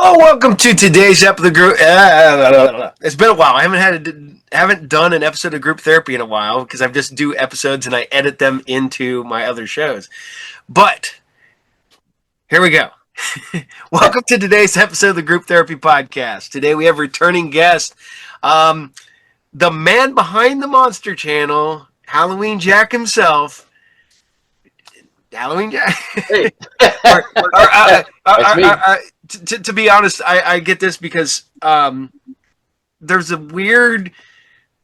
Hello, welcome to today's episode of group. It's been a while. I haven't done an episode of group therapy in a while because I just do episodes and I edit them into my other shows. But here we go. Welcome to today's episode of the Group Therapy Podcast. Today we have returning guest, the man behind the Monster Channel, Halloween Jack himself. Halloween Jack. Hey. To be honest, I get this because there's a weird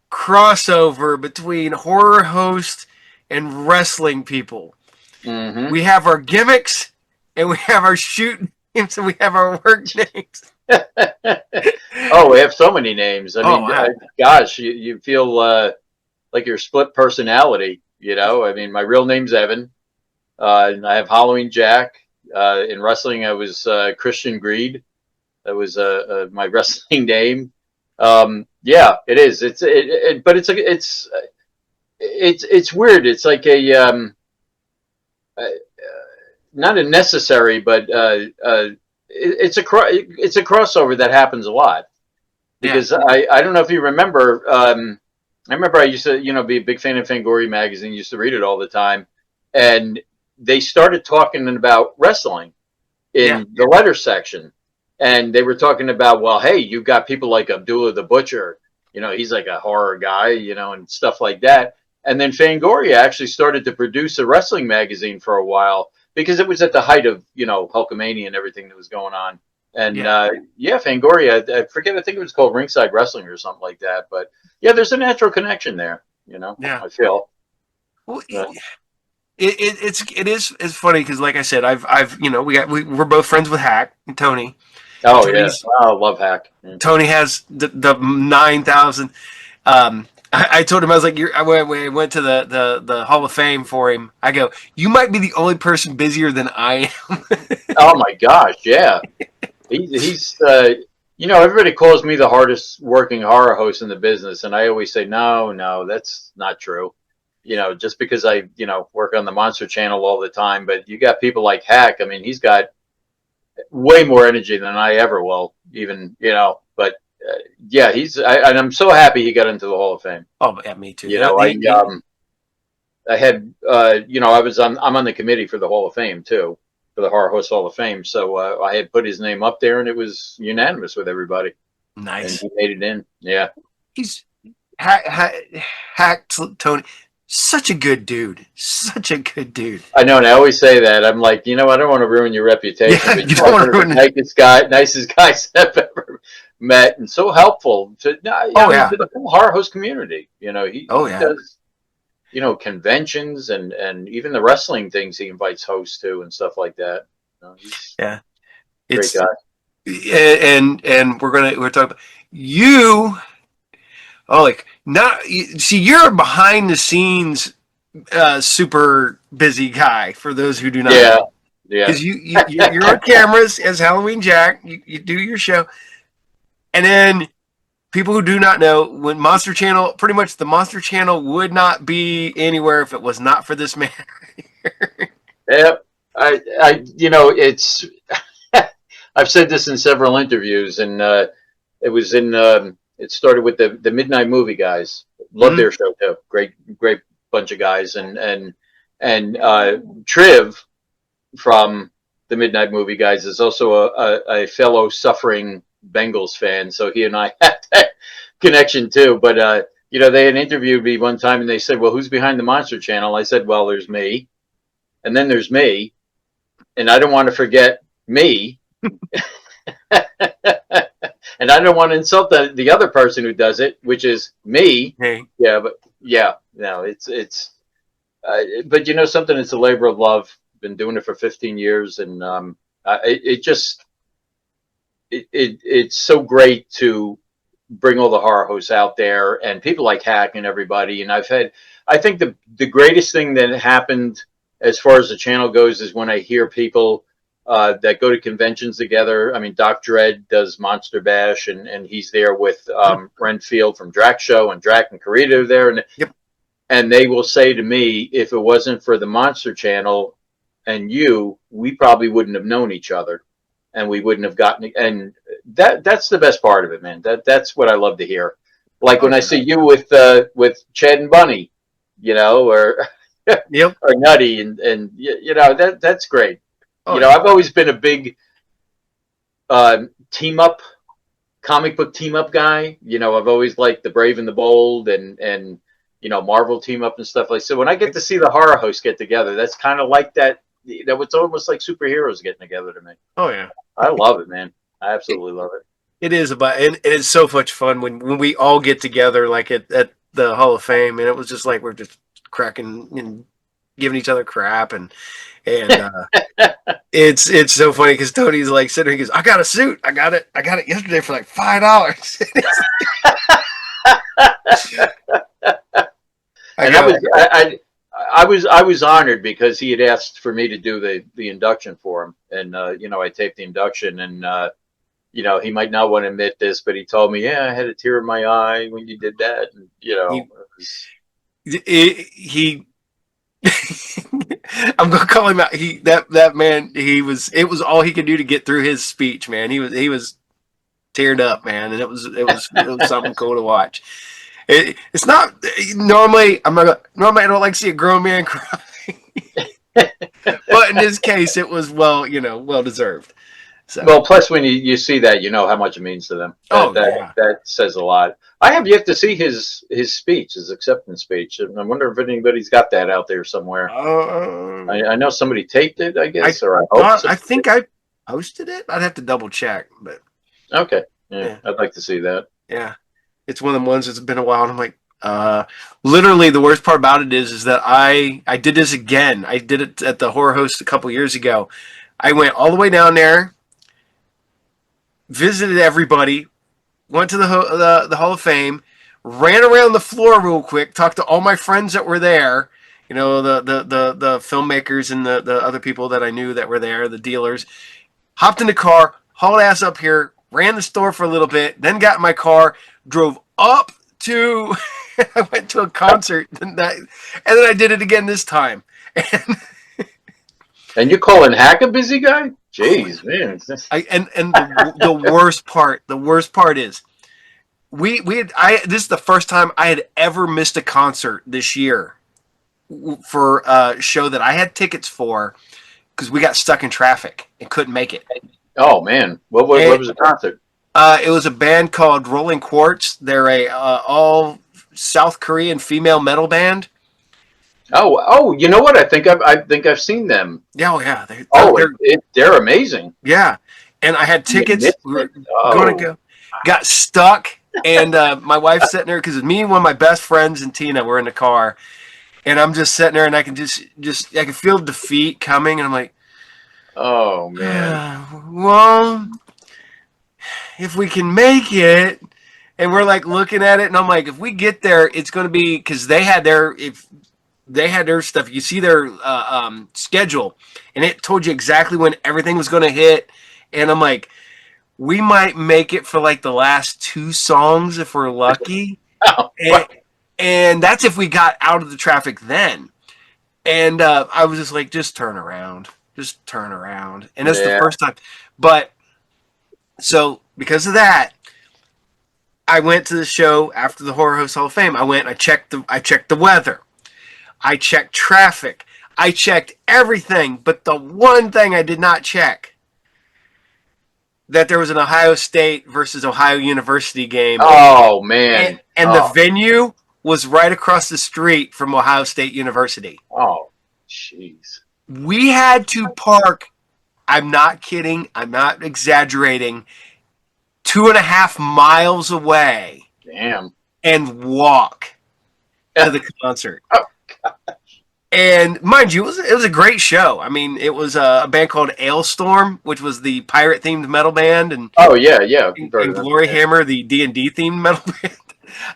crossover between horror host and wrestling people. Mm-hmm. We have our gimmicks, and we have our shoot names, and we have our work names. Oh, we have so many names. I mean, wow. Gosh, you feel like you're split personality. You know, I mean, my real name's Evan. And I have Halloween Jack. In wrestling, I was Christian Greed. That was my wrestling name. Yeah, it is. But it's weird. It's like a not a necessary, but it's a crossover that happens a lot. Because I don't know if you remember. I remember I used to be a big fan of Fangoria magazine. Used to read it all the time, and they started talking about wrestling in the letter section. And they were talking about, well, hey, you've got people like Abdullah the Butcher. He's like a horror guy, and stuff like that. And then Fangoria actually started to produce a wrestling magazine for a while because it was at the height of, Hulkamania and everything that was going on. And Fangoria, I forget, I think it was called Ringside Wrestling or something like that. But yeah, there's a natural connection there, I feel. Well, it's funny because, like I said, we're both friends with Hack and Tony. Oh, Tony's, I love Hack. Tony has the 9,000. I told him, I was like, I went to the Hall of Fame for him. I go, you might be the only person busier than I am. Oh my gosh, yeah. He's everybody calls me the hardest working horror host in the business, and I always say no, that's not true. Just because I, work on the Monster Channel all the time, but you got people like Hack. I mean, he's got way more energy than I ever will, even, but yeah, and I'm so happy he got into the Hall of Fame. Oh, yeah, me too. I had, I'm on the committee for the Hall of Fame too, for the Horror Host Hall of Fame. So I had put his name up there, and it was unanimous with everybody. Nice. And he made it in. Yeah. He's Hack Tony. Such a good dude. I know, and I always say that. I'm like, I don't want to ruin your reputation. Yeah, but you don't want to ruin it. Nicest guys I've ever met, and so helpful to the whole horror host community. He does, conventions and even the wrestling things he invites hosts to and stuff like that. It's great guy. And we're talking about you. Oh, you're a behind the scenes, super busy guy. For those who do not know, because you're on cameras as Halloween Jack. You do your show, and then people who do not know, when Monster Channel, pretty much the Monster Channel would not be anywhere if it was not for this man. Yep, it's. I've said this in several interviews, and it was in. It started with the Midnight Movie guys. Love their show too. Great bunch of guys. And Triv from the Midnight Movie guys is also a fellow suffering Bengals fan. So he and I had that connection too. But they had interviewed me one time, and they said, "Well, who's behind the Monster Channel?" I said, "Well, there's me, and then there's me, and I don't want to forget me." And I don't want to insult the other person who does it, which is me. Hey. Yeah, but no, it's but something, it's a labor of love. Been doing it for 15 years, and it's so great to bring all the horror hosts out there and people like Hack and everybody. And I think the greatest thing that happened as far as the channel goes is when I hear people that go to conventions together. I mean, Doc Dredd does Monster Bash, and he's there with Renfield from Drac Show, and Drac and Carita are there. And they will say to me, if it wasn't for the Monster Channel and we probably wouldn't have known each other. and we wouldn't have gotten. And that's the best part of it, man. That's what I love to hear. Like Oh when I yeah. see you with Chad and Bunny, or Yep. or Nutty, and that's great. Oh yeah. I've always been a big team up comic book team up guy. I've always liked the Brave and the Bold and Marvel team up and stuff like. So when I get to see the horror hosts get together, that's kind of like that. It's almost like superheroes getting together to me. Oh yeah. I love it, man. I It, absolutely love it. it is about, and it's so much fun when we all get together, like at the Hall of Fame, and it was just like we're just cracking and giving each other crap, and it's so funny because Tony's like sitting there, he goes, "I got a suit, I got it yesterday for like $5." I And I got was I was honored because he had asked for me to do the induction for him, and I taped the induction, and he might not want to admit this, but he told me, yeah, I had a tear in my eye when you did that, and he it was, he I'm gonna call him out. That man, it was all he could do to get through his speech, man. He was teared up, man, and it was something cool to watch. It's not normally normally I don't like to see a grown man cry, but in this case, it was well deserved. So, well. Plus, when you see that, you know how much it means to them. That oh that yeah, that says a lot. I have yet to see his speech, his acceptance speech, and I wonder if anybody's got that out there somewhere. I know somebody taped it, I I guess, or I hope so. I think I posted it. I'd have to double check, but Okay, yeah, yeah, I'd like to see that. yeah. It's one of them ones that's been a while, and I'm like, literally the worst part about it is that I did this again. I did it at the horror host a couple years ago. I went all the way down there, visited everybody, went to the Hall of Fame, ran around the floor real quick, talked to all my friends that were there. The filmmakers and the other people that I knew that were there, the dealers. Hopped in the car, hauled ass up here, ran the store for a little bit, then got in my car, drove up to. I went to a concert, and then I did it again this time. And And you calling Hack a busy guy? oh, Jeez, man. and the worst part is we had this is the first time I had ever missed a concert this year for a show that I had tickets for because we got stuck in traffic and couldn't make it. Oh man, what And was the concert? it was a band called Rolling Quartz. They're a all South Korean female metal band. Oh, you know what? I think I've seen them. Yeah, oh yeah, Oh, they're they're amazing. yeah. And I had You tickets. missed We it. were going to Oh, go, got stuck, and my wife's sitting there because me and one of my best friends and Tina were in the car, and I'm just sitting there, and I can just I can feel defeat coming, and I'm like, oh man. well, if we can make it. And we're like looking at it, and I'm like, if we get there, it's going to be because they had their stuff. You see their schedule, and it told you exactly when everything was going to hit. And I'm like, we might make it for like the last two songs if we're lucky, Oh, and, and that's if we got out of the traffic then. And I was just like, just turn around, and that's the yeah. first time. But so because of that, I went to the show after the Horror Host Hall of Fame. I went and I checked the weather. I checked traffic. I checked everything, but the one thing I did not check that there was an Ohio State versus Ohio University game, Oh and, man. and the Oh, venue was right across the street from Ohio State University. oh, jeez. We had to park. I'm not kidding. I'm not exaggerating. 2.5 miles away Damn. and walk to the concert. And mind you, it was a great show. I mean, it was a band called Ailstorm, which was the pirate themed metal band, Oh yeah, yeah. We've heard and of them. Glory Yeah. Hammer, the D&D themed metal band.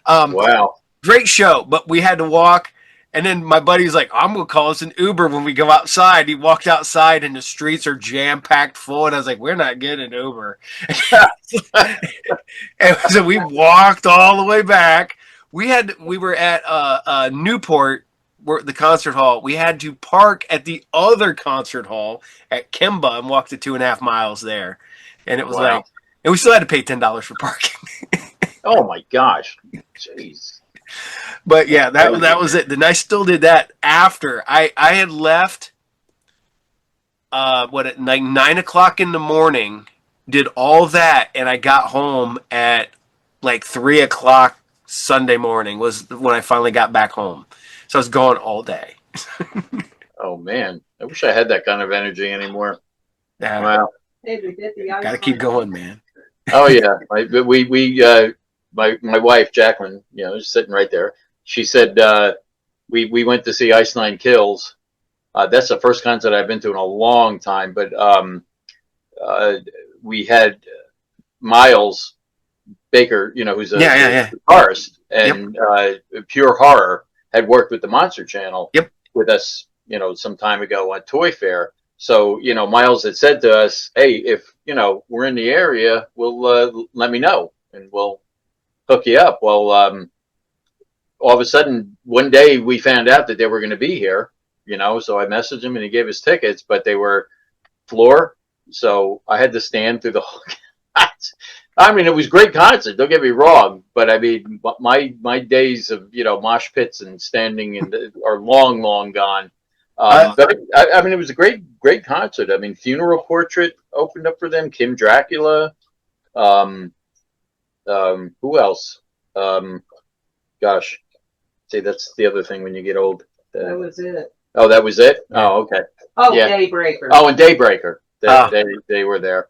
Um, Wow. Great show, but we had to walk. And then my buddy's like, I'm going to call us an Uber when we go outside. He walked outside and the streets are jam packed full. And I was like, we're not getting an Uber. And so we walked all the way back. We were at Newport, the concert hall. We had to park at the other concert hall at Kemba and walk the 2.5 miles there. and it was Wow. like, and we still had to pay $10 for parking. Oh my gosh. Jeez. But That's yeah, that crazy. was it. Then I still did that after I had left. What, at like 9 o'clock in the morning, did all that, and I got home at like 3 o'clock Sunday morning was when I finally got back home. So I was gone all day. Oh man. I wish I had that kind of energy anymore. Yeah, Wow. got to keep going, man. Oh yeah. My wife Jacqueline, is sitting right there. She said we went to see Ice Nine Kills. That's the first concert I've been to in a long time. But uh, we had Miles Baker, who's Yeah, yeah, the yeah. guitarist, Yep, and Pure Horror had worked with the Monster Channel yep. with us, some time ago on Toy Fair. So, Miles had said to us, "Hey, if we're in the area, we'll let me know, and we'll hook you up." Well, all of a sudden, one day we found out that they were going to be here, so I messaged him and he gave us tickets, but they were floor, so I had to stand through the whole. I mean, it was a great concert. Don't get me wrong, but I mean, my days of mosh pits and standing are long, long gone. I, But I mean, it was a great concert. I mean, Funeral Portrait opened up for them. Kim Dracula. Um, who else? Um, gosh, see, that's the other thing when you get old. That was it. Oh, that was it. yeah. Oh, okay. Oh, Yeah. Daybreaker. Oh, and Daybreaker. They Uh, they, they were there.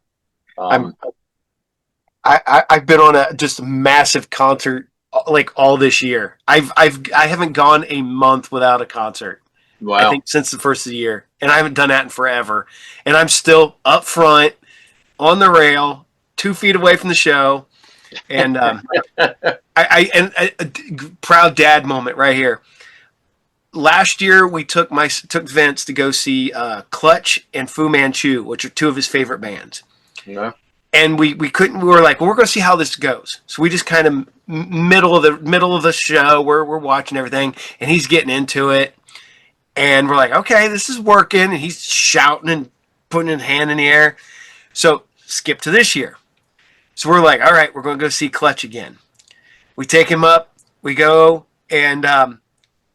I'm Um, I've been on a just massive concert like all this year. I haven't gone a month without a concert. I wow. think since the first of the year, and I haven't done that in forever. And I'm still up front on the rail, 2 feet away from the show, and proud dad moment right here. Last year we took Vince to go see Clutch and Fu Manchu, which are two of his favorite bands. No. And we couldn't. We were like, well, we're going to see how this goes. So we just kind of middle of the show. We're watching everything, and he's getting into it, and we're like, okay, this is working. And he's shouting and putting his hand in the air. So skip to this year. So we're like, all right, we're going to go see Clutch again. We take him up. We go, and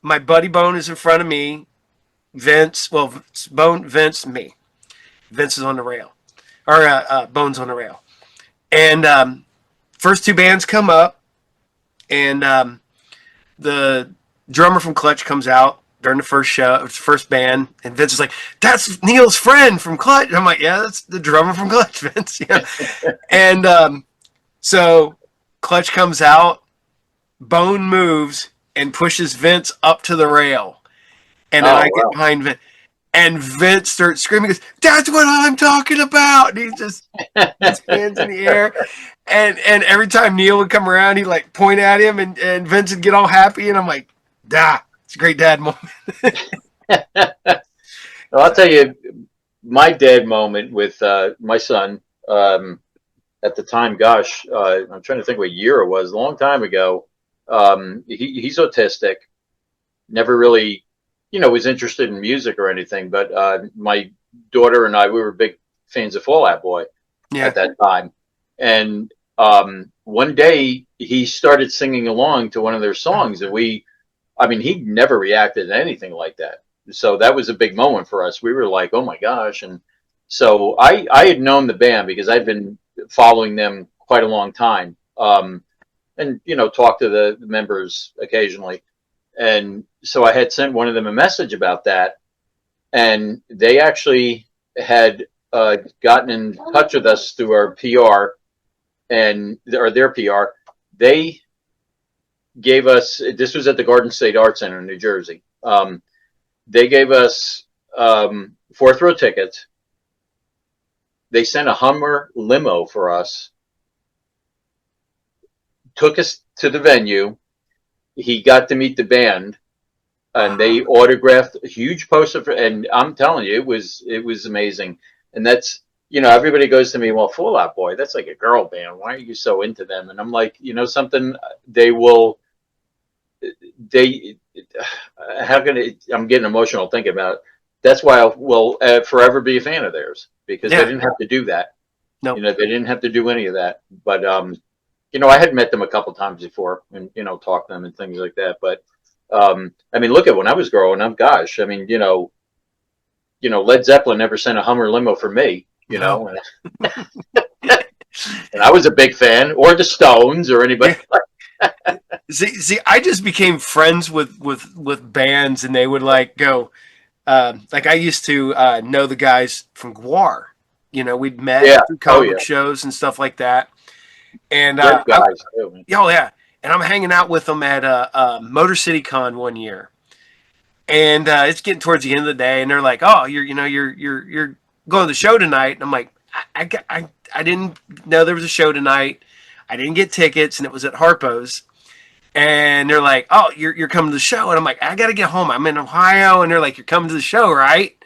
my buddy Bone is in front of me. Vince, well, Bone, Vince, me. Vince is on the rail, or Bone's on the rail. And first two bands come up, and the drummer from Clutch comes out during the first show, first band, and Vince is like, "That's Neil's friend from Clutch." I'm like, "Yeah, that's the drummer from Clutch, Vince." And so Clutch comes out, Bone moves and pushes Vince up to the rail, and then Oh I get wow. behind Vince. And Vince starts screaming, goes, "That's what I'm talking about!" And he just his hands in the air. And every time Neil would come around, he'd like point at him, and Vince would get all happy. And I'm like, it's a great dad moment. Well, I'll tell you my dad moment with my son. At the time, gosh, I'm trying to think what year it was. A long time ago. He's autistic. Never really, was interested in music or anything. But my daughter and I, we were big fans of Fall Out Boy Yeah. at that time. And one day he started singing along to one of their songs, and I mean, he never reacted to anything like that. So that was a big moment for us. We were like, oh my gosh. And so I had known the band because I'd been following them quite a long time. And, talk to the members occasionally. And so I had sent one of them a message about that. And they actually had gotten in touch with us through our PR or their PR. They gave us, this was at the Garden State Art Center in New Jersey. They gave us fourth row tickets. They sent a Hummer limo for us, took us to the venue. He got to meet the band, and they autographed a huge poster. And I'm telling you, it was amazing. And that's, everybody goes to me, well, Fall Out Boy, that's like a girl band. Why are you so into them? And I'm like, something, they will. They how can it, I'm getting emotional thinking about it. That's why I will forever be a fan of theirs, because they Yeah. didn't have to do that. No. You know, they didn't have to do any of that. But you know, I had met them a couple times before, and you know, talked to them and things like that. But I mean, look at when I was growing up. Gosh, I mean, you know, Led Zeppelin never sent a Hummer limo for me. You No. know, and I was a big fan, or the Stones, or anybody. Yeah. See, I just became friends with bands, and they would like go. Like I used to know the guys from Guar. You know, we'd met Yeah. through Oh comic book yeah. shows and stuff like that. And Great guys too. oh yeah, and I'm hanging out with them at Motor City Con one year, and it's getting towards the end of the day, and they're like, "Oh, you're going to the show tonight," and I'm like, I didn't know there was a show tonight. I didn't get tickets, and it was at Harpo's. And they're like, "Oh, you're coming to the show," and I'm like, "I gotta get home. I'm in Ohio," and they're like, "You're coming to the show, right?"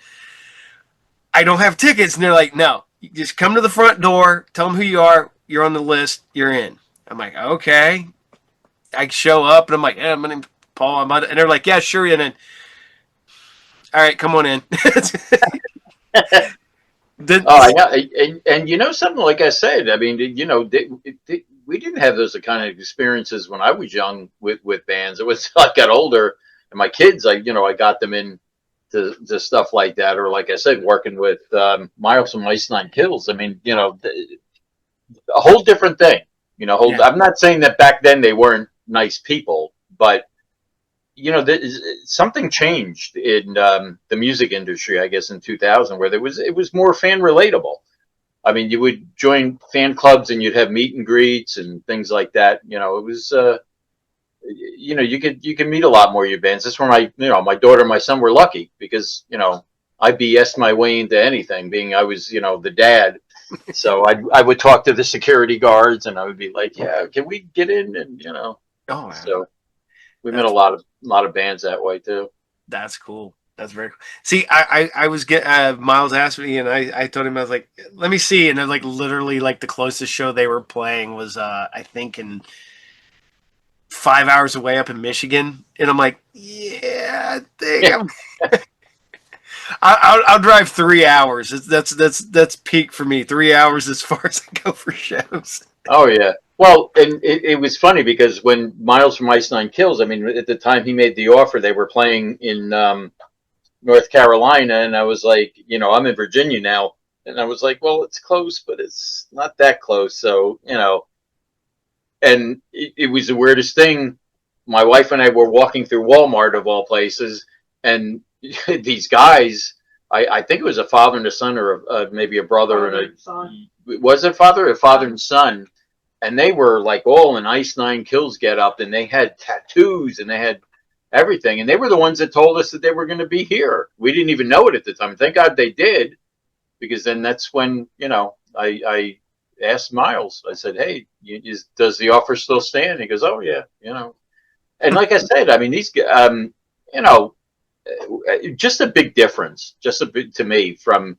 I don't have tickets, and they're like, "No, you just come to the front door. Tell them who you are. You're on the list. You're in." I'm like, "Okay." I show up, and I'm like, "Yeah, my name's Paul." And they're like, "Yeah, sure." And then, all right, come on in. Oh, I the, know, and you know something. Like I said, I mean, you know, we didn't have those kind of experiences when I was young with bands. It was I got older, and my kids, I got them in to stuff like that, or like I said, working with Miles from Ice Nine Kills. I mean, you know, a whole different thing. You know, yeah, I'm not saying that back then they weren't nice people, but you know, something changed in the music industry, I guess, in 2000, where it was more fan relatable. I mean, you would join fan clubs and you'd have meet and greets and things like that. You know, it was, you know, you could meet a lot more of your bands. That's where my daughter and my son were lucky because, you know, I BS my way into anything, being I was, you know, the dad. So I would talk to the security guards and I would be like, yeah, can we get in? And, you know, oh wow, so we met that's a lot of bands that way too. that's cool. That's very cool. See, I was get Miles asked me, and I told him I was like, let me see, and then like literally like the closest show they were playing was I think in 5 hours away up in Michigan, and I'm like, yeah, I think Yeah. I'm. I'll drive 3 hours. That's peak for me. 3 hours as far as I go for shows. Oh yeah. Well, and it was funny because when Miles from Ice Nine Kills, I mean, at the time he made the offer, they were playing in North Carolina, and I was like, you know, I'm in Virginia now, and I was like, well, it's close, but it's not that close, so you know. And it was the weirdest thing. My wife and I were walking through Walmart of all places, and these guys, I think it was a father and a son, or maybe a brother and a son. Was it a father and son? And they were like all in Ice Nine Kills get up, and they had tattoos and they had everything, and they were the ones that told us that they were going to be here. We didn't even know it at the time. Thank God they did, because then that's when I asked Miles. I said, "Hey, does the offer still stand?" He goes, "Oh yeah, you know." And like I said, I mean these, you know, just a big difference, just a bit to me from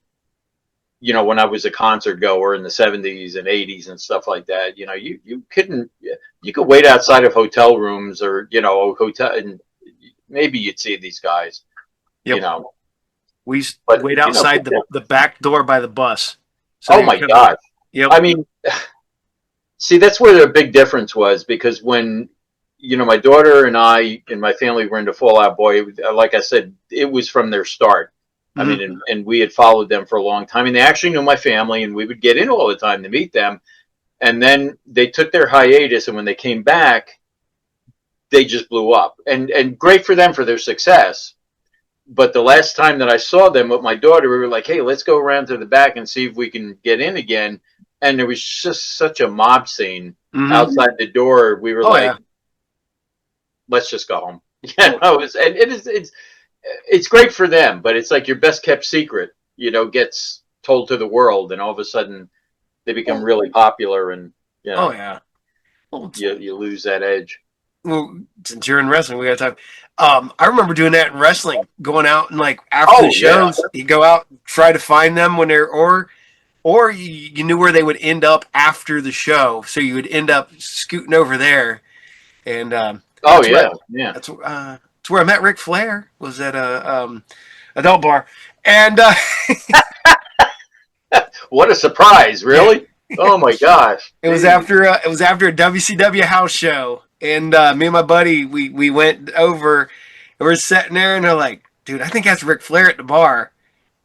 when I was a concert goer in the 70s and 80s and stuff like that. You couldn't you could wait outside of hotel rooms or a hotel and maybe you'd see these guys, you Yep. know. We used to But wait outside the back door by the bus. So oh they were my coming. gosh. Yep. I mean, see, that's where the big difference was because when my daughter and I and my family were into Fall Out Boy, like I said, it was from their start. I Mm-hmm. mean, and we had followed them for a long time, and they actually knew my family, and we would get in all the time to meet them. And then they took their hiatus, and when they came back, they just blew up. And great for them for their success. But the last time that I saw them with my daughter, we were like, "Hey, let's go around to the back and see if we can get in again." And there was just such a mob scene Mm-hmm. outside the door. We were Oh like, yeah. "Let's just go home." And it's great for them, but it's like your best kept secret, gets told to the world, and all of a sudden they become Oh, really popular, and you oh know yeah. Well, you lose that edge. well, since you're in wrestling, we got to talk. I remember doing that in wrestling, going out and like after the Oh yeah, shows, you go out, try to find them when they're or you knew where they would end up after the show, so you would end up scooting over there, and oh that's where yeah, yeah. that's where I met Ric Flair was at a adult bar, and What a surprise! Yeah. Really? Oh my gosh! Jeez. It was after a WCW house show, and me and my buddy we went over, and we're sitting there, and they're like, "Dude, I think that's Ric Flair at the bar,"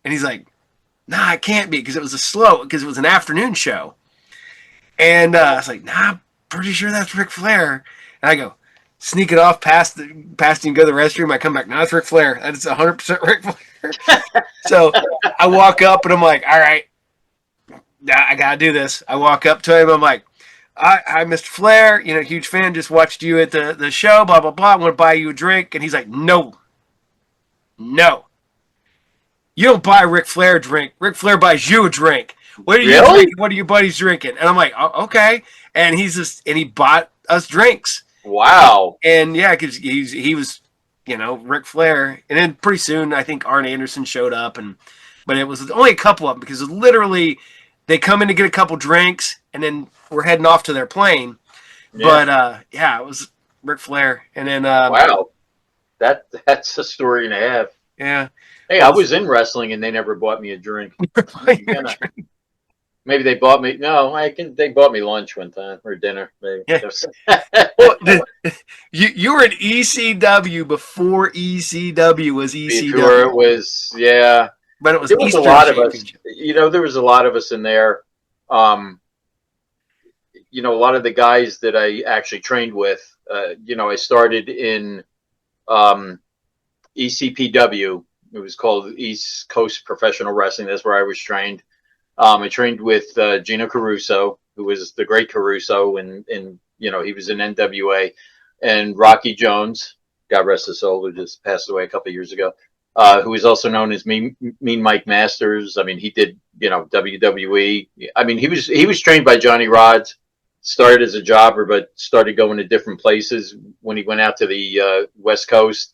and he's like, "Nah, it can't be because it was an afternoon show," and I was like, "Nah, I'm pretty sure that's Ric Flair," and I go. Sneak it off past him, go to the restroom. I come back. No, it's Ric Flair. That is 100% Ric Flair. So I walk up and I'm like, all right, I gotta do this. I walk up to him. I'm like, hi, Mr. Flair. You know, huge fan. Just watched you at the show. Blah blah blah. I want to buy you a drink. And he's like, no, no, you don't buy Ric Flair a drink. Ric Flair buys you a drink. What are you Really? drinking? What are your buddies drinking? And I'm like, oh, okay. And he bought us drinks. Wow. And yeah, because he was, you know, Ric Flair. And then pretty soon, I think Arn Anderson showed up, but it was only a couple of them because literally they come in to get a couple drinks, and then we're heading off to their plane. Yeah. But yeah, it was Ric Flair, and then Wow. That's a story and a half. yeah, Hey, I was in wrestling and they never bought me a drink. Yeah. Maybe they bought me. No, I can. They bought me lunch one time or dinner. Maybe. Yeah. Well, you were in ECW before ECW was ECW. Before it was, yeah. But it was There was a Eastern lot of us. Championship. You know, there was a lot of us in there. Um, you know, a lot of the guys that I actually trained with. You know, I started in ECPW. It was called East Coast Professional Wrestling. That's where I was trained. I trained with Gino Caruso, who was the great Caruso, and you know, he was in NWA, and Rocky Jones, God rest his soul, who just passed away a couple of years ago, who is also known as Mean Mike Masters. I mean, he did, you know, WWE. I mean, he was trained by Johnny Rods. Started as a jobber, but started going to different places. When he went out to the West Coast,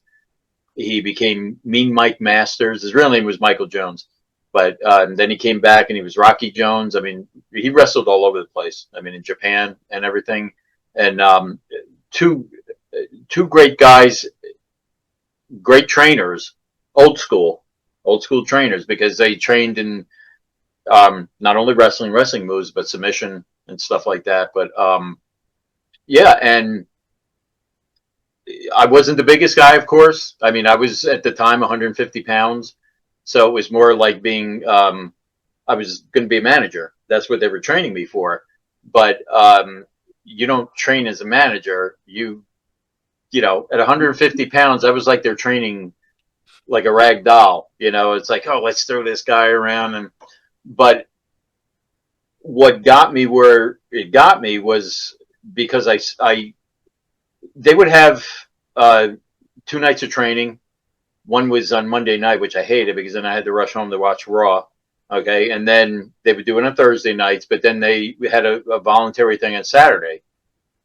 he became Mean Mike Masters. His real name was Michael Jones. But then he came back and he was Rocky Jones. I mean, he wrestled all over the place. I mean, in Japan and everything. And two great guys, great trainers, old school trainers, because they trained in not only wrestling moves, but submission and stuff like that. But yeah, and I wasn't the biggest guy, of course. I mean, I was at the time 150 pounds. So it was more like being, I was going to be a manager. That's what they were training me for. But you don't train as a manager. You know, at 150 pounds, I was like they're training like a rag doll. You know, it's like, oh, let's throw this guy around. But what got me where it got me was because they would have 2 nights of training. One was on Monday night, which I hated because then I had to rush home to watch Raw. Okay. And then they would do it on Thursday nights, but then they had a voluntary thing on Saturday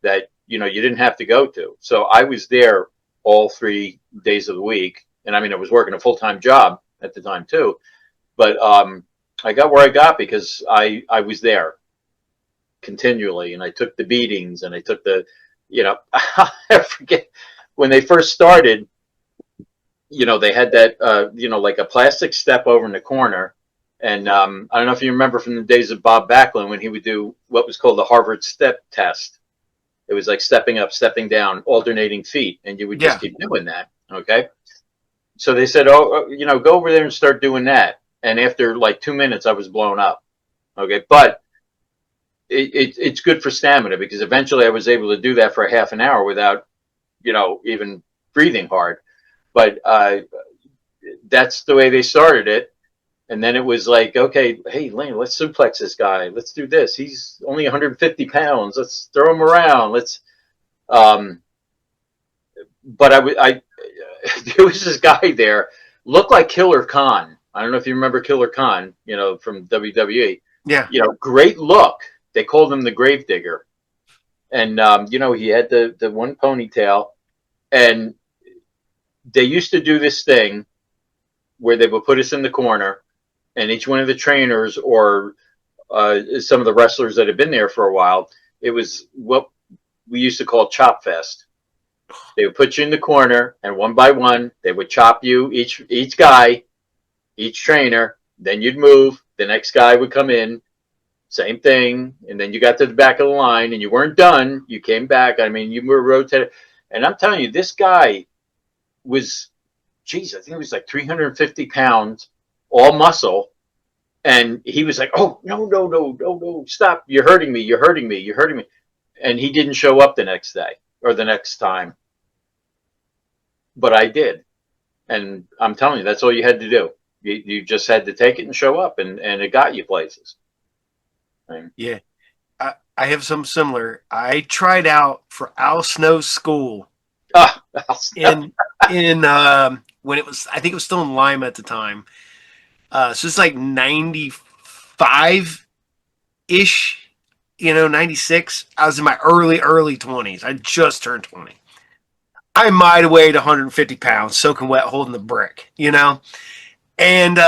that, you know, you didn't have to go to. So I was there all 3 days of the week. And I mean, I was working a full-time job at the time too. But I got where I got because I was there continually, and I took the beatings, and I took the, you know, I forget when they first started, you know, they had that, you know, like a plastic step over in the corner. And I don't know if you remember from the days of Bob Backlund when he would do what was called the Harvard step test. It was like stepping up, stepping down, alternating feet, and you would just keep doing that. Okay. So they said, oh, you know, go over there and start doing that. And after like 2 minutes, I was blown up. Okay. But it's good for stamina because eventually I was able to do that for a half an hour without, you know, even breathing hard. But that's the way they started it. And then it was like, okay, hey, Lane, let's suplex this guy. Let's do this. He's only 150 pounds. Let's throw him around. Let's, but there was this guy there, looked like Killer Khan. I don't know if you remember Killer Khan, you know, from WWE. Yeah. You know, great look. They called him the Gravedigger. And, you know, he had the one ponytail. And they used to do this thing where they would put us in the corner, and each one of the trainers or some of the wrestlers that had been there for a while, it was what we used to call chop fest. They would put you in the corner, and one by one, they would chop you, each guy, each trainer. Then you'd move, The next guy would come in, same thing, and then you got to the back of the line, and you weren't done. You came back. I mean, you were rotated, and I'm telling you, this guy was, geez, I think it was like 350 pounds, all muscle, and he was like, "Oh, no, no, no, no, no, stop! You're hurting me! You're hurting me! You're hurting me!" And he didn't show up the next day or the next time, but I did, and I'm telling you, that's all you had to do. You just had to take it and show up, and it got you places. Yeah. I have some similar. I tried out for Al Snow's school Ah, in when it was, I think it was still in Lima at the time. So it's like 95 ish, 96. I was in my early 20s. I just turned 20. I might have weighed 150 pounds, soaking wet, holding the brick, And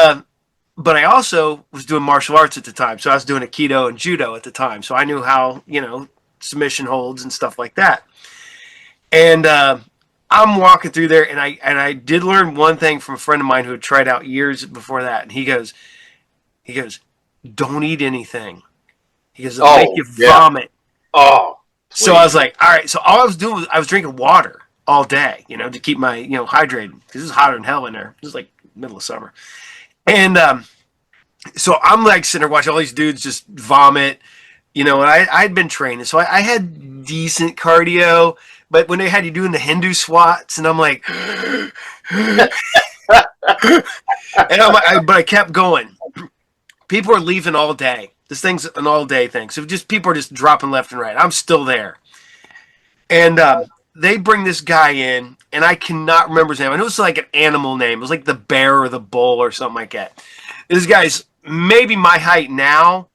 but I also was doing martial arts at the time, so I was doing Aikido and Judo at the time, so I knew how submission holds and stuff like that. And I'm walking through there, and I did learn one thing from a friend of mine who had tried out years before that, and he goes, don't eat anything. He goes, it'll make oh you yeah. vomit. Oh, So I please. was like, all right. So all I was doing was I was drinking water all day, to keep my hydrated because it's hotter than hell in there. It was like middle of summer, and so I'm like sitting there watching all these dudes just vomit, and I'd been training, so I had decent cardio. But when they had you doing the Hindu squats, and I'm like, and but I kept going. People are leaving all day. This thing's an all day thing. So just people are just dropping left and right. I'm still there. And they bring this guy in, and I cannot remember his name. And it was like an animal name. It was like the bear or the bull or something like that. This guy's maybe my height now,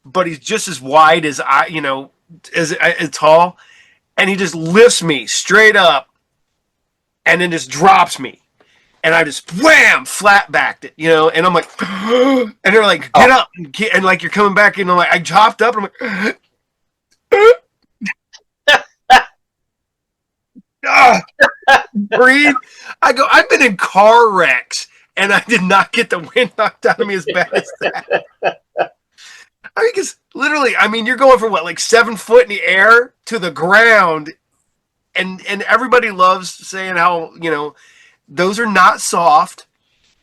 but he's just as wide as as tall. And he just lifts me straight up and then just drops me. And I just wham, flat backed it, and I'm like, and they're like, get up, and like you're coming back, and I'm like, I chopped up, and I'm like, breathe. I go, I've been in car wrecks, and I did not get the wind knocked out of me as bad as that. I mean, because literally, you're going from what, like 7 foot in the air to the ground, and everybody loves saying how those are not soft.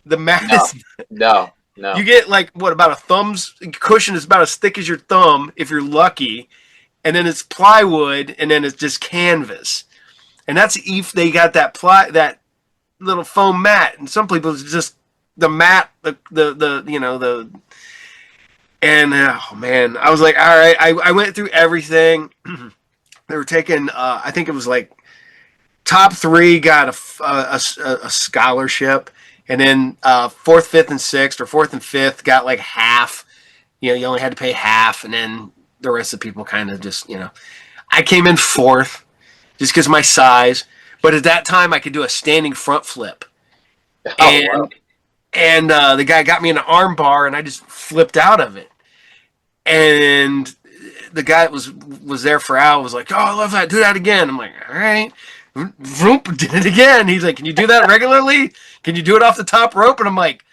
The mat No, is. no, no. You get like what, about a thumb's cushion is about as thick as your thumb if you're lucky, and then it's plywood, and then it's just canvas, and that's if they got that little foam mat, and some people it's just the mat, the and oh man, I was like, all right, I went through everything. They were taking, I think it was like top 3 got a scholarship, and then 4th, 5th, and 6th, or 4th and 5th got like half. You only had to pay half, and then the rest of the people kind of just, I came in 4th just because of my size. But at that time, I could do a standing front flip, Oh wow. and the guy got me in an arm bar, and I just flipped out of it. And the guy that was there for Al was like, "Oh, I love that. Do that again." I'm like, "All right." Vroom, did it again. He's like, "Can you do that regularly? Can you do it off the top rope?" And I'm like,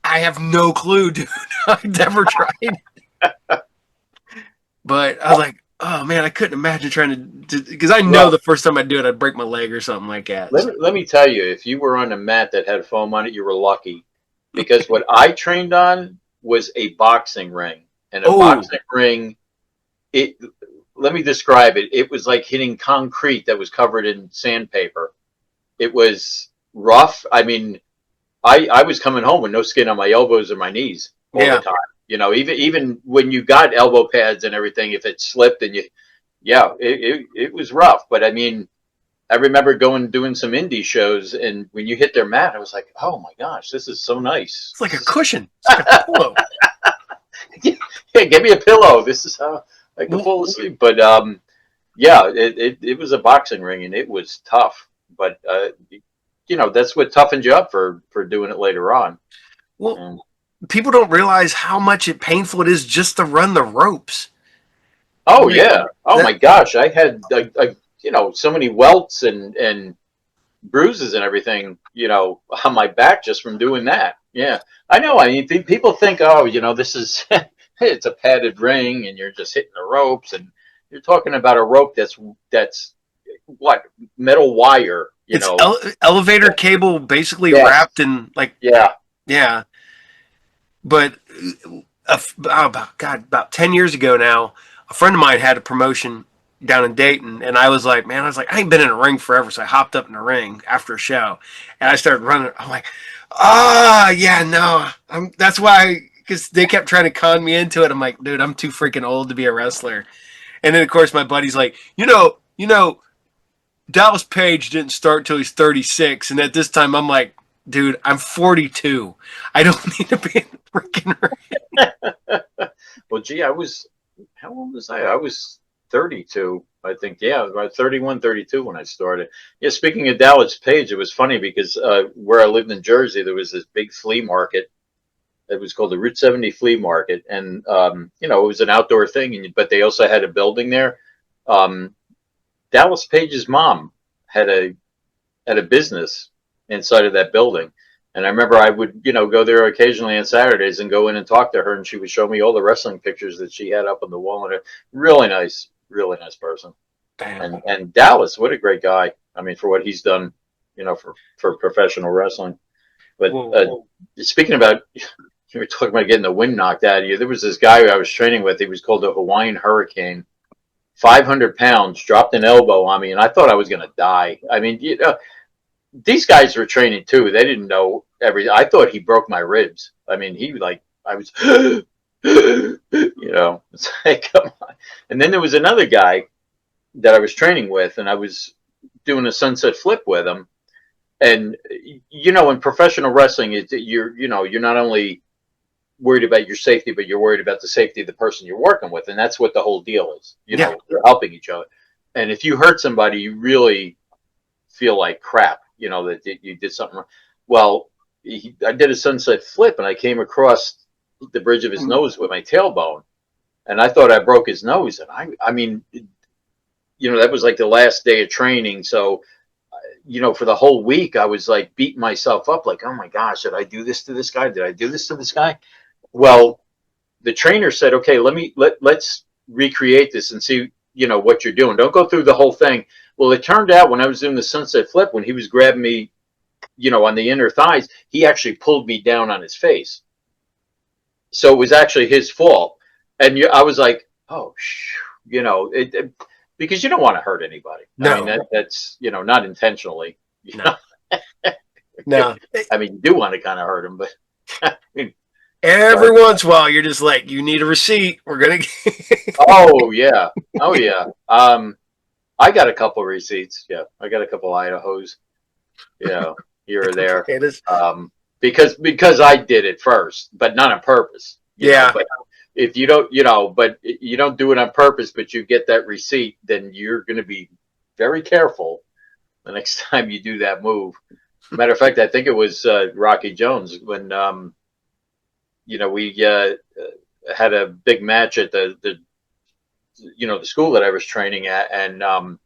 "I have no clue, dude. I've never tried." But I was like, "Oh man, I couldn't imagine trying to," because I know Well, the first time I do it, I'd break my leg or something like that. So. let me tell you, if you were on a mat that had foam on it, you were lucky, because what I trained on was a boxing ring, and a Oh boxing ring. It Let me describe it. It was like hitting concrete that was covered in sandpaper. It was rough. I mean, I was coming home with no skin on my elbows or my knees all the yeah, time. Even when you got elbow pads and everything, if it slipped and yeah, it was rough. But I mean, I remember doing some indie shows, and when you hit their mat, I was like, oh my gosh, this is so nice. it's like a cushion. It's like a pillow. Yeah, give me a pillow. This is how I can fall asleep. But yeah, it was a boxing ring, and it was tough. But that's what toughened you up for doing it later on. Well, Um, people don't realize how much painful it is just to run the ropes. oh Like yeah. Oh that. my gosh, I had so many welts and bruises and everything on my back just from doing that. Yeah, I know. I mean, people think, oh, this is it's a padded ring, and you're just hitting the ropes, and you're talking about a rope that's what, metal wire, It's elevator cable, basically Yes. wrapped in like, Yeah. yeah. But about 10 years ago now, a friend of mine had a promotion down in Dayton, and I was like, man, I ain't been in a ring forever, so I hopped up in the ring after a show, and I started running. I'm like, yeah, no, that's why, because they kept trying to con me into it. I'm like, dude, I'm too freaking old to be a wrestler. And then of course my buddy's like, Dallas Page didn't start till he's 36, and at this time I'm like, dude, I'm 42. I don't need to be in the freaking ring. Well, gee, how old was I? I was 32, I think. Yeah, about 31, 32 when I started. Yeah, speaking of Dallas Page, it was funny because where I lived in Jersey, there was this big flea market. It was called the Route 70 Flea Market, and it was an outdoor thing, but they also had a building there. Um, Dallas Page's mom had a business inside of that building. And I remember I would, go there occasionally on Saturdays and go in and talk to her, and she would show me all the wrestling pictures that she had up on the wall. And a really nice person. Damn. And Dallas, what a great guy. I mean, for what he's done, for professional wrestling. But Whoa. speaking about, you were talking about getting the wind knocked out of you. There was this guy I was training with. He was called the Hawaiian Hurricane. 500 pounds, dropped an elbow on me, and I thought I was going to die. I mean, these guys were training too. They didn't know everything. I thought he broke my ribs. I mean, I was, it's like, come on. And then there was another guy that I was training with, and I was doing a sunset flip with him. And, in professional wrestling, you're not only worried about your safety, but you're worried about the safety of the person you're working with. And that's what the whole deal is. Yeah. You're helping each other. And if you hurt somebody, you really feel like crap, that you did something wrong. Well, I did a sunset flip, and I came across the bridge of his nose with my tailbone, and I thought I broke his nose. And I mean, that was like the last day of training. So, for the whole week, I was like beating myself up, like, oh my gosh, did I do this to this guy? Did I do this to this guy? Well, the trainer said, okay, let's recreate this and see, what you're doing. Don't go through the whole thing. Well, it turned out when I was doing the sunset flip, when he was grabbing me, on the inner thighs, he actually pulled me down on his face. So it was actually his fault. And I was like, oh, because you don't want to hurt anybody. No. I mean, that's, not intentionally. No. No. I mean, you do want to kind of hurt him, but I mean, every once in a while, you're just like, you need a receipt. We're going to. Oh, yeah. Oh, yeah. I got a couple receipts. Yeah. I got a couple Idahos, here or there. Because I did it first, but not on purpose. But if you don't, but you don't do it on purpose, but you get that receipt, then you're going to be very careful the next time you do that move. Matter of fact, I think it was Rocky Jones when, we had a big match at the school that I was training at, and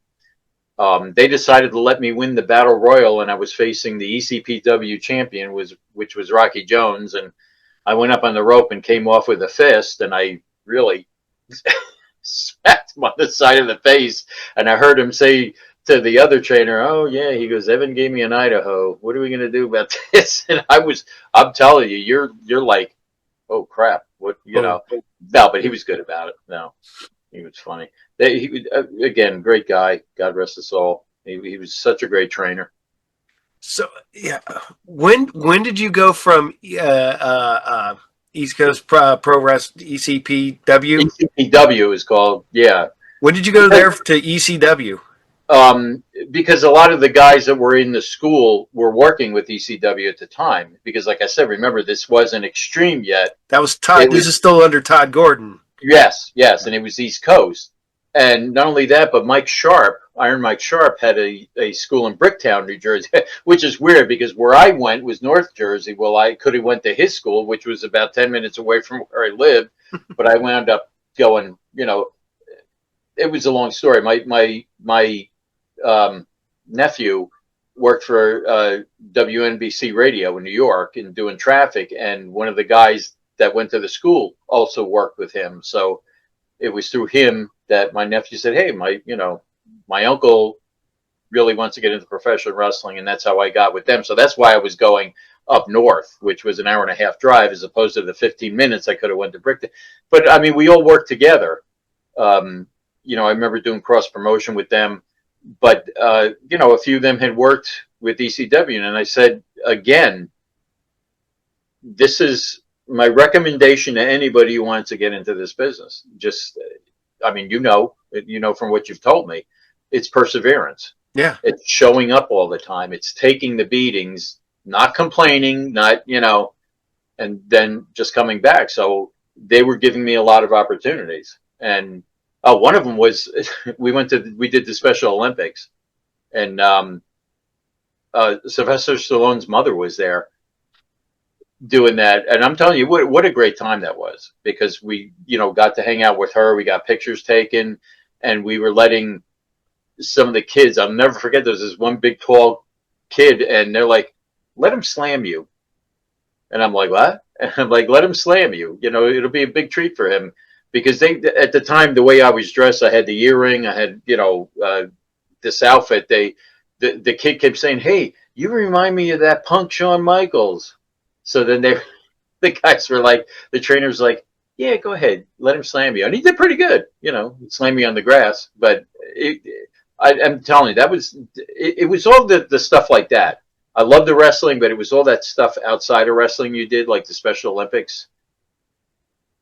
they decided to let me win the battle royal, and I was facing the ECPW champion, which was Rocky Jones, and I went up on the rope and came off with a fist, and I really smacked him on the side of the face, and I heard him say to the other trainer, "Oh yeah," he goes, "Evan gave me an Idaho. What are we gonna do about this?" And I'm telling you, you're like, oh crap, what No, but he was good about it. No, he was funny. Again, great guy. God rest his soul. He was such a great trainer. So yeah, when did you go from East Coast Pro Wrestling ECPW? ECPW is called. Yeah. When did you go there to ECW? Because a lot of the guys that were in the school were working with ECW at the time. Because, like I said, remember, this wasn't Extreme yet. That was Todd. This is still under Todd Gordon. Yes, and it was East Coast. And not only that, but Mike Sharp, Iron Mike Sharp, had a school in Bricktown, New Jersey, which is weird because where I went was North Jersey. Well, I could have went to his school, which was about 10 minutes away from where I lived, but I wound up going, it was a long story. My nephew worked for WNBC radio in New York and doing traffic, and one of the guys that went to the school also worked with him. So it was through him that my nephew said, "Hey, my uncle really wants to get into professional wrestling," and that's how I got with them. So that's why I was going up north, which was an hour and a half drive, as opposed to the 15 minutes I could have went to Brickton. But I mean, we all worked together. I remember doing cross promotion with them, but a few of them had worked with ECW, and I said again, this is my recommendation to anybody who wants to get into this business. Just, I mean, from what you've told me, it's perseverance. Yeah. It's showing up all the time. It's taking the beatings, not complaining, and then just coming back. So they were giving me a lot of opportunities. And one of them was we did the Special Olympics, and Sylvester Stallone's mother was there doing that. And I'm telling you, what a great time that was, because we, got to hang out with her. We got pictures taken, and we were letting some of the kids, I'll never forget, there's this one big tall kid, and they're like, "Let him slam you." And I'm like, "What?" And I'm like, "Let him slam you. It'll be a big treat for him." Because at the time, the way I was dressed, I had the earring, I had, this outfit. The kid kept saying, "Hey, you remind me of that punk Shawn Michaels." So then the guys were like, the trainer's like, "Yeah, go ahead, let him slam you." And he did pretty good, slam me on the grass. But I'm telling you, it was all the stuff like that. I love the wrestling, but it was all that stuff outside of wrestling you did, like the Special Olympics.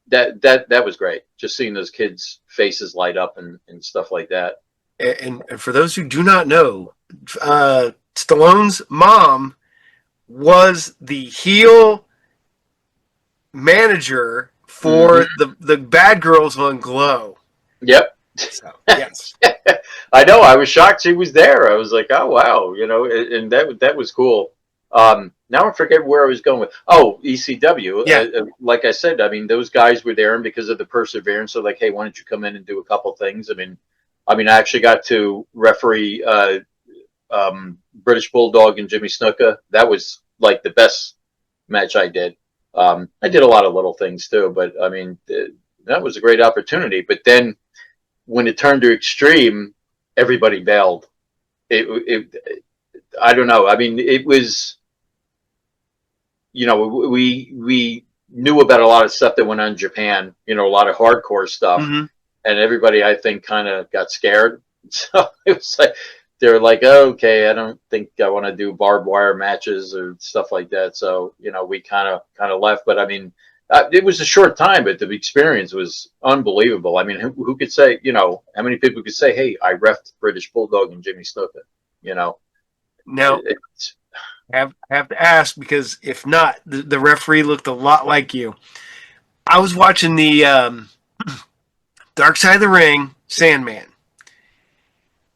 That was great. Just seeing those kids' faces light up and stuff like that. And for those who do not know, Stallone's mom was the heel manager for the bad girls on Glow. Yep. So, yes. I know. I was shocked she was there. I was like, "Oh wow," and that was cool. Now I forget where I was going with. Oh, ECW. Yeah. Like I said, I mean, those guys were there, and because of the perseverance, they're like, "Hey, why don't you come in and do a couple things?" I mean, I actually got to referee British Bulldog and Jimmy Snuka. That was like the best match I did. I did a lot of little things too, but I mean, that was a great opportunity. But then when it turned to Extreme, everybody bailed. I don't know. I mean, it was, we knew about a lot of stuff that went on in Japan, a lot of hardcore stuff. Mm-hmm. And everybody, I think, kind of got scared. So it was like, they were like, "Oh, okay, I don't think I want to do barbed wire matches or stuff like that." So, we kind of left. But I mean, it was a short time, but the experience was unbelievable. I mean, who could say, how many people could say, "Hey, I reffed British Bulldog and Jimmy Snuka," Now, I have to ask, because if not, the referee looked a lot like you. I was watching the Dark Side of the Ring, Sandman.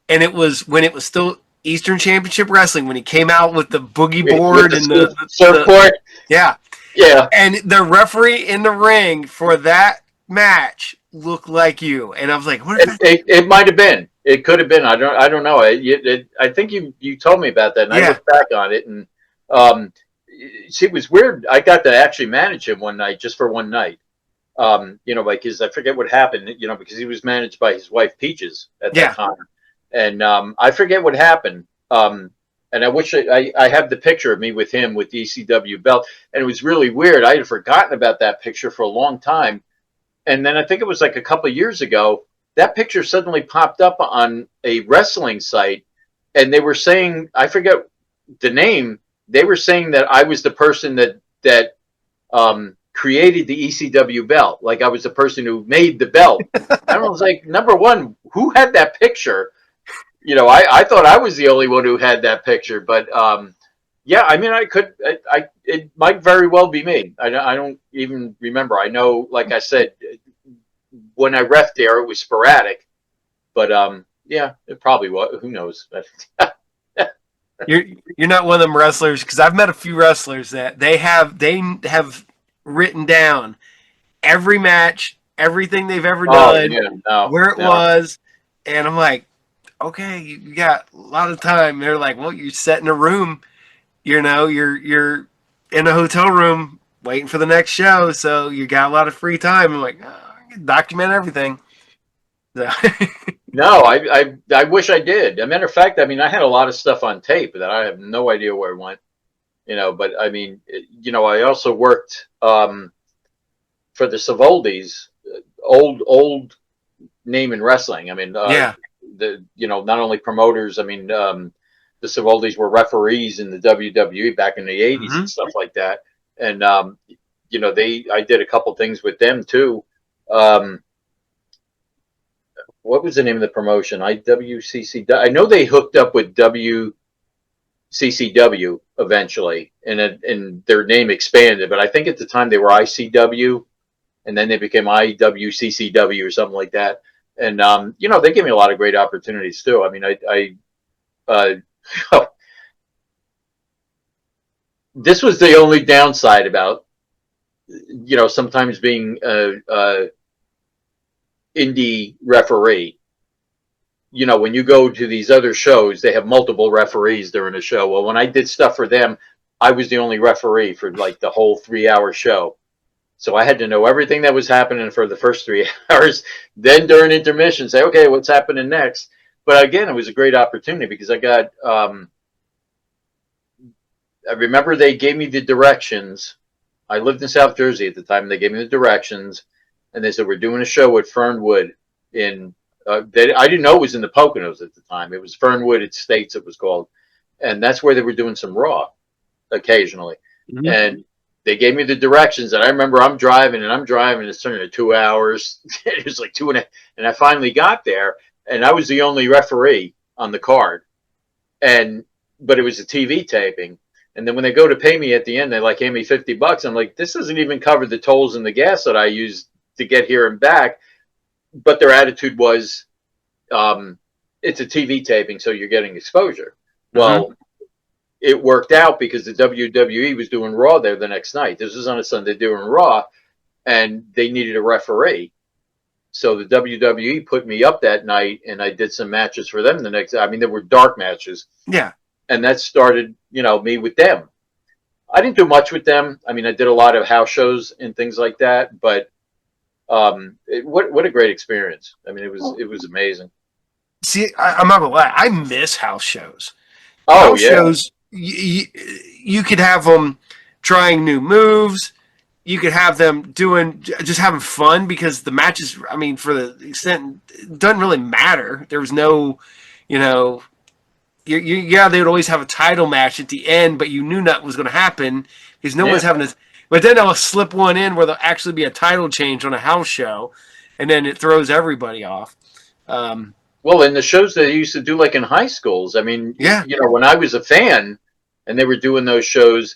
And it was when it was still Eastern Championship Wrestling, when he came out with the boogie board and the surfboard. Yeah. Yeah. And the referee in the ring for that match looked like you. And I was like, what is that? It might have been. It could have been. I don't know. I think you told me about that, and I looked back on it, and see, it was weird. I got to actually manage him one night, just for one night. Because I forget what happened, because he was managed by his wife Peaches at that time. And I forget what happened. And I wish I have the picture of me with him with the ECW belt. And it was really weird. I had forgotten about that picture for a long time. And then I think it was like a couple of years ago, that picture suddenly popped up on a wrestling site. And they were saying, I forget the name, they were saying that I was the person that created the ECW belt. Like I was the person who made the belt. I was like, number one, who had that picture? I thought I was the only one who had that picture, but yeah, I mean, it might very well be me. I don't even remember. I know, like I said, when I ref there, it was sporadic, but yeah, it probably was. Who knows? You're not one of them wrestlers, because I've met a few wrestlers that they have written down every match, everything they've ever done, where it was, and I'm like, okay, you got a lot of time. They're like, well, you're set in a room. You're in a hotel room waiting for the next show, so you got a lot of free time. I'm like, oh, I can document everything. So, No, I wish I did. As a matter of fact, I mean, I had a lot of stuff on tape that I have no idea where it went. But I mean, I also worked for the Savoldis, old name in wrestling. I mean, yeah. not only promoters. I mean, the Savoldis were referees in the WWE back in the '80s Hmm. and stuff like that. And I did a couple things with them too. Um, what was the name of the promotion? IWCC. I know they hooked up with WCCW eventually, and their name expanded. But I think at the time they were ICW, and then they became IWCCW or something like that. And they gave me a lot of great opportunities too. I mean, this was the only downside about sometimes being a indie referee. When you go to these other shows, they have multiple referees during a show. Well, when I did stuff for them, I was the only referee for like the whole 3 hour show. So I had to know everything that was happening for the first 3 hours. Then during intermission, say, okay, what's happening next? But again, it was a great opportunity because I got, I remember they gave me the directions. I lived in South Jersey at the time. They gave me the directions and they said, we're doing a show at Fernwood in, I didn't know it was in the Poconos at the time. It was Fernwood at States, it was called. And that's where they were doing some Raw occasionally. Hmm. And they gave me the directions, and I remember I'm driving, it's turning to 2 hours. It was like two and a, and I finally got there, and I was the only referee on the card, but it was a TV taping. And then when they go to pay me at the end, they like gave me $50. I'm like, this doesn't even cover the tolls and the gas that I used to get here and back. But their attitude was, it's a TV taping, so you're getting exposure. Hmm. Well, it worked out because the WWE was doing Raw there the next night. This was on a Sunday doing Raw, and they needed a referee. So the WWE put me up that night, and I did some matches for them the next. I mean, there were dark matches, Yeah. and that started, me with them. I didn't do much with them. I mean, I did a lot of house shows and things like that, but what a great experience. I mean, it was amazing. See, I'm not gonna lie. I miss house shows. Oh House yeah, shows, you could have them trying new moves. You could have them doing just having fun because the matches. I mean, for the extent, it doesn't really matter. There was no, you know, yeah, they would always have a title match at the end, but you knew nothing was going to happen because no yeah. one's having this. But then they'll slip one in where there'll actually be a title change on a house show, and then it throws everybody off. Um, Well, in the shows that they used to do, like in high schools, I mean, yeah, when I was a fan and they were doing those shows,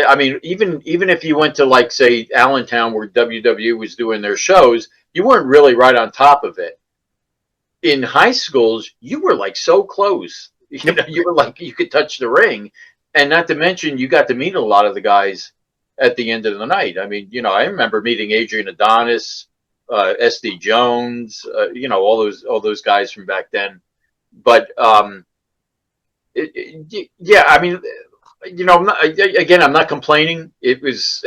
I mean, even if you went to like say Allentown where WWE was doing their shows, you weren't really right on top of it. In high schools, you were like so close. yep. You were like you could touch the ring, and not to mention you got to meet a lot of the guys at the end of the night. I mean, I remember meeting Adrian Adonis, SD Jones, all those guys from back then. But yeah, I mean, again, I'm not complaining. It was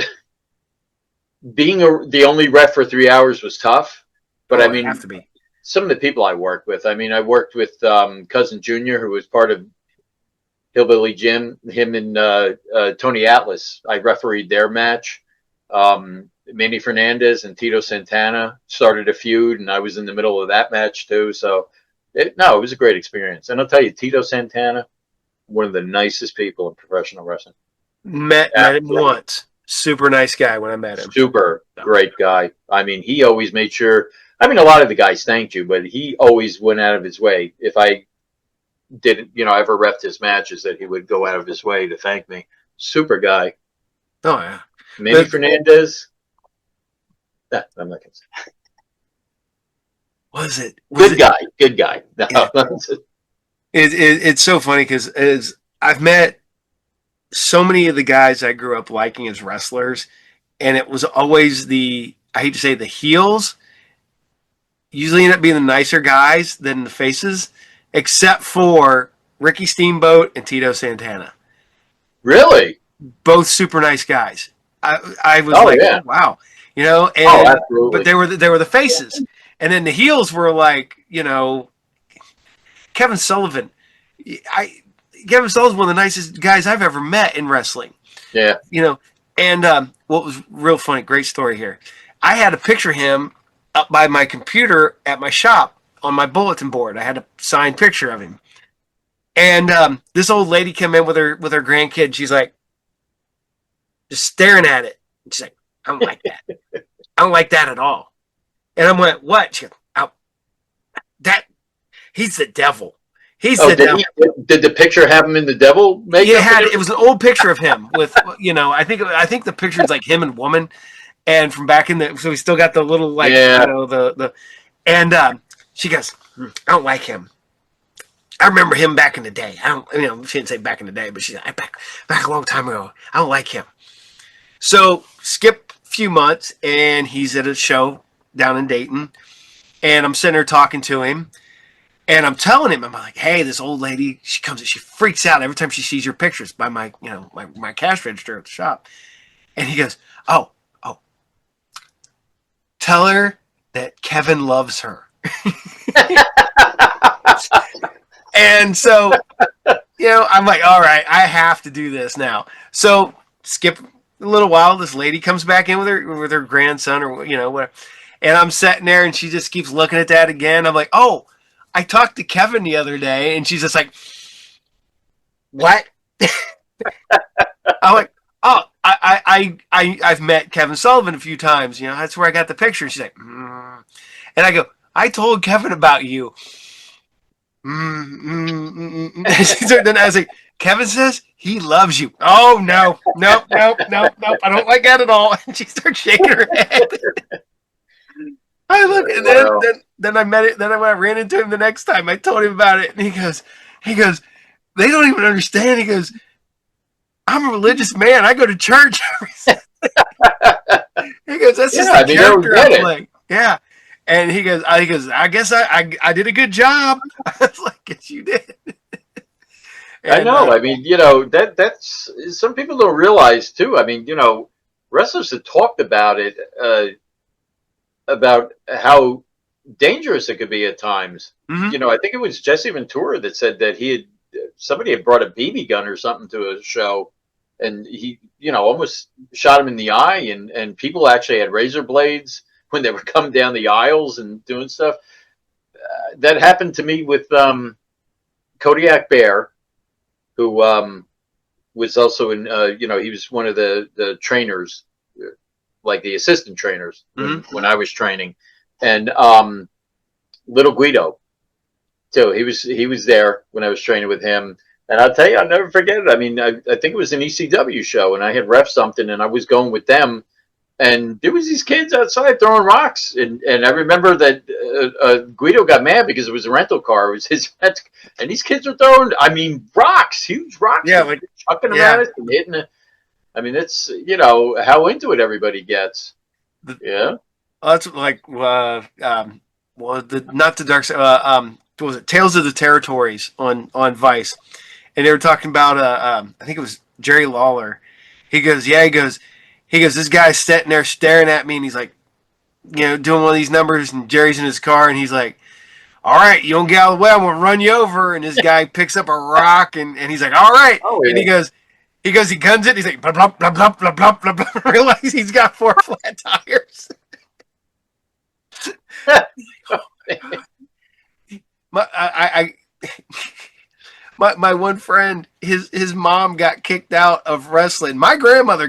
being the only ref for 3 hours was tough, but I Oh, it have mean, to be. some of the people I worked with. I mean, I worked with Cousin Junior, who was part of Hillbilly Jim. Him and Tony Atlas. I refereed their match. Manny Fernandez and Tito Santana started a feud, and I was in the middle of that match too. So, it was a great experience. And I'll tell you, Tito Santana, one of the nicest people in professional wrestling. Met him Absolutely. once. Super nice guy when I met him. Super So, great guy. I mean, he always made sure. I mean, a lot of the guys thanked you, but he always went out of his way. If I did, ever ref his matches, that he would go out of his way to thank me. Super guy. oh yeah. Manny The, Fernandez. I'm not gonna say. was it? Was Good it? guy. Good guy. No, Yeah. It's so funny because as I've met so many of the guys I grew up liking as wrestlers, and it was always I hate to say the heels usually end up being the nicer guys than the faces. except for Ricky Steamboat and Tito Santana. Really? Both super nice guys. I was Oh like, yeah. oh wow, you know, Oh, but absolutely. they were the faces, and then the heels were like, you know, Kevin Sullivan. I Kevin Sullivan's one of the nicest guys I've ever met in wrestling. Yeah. You know, and what was real funny, great story here. I had a picture of him up by my computer at my shop on my bulletin board. I had a signed picture of him, and this old lady came in with her grandkid. She's like, just staring at it. And she's like, I don't like that. I don't like that at all. And I went, what? She goes, oh, that he's the devil. He's Oh, the devil. did the picture have him in the devil makeup and It everything? was an old picture of him with, you know, I think the picture is like him and woman, and from back in the, so he still got the little, like, you Yeah. know, the and she goes, I don't like him. I remember him back in the day. I don't, you know, she didn't say back in the day, but she's like, back a long time ago. I don't like him. So skip a few months, and he's at a show down in Dayton, and I'm sitting there talking to him, and I'm telling him, I'm like, hey, this old lady, she comes, she freaks out every time she sees your pictures by my, you know, my cash register at the shop, and he goes, oh, tell her that Kevin loves her, and so, you know, I'm like, all right, I have to do this now. So skip a little while, this lady comes back in with her grandson, or you know, whatever. And I'm sitting there, and she just keeps looking at that again. I'm like, oh, I talked to Kevin the other day, and she's just like, what? I'm like, oh, I've met Kevin Sullivan a few times. You know, that's where I got the picture. And she's like, and I go, I told Kevin about you. So then I was like, Kevin says he loves you. Oh no, nope, nope, nope, nope. I don't like that at all. And she starts shaking her head. I look, and Wow. then I met it. Then when I ran into him the next time, I told him about it, and he goes, they don't even understand. He goes, I'm a religious man. I go to church. He goes, that's Yeah, just the I mean, they don't character I get it. play. Yeah. And he goes, I guess I did a good job. I was like, yes, you did. I And know. I mean, that's some people don't realize too. I mean, wrestlers have talked about it, about how dangerous it could be at times. mm-hmm. I think it was Jesse Ventura that said that somebody had brought a BB gun or something to a show, and he, almost shot him in the eye, and people actually had razor blades when they were coming down the aisles and doing stuff. That happened to me with Kodiak Bear, who was also in, he was one of the trainers, like the assistant trainers when I was training, and Little Guido too. He was there when I was training with him, and I'll tell you, I'll never forget it. I mean, I think it was an ECW show, and I had ref something, and I was going with them, and there was these kids outside throwing rocks, and I remember that Guido got mad because it was a rental car. It was his rental, and these kids were throwing, I mean, rocks, huge rocks, Yeah, and like chucking them at yeah, us and hitting it. I mean, it's how into it everybody gets. the, Yeah. that's like well, the not the dark side. What was it Tales of the Territories on Vice, and they were talking about I think it was Jerry Lawler. He goes, yeah, he goes, this guy's sitting there staring at me, and he's like, you know, doing one of these numbers, and Jerry's in his car, and he's like, all right, you don't get out of the way, I'm gonna run you over. And this guy picks up a rock, and he's like, all right, Oh and yeah. he guns it. He's like, blah blah blah blah blah blah blah blah. Realize he's got four flat tires. My my one friend, his mom got kicked out of wrestling. My grandmother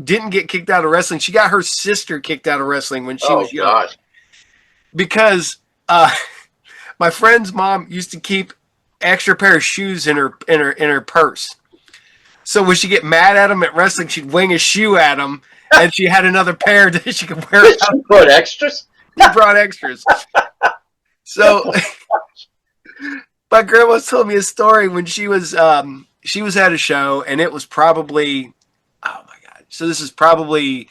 didn't get kicked out of wrestling. She got her sister kicked out of wrestling when she Oh was young gosh. because my friend's mom used to keep extra pair of shoes in her purse. So when she get mad at him at wrestling, she'd wing a shoe at him, and she had another pair that she could wear out. She brought extras. She brought extras. So my grandma told me a story when she was at a show, and it was probably, oh my god, so this is probably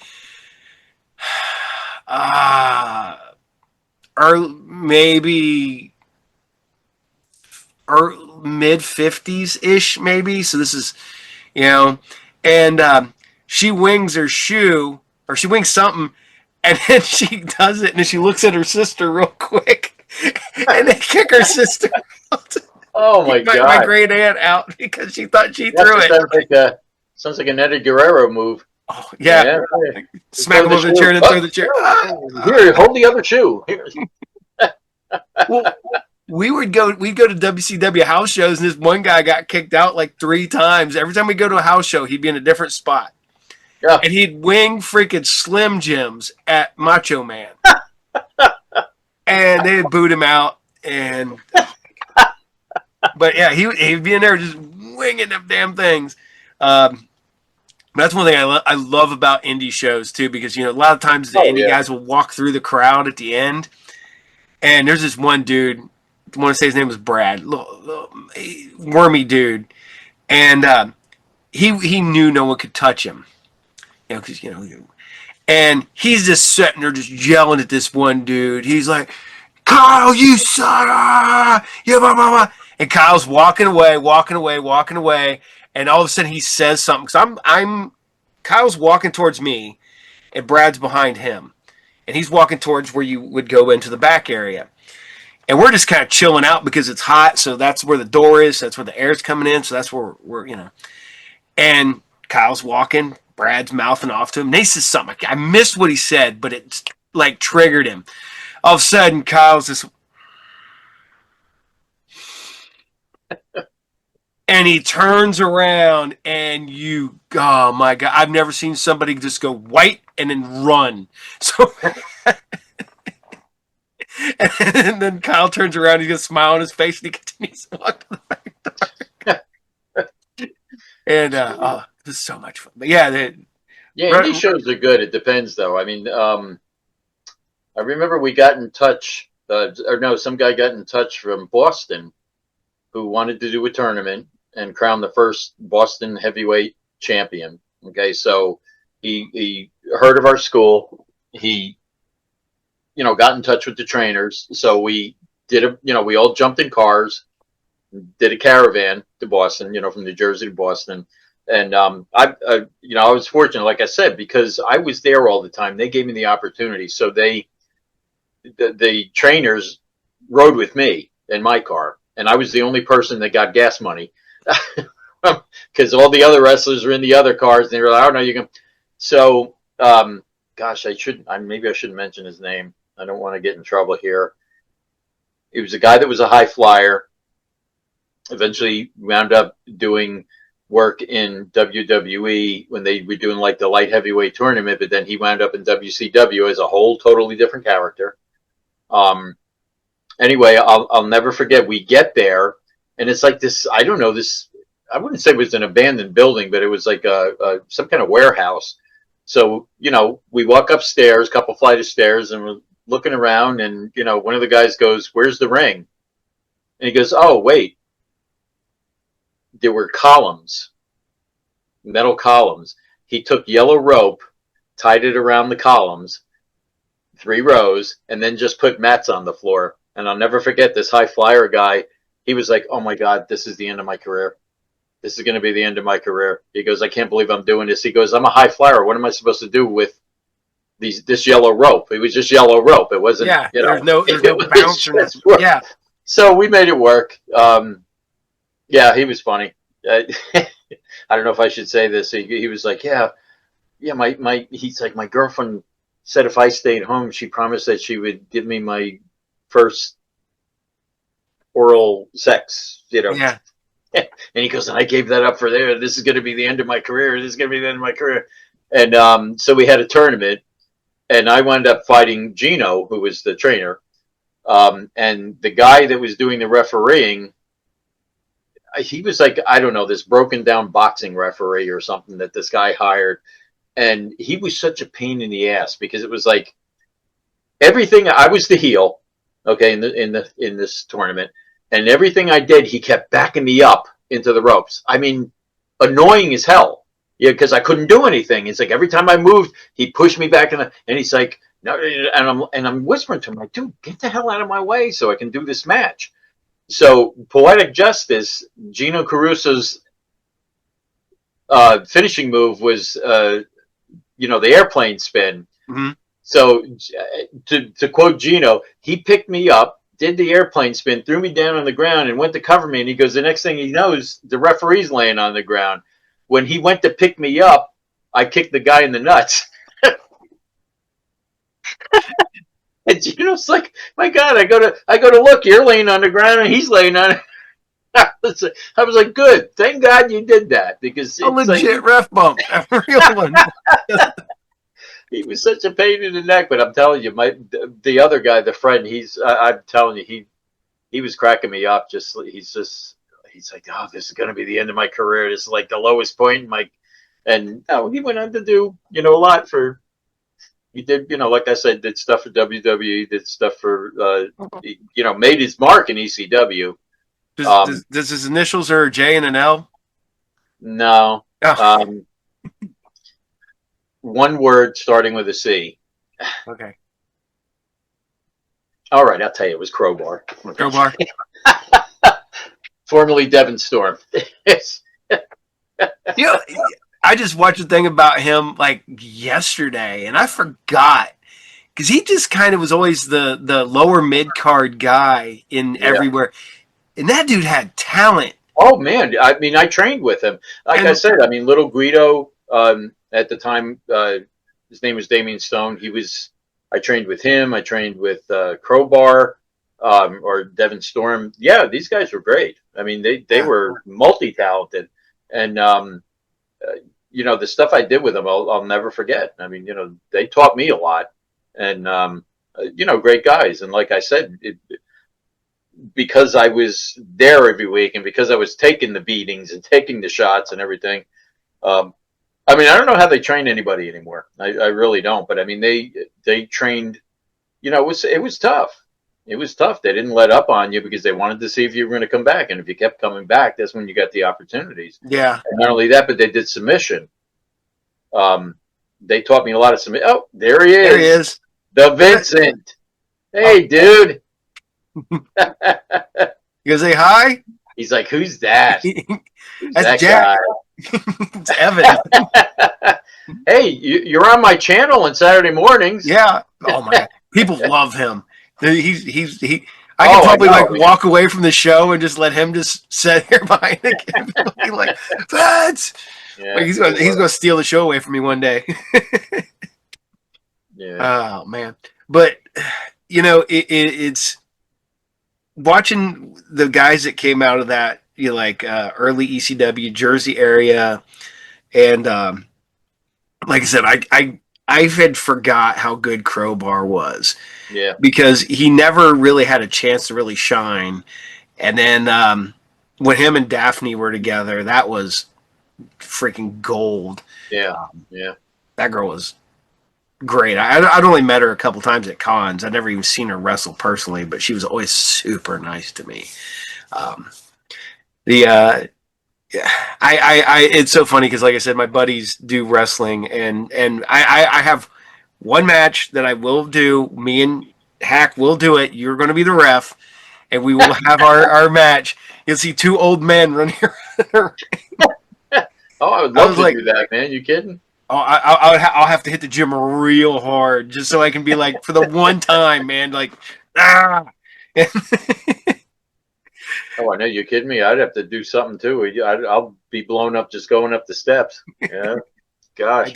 or maybe mid 50s ish, maybe. So this is, and she wings her shoe, or she wings something, and then she does it, and then she looks at her sister real quick, and they kick her sister out. Oh my My God. great aunt out because she thought she That threw it. sounds like an Eddie Guerrero move. Oh yeah, Yeah. smack Throw him the over the chair shoe. and then throw Oh, the chair. here, hold the other shoe. Here. Well, we'd go to WCW house shows, and this one guy got kicked out like 3 times. Every time we go to a house show, he'd be in a different spot, Yeah. and he'd wing freaking Slim Jims at Macho Man, and they'd boot him out. And but yeah, he'd be in there just winging them damn things. That's one thing I love about indie shows too, because a lot of times the Oh indie yeah. guys will walk through the crowd at the end, and there's this one dude. I want to say his name was Brad, little wormy dude, and he knew no one could touch him, because and he's just sitting there just yelling at this one dude. He's like, "Kyle, you son of you blah, blah, blah." And Kyle's walking away, walking away, walking away, and all of a sudden he says something. Because I'm Kyle's walking towards me, and Brad's behind him, and he's walking towards where you would go into the back area. And we're just kind of chilling out because it's hot, so that's where the door is. That's where the air's coming in, so that's where we're. And Kyle's walking, Brad's mouthing off to him. And he says something. I missed what he said, but it like triggered him. All of a sudden, Kyle's just, and he turns around, and oh my God, I've never seen somebody just go white and then run. So, and then Kyle turns around, he's got a smile on his face, and he continues to walk to the back door. And this is so much fun. But yeah, Yeah, indie shows are good. It depends, though. I mean, I remember we got in touch, or no, some guy got in touch from Boston who wanted to do a tournament and crown the first Boston heavyweight champion. Okay, so he heard of our school. He, got in touch with the trainers. So we did we all jumped in cars, did a caravan to Boston, from New Jersey to Boston. And I was fortunate, like I said, because I was there all the time. They gave me the opportunity. So the trainers rode with me in my car, and I was the only person that got gas money because all the other wrestlers were in the other cars, and they were like, "Oh no, you can." So, gosh, maybe I shouldn't mention his name. I don't want to get in trouble here. He was a guy that was a high flyer. Eventually, wound up doing work in WWE when they were doing like the light heavyweight tournament, but then he wound up in WCW as a whole totally different character. Anyway, I'll never forget. We get there, and it's like this. I don't know this. I wouldn't say it was an abandoned building, but it was like some kind of warehouse. So we walk upstairs, a couple flight of stairs, and we're looking around, and one of the guys goes, "Where's the ring?" And he goes, "Oh, wait, there were columns, metal columns." He took yellow rope, tied it around the columns, 3 rows, and then just put mats on the floor. And I'll never forget this high flyer guy. He was like, "Oh my God, this is the end of my career. This is going to be the end of my career." He goes, "I can't believe I'm doing this." He goes, "I'm a high flyer. What am I supposed to do with this yellow rope?" It was just yellow rope. It wasn't, there's no bounce or nothing. Yeah. So we made it work. Yeah, he was funny. I don't know if I should say this. He was like, yeah, he's like, my girlfriend said if I stayed home, she promised that she would give me my first oral sex, Yeah. And he goes, and I gave that up for there. This is going to be the end of my career. This is going to be the end of my career. And so we had a tournament, and I wound up fighting Gino, who was the trainer. And the guy that was doing the refereeing, he was like, I don't know, this broken down boxing referee or something that this guy hired. And he was such a pain in the ass because it was like everything. I was the heel, okay, in this tournament, and everything I did, he kept backing me up into the ropes. I mean, annoying as hell. Yeah, because I couldn't do anything. It's like every time I moved, he pushed me back and he's like, no, and I'm whispering to him like, dude, get the hell out of my way so I can do this match. So Poetic Justice, Gino Caruso's finishing move was, the airplane spin. Mm-hmm. So to quote Gino, he picked me up, did the airplane spin, threw me down on the ground, and went to cover me. And he goes, the next thing he knows, the referee's laying on the ground. When he went to pick me up, I kicked the guy in the nuts. And Gino's like, my God, I go to look, you're laying on the ground and he's laying on it. I was like, good. Thank God you did that, because A it's like legit ref bump, a real one. he was such a pain in the neck. But I'm telling you, the other guy, the friend, I'm telling you, he was cracking me up. He's like, oh, this is going to be the end of my career. This is like the lowest point in my. And no, he went on to do a lot for. He did, like I said, did stuff for WWE, did stuff for, made his mark in ECW. Does his initials are J and an L? No. Oh, One word starting with a C. okay. All right, I'll tell you, it was Crowbar. Crowbar. Formerly Devon Storm. You know, I just watched a thing about him like yesterday, and I forgot because he just kind of was always the lower mid card guy in Yeah. everywhere, and that dude had talent. Oh man, I mean, I trained with him. Like I And said, I mean, Little Guido, at the time, his name was Damian Stone. I trained with him. I trained with Crowbar, or Devon Storm. Yeah, these guys were great. I mean, they were multi talented, and the stuff I did with them, I'll never forget. I mean, they taught me a lot, and great guys. And like I said, because I was there every week, and because I was taking the beatings and taking the shots and everything. I mean, I don't know how they train anybody anymore. I really don't. But I mean, they trained. It was tough. It was tough. They didn't let up on you because they wanted to see if you were going to come back. And if you kept coming back, that's when you got the opportunities. yeah, And not only that, but they did submission. They taught me a lot of submission. Oh, there he is. there he is. The Vincent. Hey, dude. You gonna say hi? He's like, who's that? Who's That's that Jack. guy? It's Evan. Hey, you're on my channel on Saturday mornings. Yeah. Oh my God. People love him. He. I could probably I know. walk away from the show and just let him just sit here behind the camera, be like, "That's." Yeah, Like he's gonna steal the show away from me one day. yeah. Oh man. But it's watching the guys that came out of that, early ECW Jersey area, and like I said, I had forgot how good Crowbar was. Yeah. Because he never really had a chance to really shine. And then when him and Daphne were together, that was freaking gold. Yeah. Yeah. That girl was great. I'd only met her a couple times at cons. I'd never even seen her wrestle personally, but she was always super nice to me. The I it's so funny because, like I said, my buddies do wrestling, and I have one match that I will do. Me and Hack will do it. You're going to be the ref, and we will have our match. You'll see two old men running around. Oh, I would love to do that, man. You kidding? Oh, I'll have to hit the gym real hard just so I can be like, for the one time, man, like, ah. Oh, I know, you're kidding me. I'd have to do something too. I'll be blown up just going up the steps. Yeah, gosh.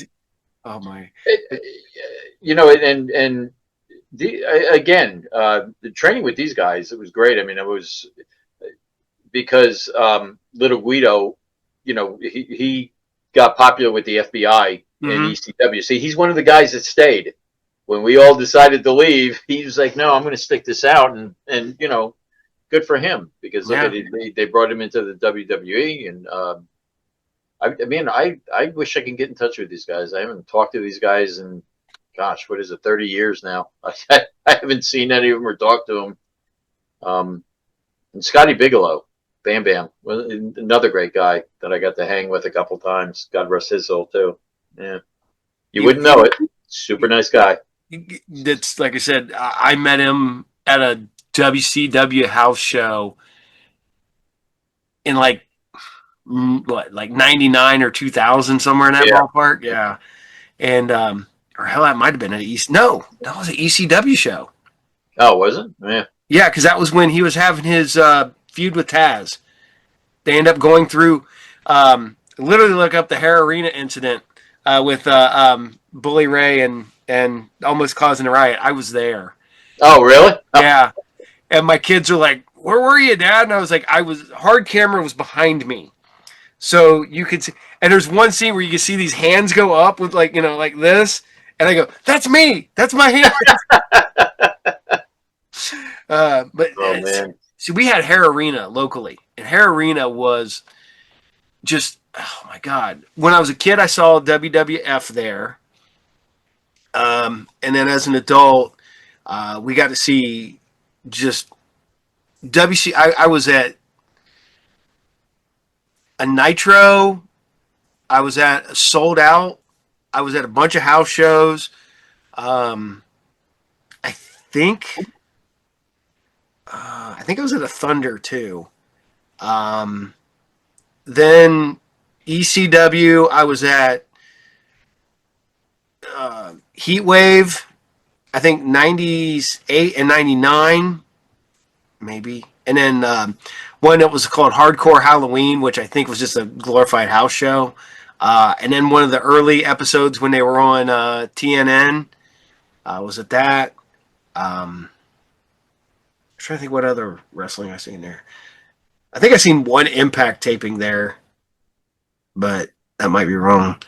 Oh my. And again, the training with these guys, it was great. I mean, it was because Little Guido, he got popular with the FBI in ECW. See, he's one of the guys that stayed. When we all decided to leave, he was like, no, I'm going to stick this out. And good for him, because they brought him into the WWE. And I wish I can get in touch with these guys. I haven't talked to these guys in, gosh, what is it, 30 years now. I haven't seen any of them or talked to them. And Scotty Bigelow, Bam Bam, another great guy that I got to hang with a couple times. God rest his soul too. Yeah, you wouldn't know it. Super nice guy. That's, like I said, I met him at a WCW house show, in like what, like 99 or 2000, somewhere in that Yeah. ballpark. Yeah. And or hell, that might have been an no, that was an ECW show. Oh, was it? Yeah. Yeah, because that was when he was having his feud with Taz. They end up going through, literally look up the Hair Arena incident with Bully Ray and almost causing a riot. I was there. Oh, really? Oh, Yeah, and my kids are like, "Where were you, Dad?" And I was like, "I was." Hard camera was behind me, so you could see. And there's one scene where you can see these hands go up with like like this, and I go, "That's me. That's my hand." But oh man. see, we had Hair Arena locally, and Hair Arena was just, oh my god. When I was a kid, I saw WWF there, and then as an adult, we got to see just WC. I was at a Nitro. I was at a Sold Out. I was at a bunch of house shows. Um, I think I think I was at a Thunder too. Um, then ECW. I was at Heat Wave. I think 98 and 99, maybe. And then one that was called Hardcore Halloween, which I think was just a glorified house show. And then one of the early episodes when they were on TNN was at that. I'm trying to think what other wrestling I seen there. I think I seen one Impact taping there, but that might be wrong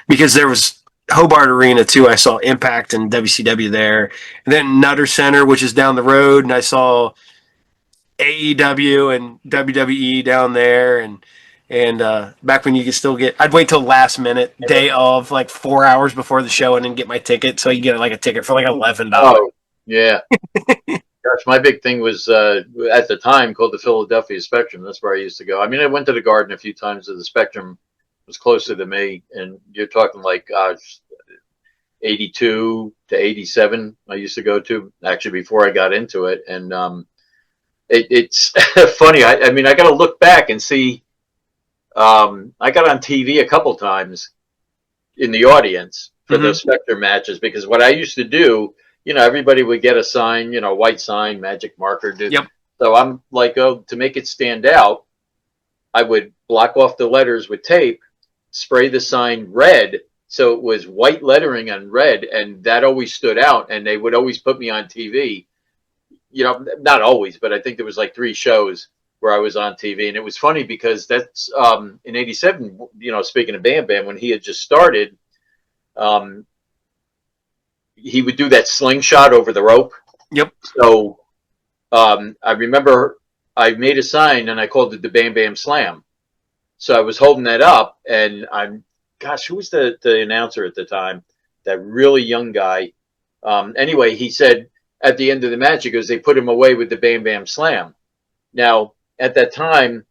because there was Hobart Arena too. I saw Impact and WCW there, and then Nutter Center, which is down the road, and I saw AEW and WWE down there, and back when you could still get, I'd wait till last minute, day of, like 4 hours before the show, and then get my ticket. So you get like a ticket for like $11. Oh, yeah. Gosh, my big thing was at the time called the Philadelphia Spectrum. That's where I used to go. I mean, I went to the Garden a few times. The Spectrum was closer to me, and you're talking like 82 to 87. I used to go to actually before I got into it, and it's funny. I mean, I got to look back and see. I got on TV a couple times in the audience for the Spectre matches because what I used to do, everybody would get a sign, white sign, magic marker. Yep. So I'm like, oh, to make it stand out, I would block off the letters with tape, spray the sign red. So it was white lettering on red, and that always stood out. And they would always put me on TV. Not always, but I think there was like 3 shows where I was on TV. And it was funny because that's in 87, speaking of Bam Bam, when he had just started, he would do that slingshot over the rope. Yep. So I remember I made a sign and I called it the Bam Bam Slam. So I was holding that up, and who was the announcer at the time? That really young guy. Anyway, he said at the end of the match, he goes, they put him away with the Bam Bam Slam. Now, at that time,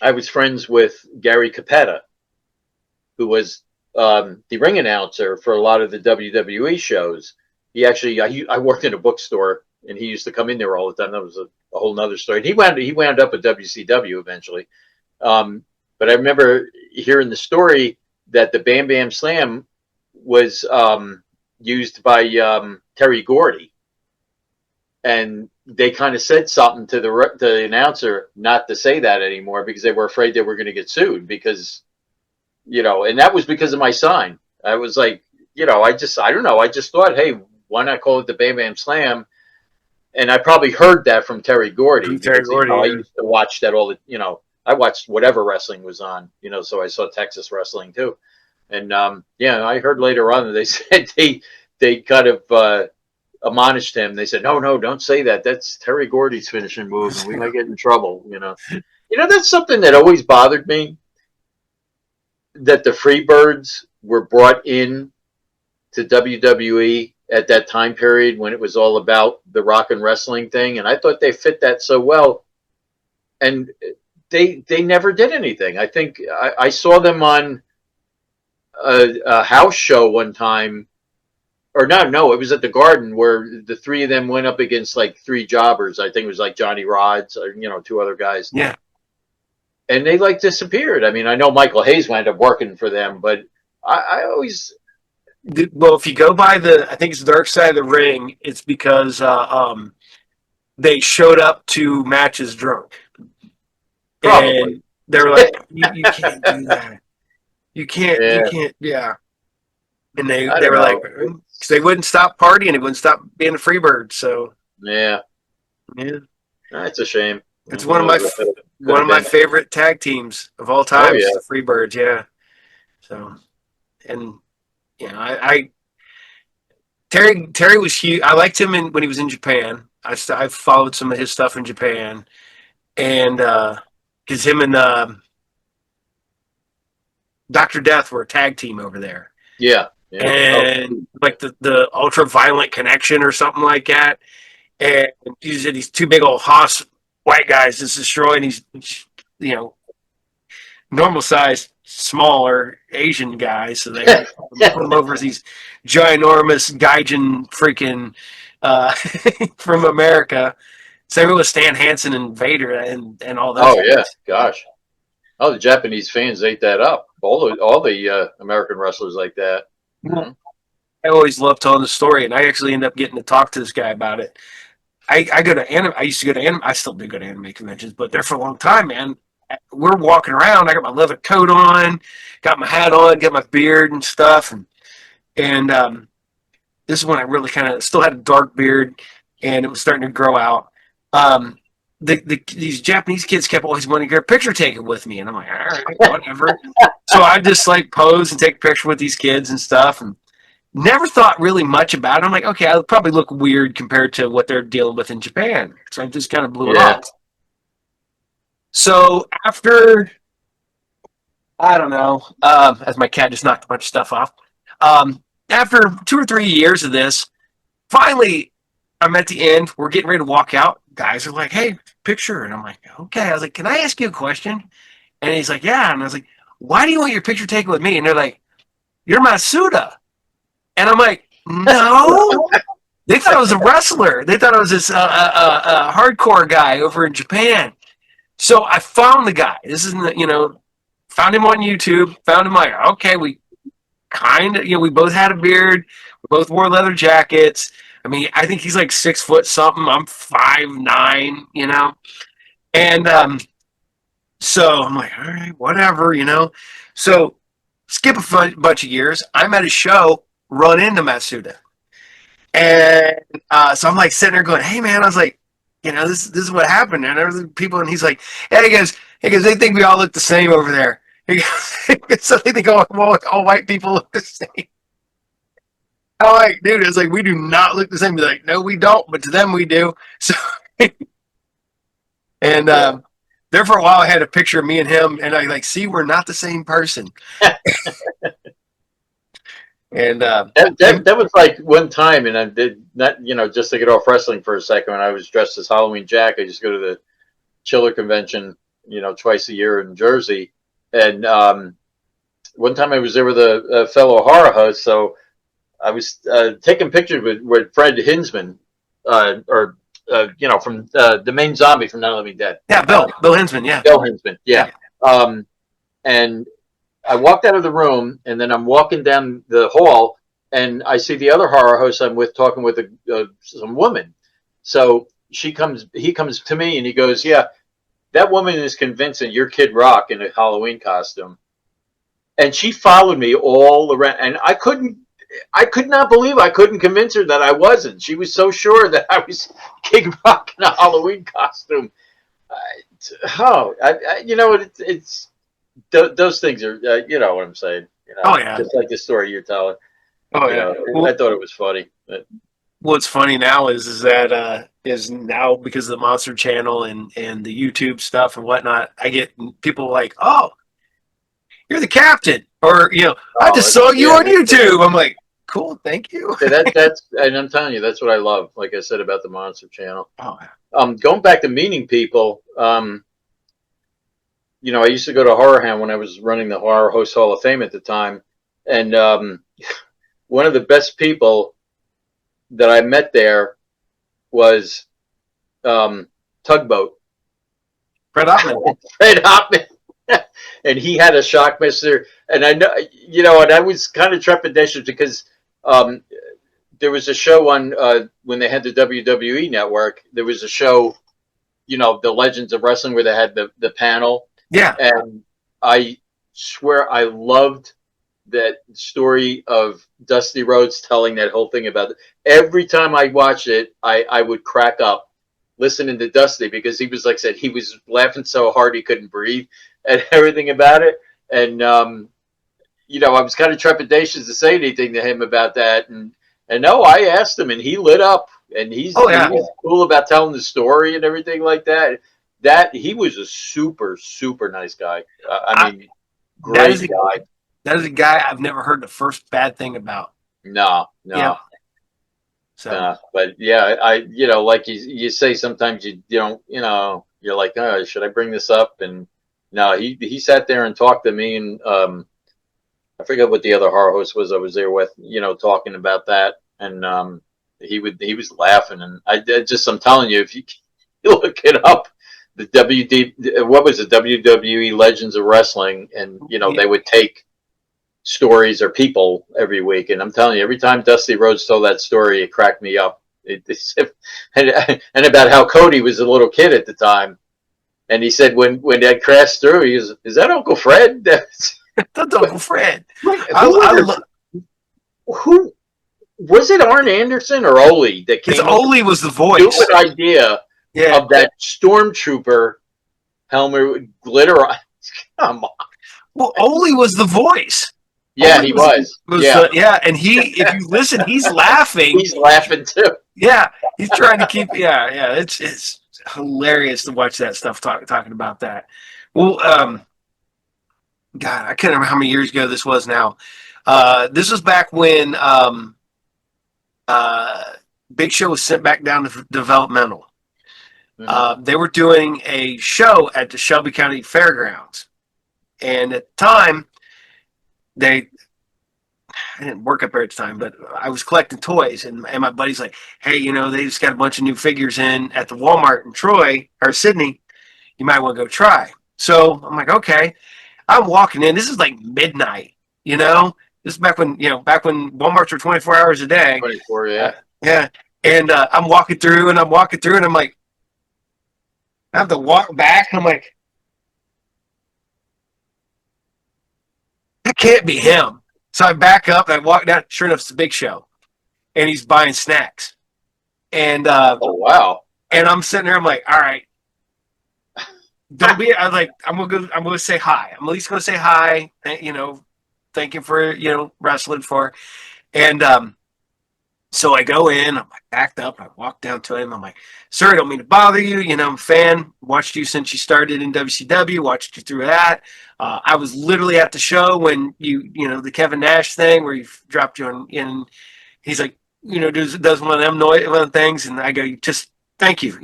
I was friends with Gary Capetta, who was the ring announcer for a lot of the WWE shows. He actually, I worked in a bookstore, and he used to come in there all the time. That was a whole nother story. And he wound up at WCW eventually. But I remember hearing the story that the Bam Bam Slam was used by Terry Gordy. And they kind of said something to the announcer not to say that anymore because they were afraid they were going to get sued because, and that was because of my sign. I was like, I don't know. I just thought, hey, why not call it the Bam Bam Slam? And I probably heard that from Terry Gordy. Terry Gordy, I used to watch that all the, I watched whatever wrestling was on, so I saw Texas wrestling too. And, I heard later on that they said they kind of admonished him. They said, no, don't say that. That's Terry Gordy's finishing move, and we might get in trouble, That's something that always bothered me, that the Freebirds were brought in to WWE at that time period when it was all about the rock and wrestling thing. And I thought they fit that so well. And they never did anything. I think I saw them on a house show one time, or no, it was at the Garden where the 3 of them went up against like 3 jobbers. I think it was like Johnny Rods or 2 other guys. Yeah. and they like disappeared. I mean, I know Michael Hayes wound up working for them, but I always Well, if you go by I think it's Dark Side of the Ring, it's because they showed up to matches drunk, probably. and they were like, "You can't do that. You Yeah, can't, yeah." And they I they don't were like, know. because they wouldn't stop partying, they wouldn't stop being a Freebird. So Yeah, yeah, that's a shame. it's Who knows what could one have of my been? favorite tag teams of all Oh time is yeah, the Freebirds. Yeah. So and I Terry was huge. I liked him when he was in Japan. I followed some of his stuff in Japan, and because him and Doctor Death were a tag team over there, yeah, yeah. Oh, and like the Ultra Violent Connection or something like that. And these two big old hoss white guys just destroying these, you know, normal sized, smaller Asian guys. So they put them over as these ginormous Gaijin freaking uh, from America. Same with Stan Hansen and Vader and all those oh yeah. guys. Gosh. Oh, the Japanese fans ate that up. All the American wrestlers like that. You know? I always loved telling the story, and I actually ended up getting to talk to this guy about it. I go to anime. I used to go to anime. I still do go to anime conventions, but there for a long time, man. We're walking around. I got my leather coat on, got my hat on, got my beard and stuff, and this is when I really kind of still had a dark beard, and it was starting to grow out. Um, these Japanese kids kept always wanting to get a picture taken with me, and I'm like, all right, whatever. So I just like pose and take a picture with these kids and stuff, and never thought really much about it. I'm like, okay, I'll probably look weird compared to what they're dealing with in Japan. So I just kind of blew it Yeah. off. So after, I don't know, as my cat just knocked a bunch of stuff off, after 2 or 3 years of this, finally, I'm at the end. We're getting ready to walk out. Guys are like, hey, picture. And I'm like, okay. I was like, can I ask you a question? And he's like, yeah. And I was like, why do you want your picture taken with me? And they're like, you're Masuda. And I'm like, no. They thought I was a wrestler. They thought I was this hardcore guy over in Japan. So I found the guy. This is, found him on YouTube. Found him like, okay, we kind of, we both had a beard. We both wore leather jackets. I mean, I think he's like 6 foot something. I'm 5'9", and so I'm like, all right, whatever. So skip bunch of years. I'm at a show, run into Masuda. And so I'm like sitting there going, hey man, I was like, this is what happened. And there was people, and he's like, yeah, he goes, they think we all look the same over there. He goes, so they think all white people look the same. I'm like, dude, it's like we do not look the same. He's like, no, we don't, but to them we do. So, and there for a while, I had a picture of me and him, and I like, see, we're not the same person. And That was like one time, and I did not, just to get off wrestling for a second. When I was dressed as Halloween Jack, I just go to the Chiller convention, twice a year in Jersey. And one time I was there with a fellow horror host, so I was taking pictures with Fred Hinsman, from the main zombie from Night of the Living Dead. yeah, Bill Hinsman, yeah. Bill Hinsman, yeah. And I walked out of the room, and then I'm walking down the hall, and I see the other horror host I'm with talking with some woman. So he comes to me, and he goes, "Yeah, that woman is convinced that you're Kid Rock in a Halloween costume." And she followed me all around, and I could not believe I couldn't convince her that I wasn't. She was so sure that I was Kid Rock in a Halloween costume. It's those things are, you know what I'm saying. Oh yeah. Just like the story you're telling. Oh yeah. I thought it was funny. But What's funny now is that is now because of the Monster Channel and the YouTube stuff and whatnot, I get people like, oh, you're the captain, or I just saw you on YouTube. I'm like, cool, thank you. and I'm telling you, that's what I love. Like I said about the Monster Channel. Oh yeah. Going back to meeting people. I used to go to Horror Hound when I was running the Horror Host Hall of Fame at the time, and one of the best people that I met there was Tugboat. Fred Ottman. Fred Hopman. and he had a Shockmaster, and I know, and I was kind of trepidatious because um, there was a show on when they had the WWE network. There was a show, the Legends of Wrestling, where they had the panel, Yeah. and I swear I loved that story of Dusty Rhodes telling that whole thing about it. Every time I watched it, I would crack up listening to Dusty because he was, like I said, he was laughing so hard he couldn't breathe and everything about it. And I was kind of trepidatious to say anything to him about that. And no, I asked him, and he lit up, and Oh he yeah. was cool about telling the story and everything like that. That he was a super super nice guy. I I, mean, that is great a guy. that is a guy I've never heard the first bad thing about. No, Yeah. no. So But yeah, like you say, sometimes you don't, you're like, oh, should I bring this up? And no, he sat there and talked to me, and I forget what the other horror host was I was there with, talking about that, and he was laughing, and I'm telling you, if you, you look it up, the what was it, WWE Legends of Wrestling, and yeah. they would take stories or people every week. And I'm telling you, every time Dusty Rhodes told that story, it cracked me up. And about how Cody was a little kid at the time. And he said when that crashed through, he goes, "Is that Uncle Fred?" That's Uncle Fred. Who I was love. who was it? Arn Anderson or Ole that It's came up with Ole was the the voice. stupid idea Yeah. of that stormtrooper helmet with glitter on? Come on. Well, Ole was the voice. Yeah, Ole he was was. was Yeah, the yeah, and if you listen, he's laughing. he's laughing too. Yeah, he's trying to keep. Yeah, yeah. It's hilarious to watch that stuff talking about that. Well, God, I can't remember how many years ago this was now. This was back when uh, Big Show was sent back down to developmental. Mm-hmm. They were doing a show at the Shelby County Fairgrounds, and at the time, they I didn't work up there at the time, but I was collecting toys, and my buddy's like, "Hey, they just got a bunch of new figures in at the Walmart in Troy or Sydney. You might want to go try." So I'm like, "Okay." I'm walking in. This is like midnight. This is back when Walmarts were 24 hours a day. 24, Uh, yeah. yeah, and I'm walking through, and I'm like, I have to walk back. I'm like, that can't be him. So I back up, and I walk down. Sure enough, it's the Big Show, and he's buying snacks. And Oh, wow. I'm sitting there. I'm like, all right, don't be. I'm like, I'm gonna say hi. I'm at least gonna say hi. Thank you for wrestling for. And so I go in. I'm like backed up. I walk down to him. I'm like, sir, I don't mean to bother you. I'm a fan. Watched you since you started in WCW. Watched you through that. I was literally at the show when the Kevin Nash thing where you dropped you on in. He's like, does one of them one of the things, and I go, just thank you.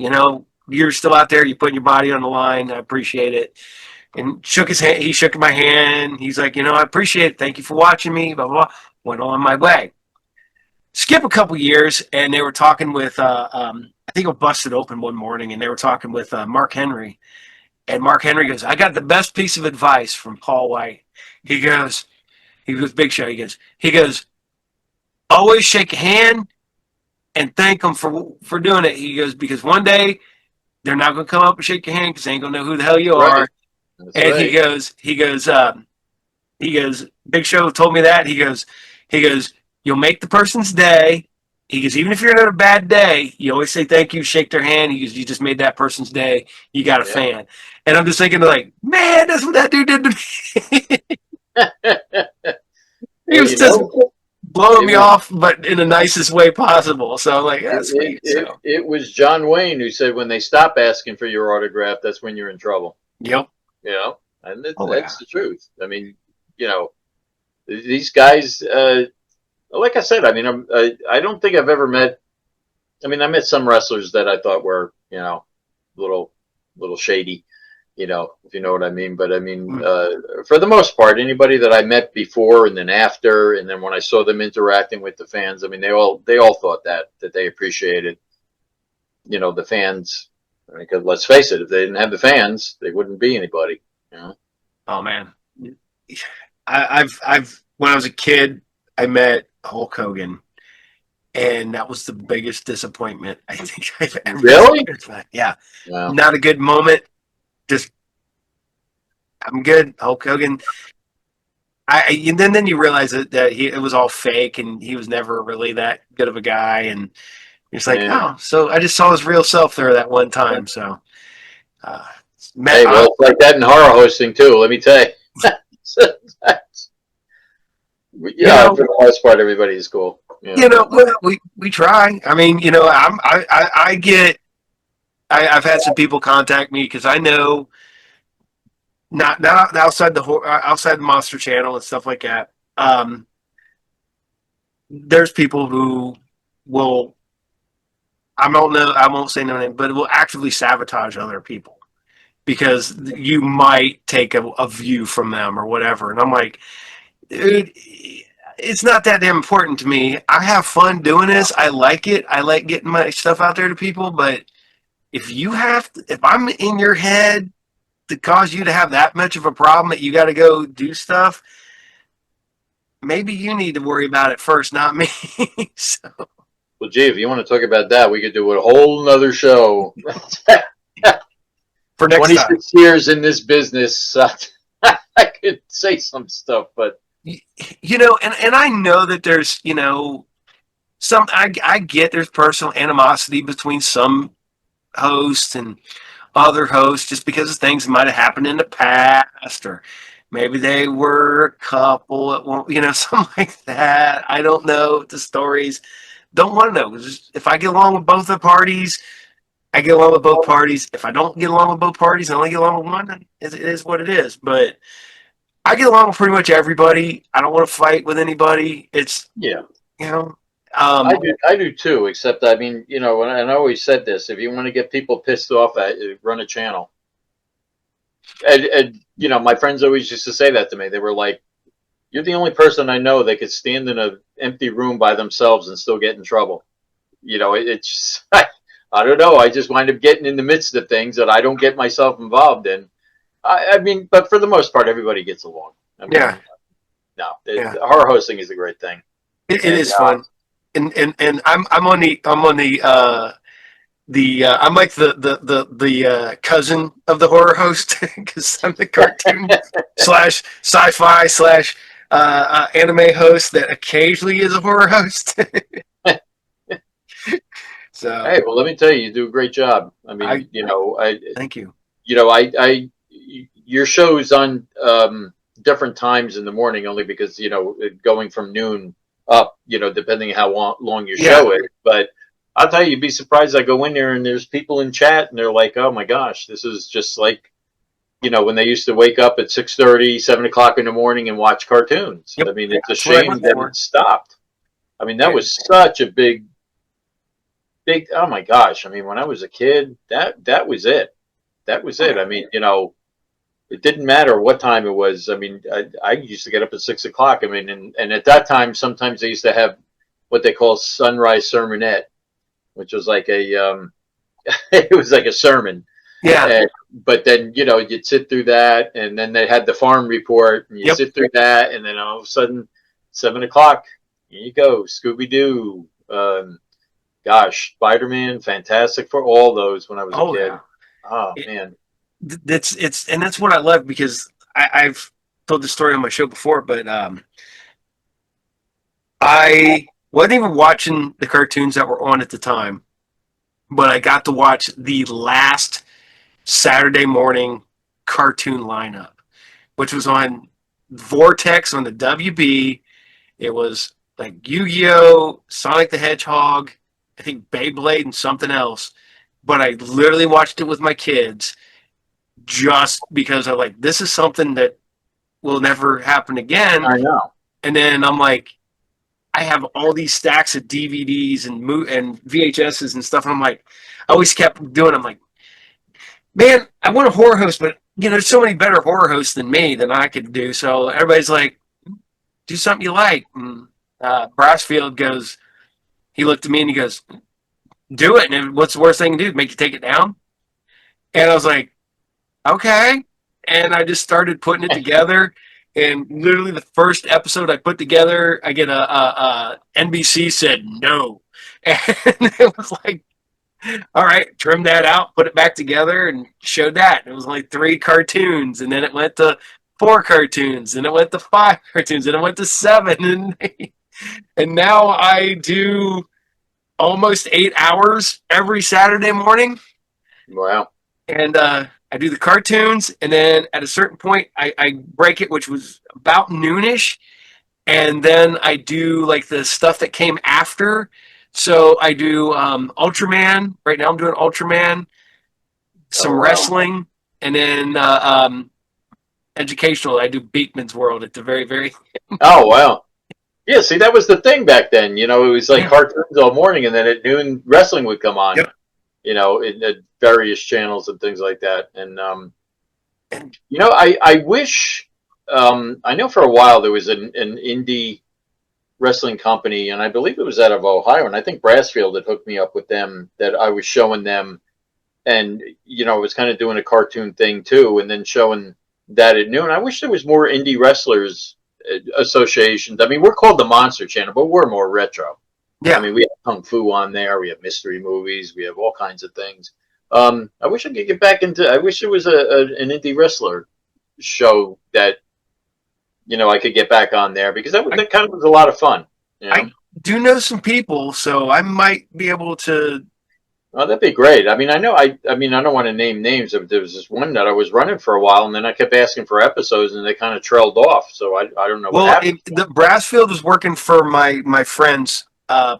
You're still out there. You putting your body on the line. I appreciate it. And shook his hand. He shook my hand. He's like, I appreciate it. Thank you for watching me. Blah blah. Blah. Went on my way. Skip a couple years, and they were talking with. I think it busted open one morning, and they were talking with Mark Henry. And Mark Henry goes, "I got the best piece of advice from Paul White." He goes, Big Show. He goes, always shake a hand and thank them for doing it. He goes, because one day they're not going to come up and shake your hand because they ain't going to know who the hell you Right. are. That's And right. he goes, Big Show told me that. He goes, you'll make the person's day. He goes, even if you're in a bad day, you always say thank you, shake their hand. He goes, you just made that person's day. You got a Yeah. fan. And I'm just thinking, like, man, that's what that dude did to me. He Well, was just blowing me off, but in the nicest way possible. So I'm like, yeah, that's sweet. So, it was John Wayne who said when they stop asking for your autograph, that's when you're in trouble. yep. And Oh, yeah. that's the truth. I mean, these guys, like I said, I mean, I don't think I've ever met. I mean, I met some wrestlers that I thought were, little shady, if you know what I mean. But I mean, for the most part, anybody that I met before and then after, and then when I saw them interacting with the fans, I mean, they all thought that they appreciated, the fans. Because let's face it, if they didn't have the fans, they wouldn't be anybody. Oh man, I've when I was a kid, I met Hulk Hogan, and that was the biggest disappointment I think I've ever Really? experienced. Yeah, Wow. not a good moment. Just I'm good, Hulk Hogan. And then you realize that it was all fake, and he was never really that good of a guy, and it's like, Yeah. oh, so I just saw his real self there that one time. So, uh, Hey, well, it's like that in horror hosting too. Let me tell you. you Yeah, know, for the most part, everybody is cool. Yeah, you know, but well, we try. I mean, I get, I've had some people contact me because I know not outside the Monster Channel and stuff like that. Um, there's people who will, I don't know, I won't say no name, but will actively sabotage other people because you might take a view from them or whatever. And I'm like, dude, it's not that damn important to me. I have fun doing this. I like it. I like getting my stuff out there to people. But if I'm in your head to cause you to have that much of a problem that you got to go do stuff, maybe you need to worry about it first, not me. So, well, gee, if you want to talk about that, we could do a whole nother show. for next time, 26 years in this business, I could say some stuff, but and I know that there's, I get there's personal animosity between some hosts and other hosts just because of things that might have happened in the past, or maybe they were a couple at one, something like that. I don't know the stories. Don't want to know. If I get along with both the parties, I get along with both parties. If I don't get along with both parties, I only get along with one. It is what it is. But I get along with pretty much everybody. I don't want to fight with anybody. It's yeah, you know, I do too. Except, I mean, and I always said this: if you want to get people pissed off at you, run a channel. And my friends always used to say that to me. They were like, "You're the only person I know that could stand in an empty room by themselves and still get in trouble." It's just, I don't know. I just wind up getting in the midst of things that I don't get myself involved in. I mean, but for the most part, everybody gets along. I yeah, mean, no, yeah. horror hosting is a great thing, It and is fun, and I'm like the cousin of the horror host because I'm the cartoon slash sci-fi slash anime host that occasionally is a horror host. So hey, well, let me tell you, you do a great job. I mean, I thank you. your show's on different times in the morning only because going from noon up, depending how long your Yeah. show is. But I'll tell you, you'd be surprised. I go in there and there's people in chat and they're like, "Oh my gosh, this is just like when they used to wake up at 6:30, 7 o'clock in the morning and watch cartoons." I Yep. mean, it's a That's what I shame went that for. it stopped. I mean, that Yeah. was such a big. Oh my gosh! I mean, when I was a kid, that was it. That was Oh, it. yeah. I mean, it didn't matter what time it was. I mean, I used to get up at 6 o'clock. I mean, and at that time, sometimes they used to have what they call sunrise sermonette, which was like it was like a sermon. Yeah. And, but then, you'd sit through that, and then they had the farm report, and you Yep. sit through that, and then all of a sudden, 7 o'clock, here you go, Scooby Doo. Gosh, Spider Man, fantastic for all those when I was a Oh kid. yeah. Oh It, man, that's what I love because I've told this story on my show before, but I wasn't even watching the cartoons that were on at the time, but I got to watch the last Saturday morning cartoon lineup, which was on Vortex on the WB. It was like Yu-Gi-Oh, Sonic the Hedgehog, I think Beyblade and something else. But I literally watched it with my kids just because I like this is something that will never happen again. I know. And then I'm like, I have all these stacks of DVDs and VHSs and stuff. And I'm like, I always kept doing. I'm like, man, I want a horror host, but there's so many better horror hosts than me than I could do. So everybody's like, do something you like. And Brassfield goes, he looked at me and he goes, do it. And what's the worst thing to do? Make you take it down? And I was like, okay. and I just started putting it together. And literally, the first episode I put together, I get a NBC said no, and it was like, all right, trim that out, put it back together, and showed that. It was like 3 cartoons, and then it went to 4 cartoons, and it went to 5 cartoons, and it went to 7, and now I do almost 8 hours every Saturday morning, Wow. and I do the cartoons, and then at a certain point, I break it, which was about noonish, and then I do like the stuff that came after. So I do Ultraman. Right now, I'm doing Ultraman, Oh some wow. wrestling, and then educational. I do Beekman's World at the very, very Oh wow. Yeah, see, that was the thing back then. You know, it was like yeah. cartoons all morning, and then at noon, wrestling would come on. Yep. You know, in various channels and things like that. And And you know, I wish. I know for a while there was an indie wrestling company, and I believe it was out of Ohio, and I think Brassfield had hooked me up with them. That I was showing them, and you know, I was kind of doing a cartoon thing too, and then showing that at noon. I wish there was more indie wrestlers associations. I mean, we're called the Monster Channel, but we're more retro. I yeah, mean, we have kung fu on there. We have mystery movies. We have all kinds of things. I wish I could get back into. I wish there was an indie wrestler show that you know I could get back on there because I, that kind of was a lot of fun. You know, I do know some people, so I might be able to. oh, that'd be great. I mean, I know. I mean, I don't want to name names. But there was this one that I was running for a while, and then I kept asking for episodes, and they kind of trailed off. So I don't know what Well, happened. the Brassfield is working for my friend's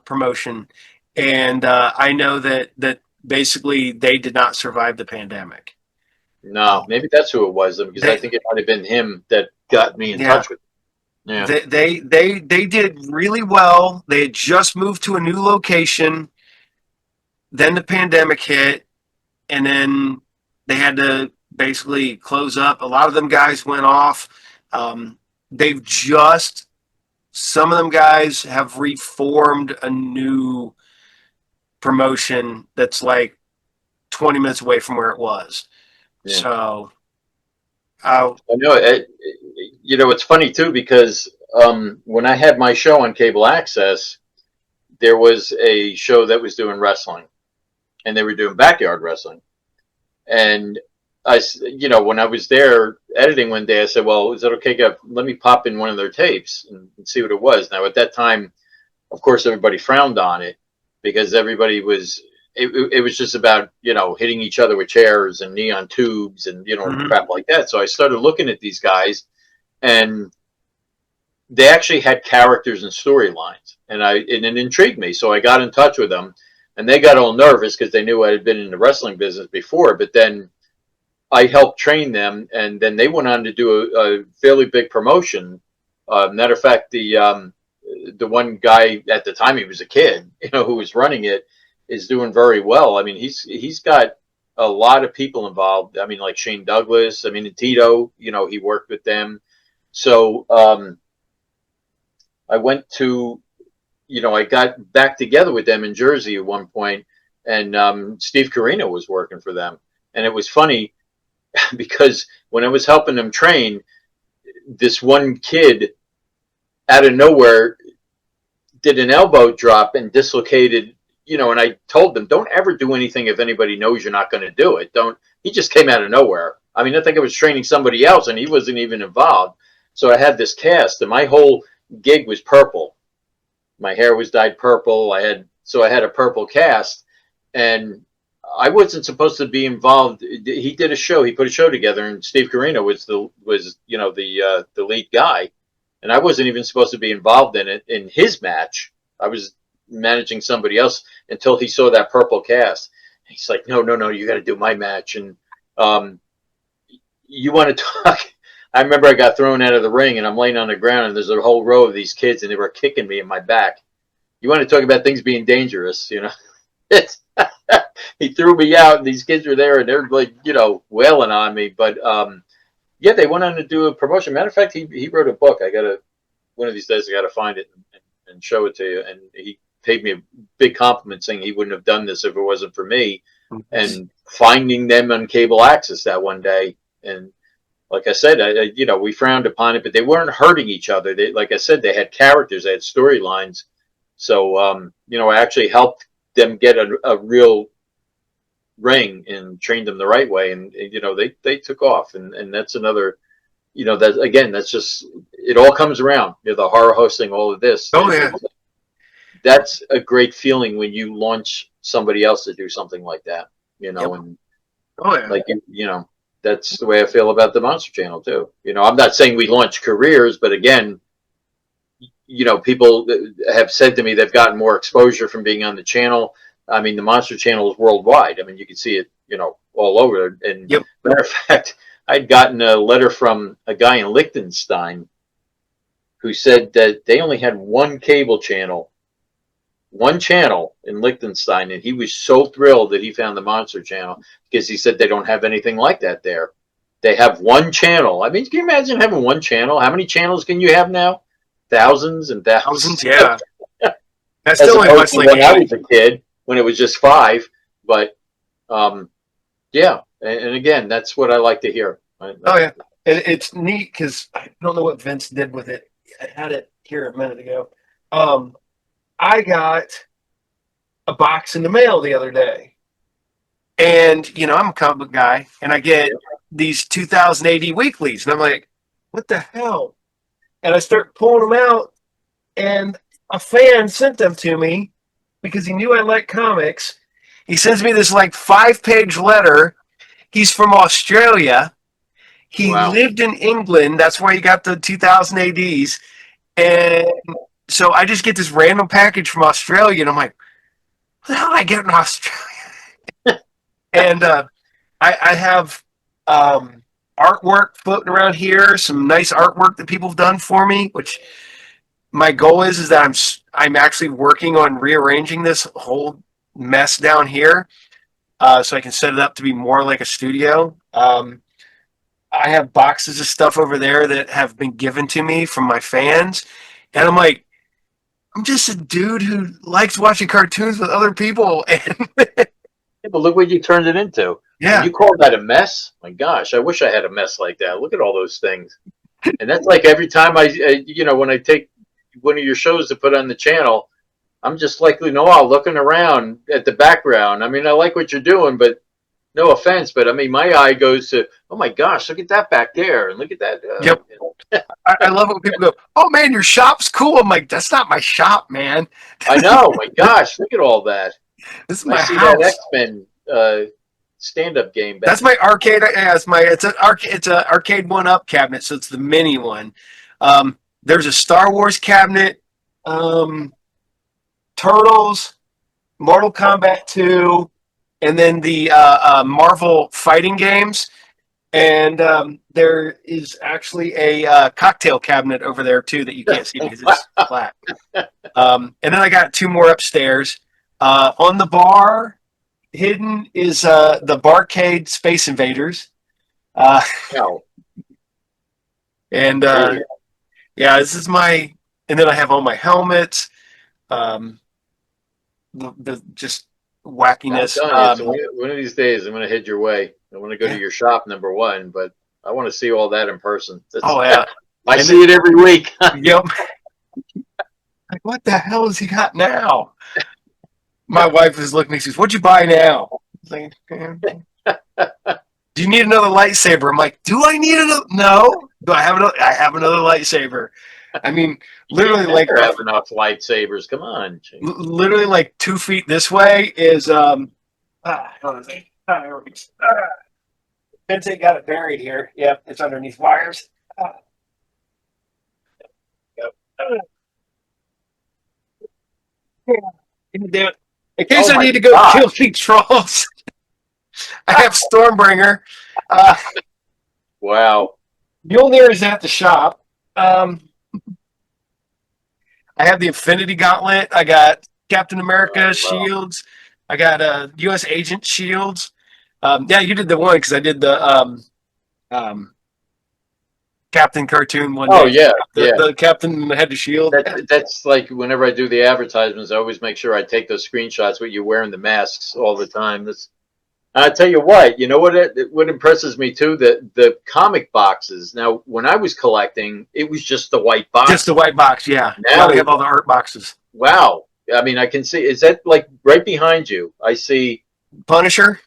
promotion, and I know that basically they did not survive the pandemic. No, maybe that's who it was because I They think it might have been him that got me in yeah touch with. Him. Yeah. they did really well. They had just moved to a new location. Then the pandemic hit, and then they had to basically close up. A lot of them guys went off. They've just some of them guys have reformed a new promotion that's like 20 minutes away from where it was. Yeah. So, uh, I know you know, it's funny too because when I had my show on cable access, there was a show that was doing wrestling, and they were doing backyard wrestling. And you know, when I was there editing one day, I said, "Well, is it okay? Let me pop in one of their tapes and see what it was." Now, at that time, of course, everybody frowned on it because everybody was. It was just about you know hitting each other with chairs and neon tubes and you know mhm. crap like that. So I started looking at these guys, and they actually had characters and storylines, and it intrigued me. So I got in touch with them, and they got all nervous because they knew I had been in the wrestling business before. But then I helped train them, and then they went on to do a fairly big promotion. Matter of fact, the one guy at the time he was a kid, you know, who was running it, is doing very well. I mean, he's got a lot of people involved. I mean, like Shane Douglas. I mean, Tito. You know, he worked with them. So I went to, you know, I got back together with them in Jersey at one point, and Steve Carino was working for them, and it was funny because when I was helping them train, this one kid out of nowhere did an elbow drop and dislocated, you know, and I told them, don't ever do anything if anybody knows you're not going to do it. Don't, he just came out of nowhere. I mean, I think I was training somebody else and he wasn't even involved. So I had this cast and my whole gig was purple. My hair was dyed purple. So I had a purple cast and I wasn't supposed to be involved. He did a show. He put a show together, and Steve Carino was you know the lead guy, and I wasn't even supposed to be involved in it in his match. I was managing somebody else until he saw that purple cast. He's like, no, no, no, you got to do my match, and um, you want to talk. I remember I got thrown out of the ring, and I'm laying on the ground, and there's a whole row of these kids, and they were kicking me in my back. You want to talk about things being dangerous, you know? It's he threw me out, and these kids were there, and they're like, you know, wailing on me. But yeah, they went on to do a promotion. Matter of fact, he wrote a book. I gotta one of these days I gotta find it and show it to you. And he paid me a big compliment, saying he wouldn't have done this if it wasn't for me. And finding them on cable access that one day, and like I said, we frowned upon it, but they weren't hurting each other. They, like I said, they had characters, they had storylines. So, I actually helped them get a real ring and trained them the right way. And, they took off. And that's another, that again, that's just, it all comes around. The horror hosting, all of this. Oh yeah. That's a great feeling when you launch somebody else to do something like that, Yep. and Oh yeah. like, that's the way I feel about the Monster Channel too. I'm not saying we launch careers, but again, people have said to me they've gotten more exposure from being on the channel. I mean, the Monster Channel is worldwide. I mean, you can see it, all over. And Yep. matter of fact, I'd gotten a letter from a guy in Liechtenstein who said that they only had one channel in Liechtenstein, and he was so thrilled that he found the Monster Channel because he said they don't have anything like that there. They have one channel. I mean, can you imagine having one channel? How many channels can you have now? Thousands and thousands. Yeah. That's As still only opposed much to like when I 80. was a kid, when it was just 5. But yeah, and again, that's what I like to hear. Oh yeah. It's neat because I don't know what Vince did with it. I had it here a minute ago. I got a box in the mail the other day. And, I'm a comic book guy, and I get these 2000 AD weeklies. And I'm like, what the hell? And I start pulling them out, and a fan sent them to me because he knew I liked comics. He sends me this like 5-page letter. He's from Australia. He Wow. lived in England. That's why he got the 2000 ADs. And so I just get this random package from Australia, and I'm like, what the hell did I get in Australia? And I have artwork floating around here, some nice artwork that people have done for me, which my goal is that I'm actually working on rearranging this whole mess down here, so I can set it up to be more like a studio. I have boxes of stuff over there that have been given to me from my fans, and I'm like, I'm just a dude who likes watching cartoons with other people, and Yeah, but look what you turned it into. And yeah, you call that a mess? My gosh, I wish I had a mess like that. Look at all those things. And that's like every time when I take one of your shows to put on the channel, I'm just like Noel looking around at the background. I mean, I like what you're doing, but no offense, but I mean, my eye goes to, oh my gosh, look at that back there, and look at that. yep. I love it when people go, "Oh man, your shop's cool." I'm like, "That's not my shop, man. I know, my gosh, look at all that. This is I my see that house. X-Men stand-up game That's back. my arcade. Yeah, it's a arcade 1-up cabinet, so it's the mini one. There's a Star Wars cabinet, um, Turtles, Mortal Kombat 2, and then the Marvel fighting games. And there is actually a cocktail cabinet over there too that you can't see because it's flat. And then I got 2 more upstairs. On the bar, hidden is the Barcade Space Invaders. Uh, No. and yeah, this is my. And then I have all my helmets. Um, the just I'm wackiness. telling you, so one of these days I'm going to head your way. I want to go to Yeah. your shop, number one, but I want to see all that in person. Oh yeah. I And see it every week. yep. Like, what the hell has he got now? My wife is looking at me. She says, "What'd you buy now?" I was like, do you need another lightsaber? I'm like, do I need another? No. Do I have another? I have another lightsaber. I mean, You literally, can't like, never have enough lightsabers. Come on. literally, like 2 feet this way is hold on a second. Vincent got it buried here. Yep, it's underneath wires. Yep. In case Oh I my need to go God. kill any trolls, I have Stormbringer. Uh, Wow. Mjolnir is at the shop. I have the Infinity Gauntlet. I got Captain America Wow. shields. I got U.S. Agent shields. Yeah, you did the one because I did the um, Captain cartoon one Oh day. yeah, The, yeah. the Captain had the shield. That's like whenever I do the advertisements, I always make sure I take those screenshots with you wearing the masks all the time. That's I tell you what, you know what impresses me too, the comic boxes. Now, when I was collecting, it was just the white Just the boxes. white box, yeah. Now they Now, have all the art boxes. wow. I mean, I can see. Is that like right behind you? I see. Punisher.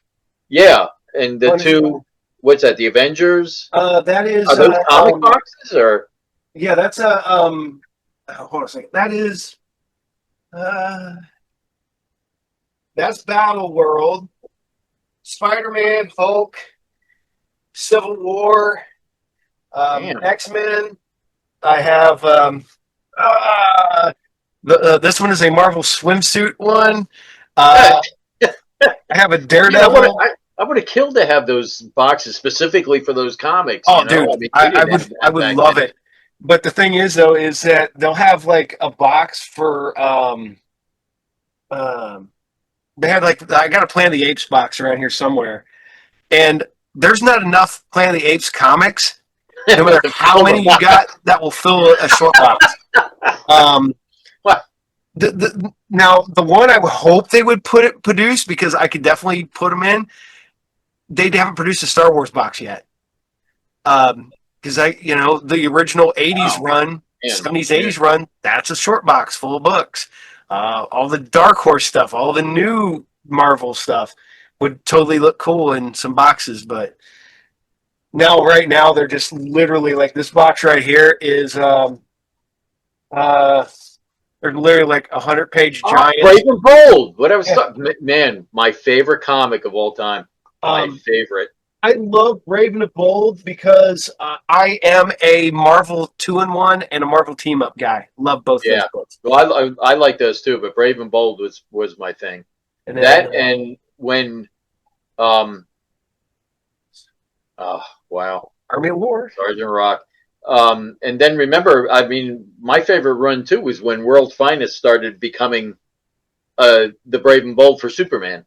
Yeah, and the Punisher. two. What's that? The Avengers? That Are is those comic boxes or? yeah, that's a hold on a second. That is uh that's Battle World, Spider-Man, Hulk, Civil War, Damn. X-Men. I have this one is a Marvel swimsuit one. Uh, I have a Man, Daredevil. I would have killed to have those boxes specifically for those comics. Oh, You know, dude, I mean, we didn't have I that would back love then. it. But the thing is, though, is that they'll have like a box for um they had like I got a Planet of the Apes box around here somewhere, and there's not enough Planet of the Apes comics. No matter To how fill the many you box. got, that will fill a short box. Um, What? now the one I would hope they would produce because I could definitely put them in. They haven't produced a Star Wars box yet. Because the original '80s Wow, run, man. '70s Yeah. '80s run, that's a short box full of books. All the Dark Horse stuff, all the new Marvel stuff would totally look cool in some boxes, but now right now they're just literally like this box right here is uh they're literally like 100-page Oh, Brave giants. and Bold. What I was Yeah. talking, man, my favorite comic of all time. My Um, favorite. I love Brave and Bold because I am a Marvel 2-in-1 and a Marvel Team Up guy. Love both those Yeah. books. Well, I like those too, but Brave and Bold was my thing. And then That and when oh wow, Army of War. Sergeant Rock. And then remember, I mean, my favorite run too was when World's Finest started becoming the Brave and Bold for Superman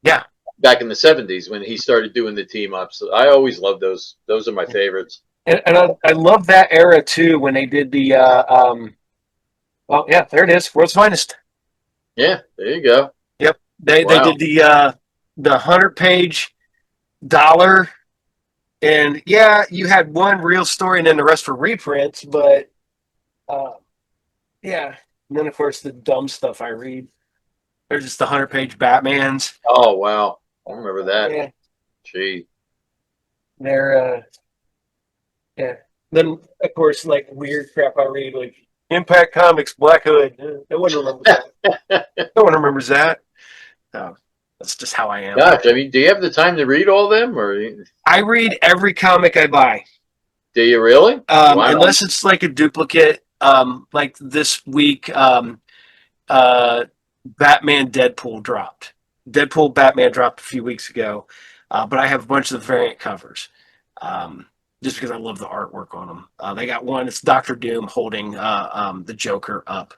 Yeah. back in the '70s when he started doing the team ups. I always loved those. Those are my favorites. And I love that era too when they did the well, yeah, there it is. World's Finest. Yeah, there you go. Yep. They Wow. did the 100-page dollar, and yeah, you had one real story and then the rest were reprints, but uh yeah. And then of course the dumb stuff I read. There's just the 100-page Batmans. Oh wow, I remember that. Yeah. Gee. They're yeah. Then of course like weird crap I read like Impact Comics Black Hood. No one remembers that. No one remembers that. No, that's just how I am. Gosh, I mean, do you have the time to read all of them, or I read every comic I buy, do you really? Wow. unless it's like a duplicate. Like this week, Batman Deadpool dropped. Deadpool Batman dropped a few weeks ago, but I have a bunch of the variant covers. Just because I love the artwork on them. They got one. It's Doctor Doom holding the Joker up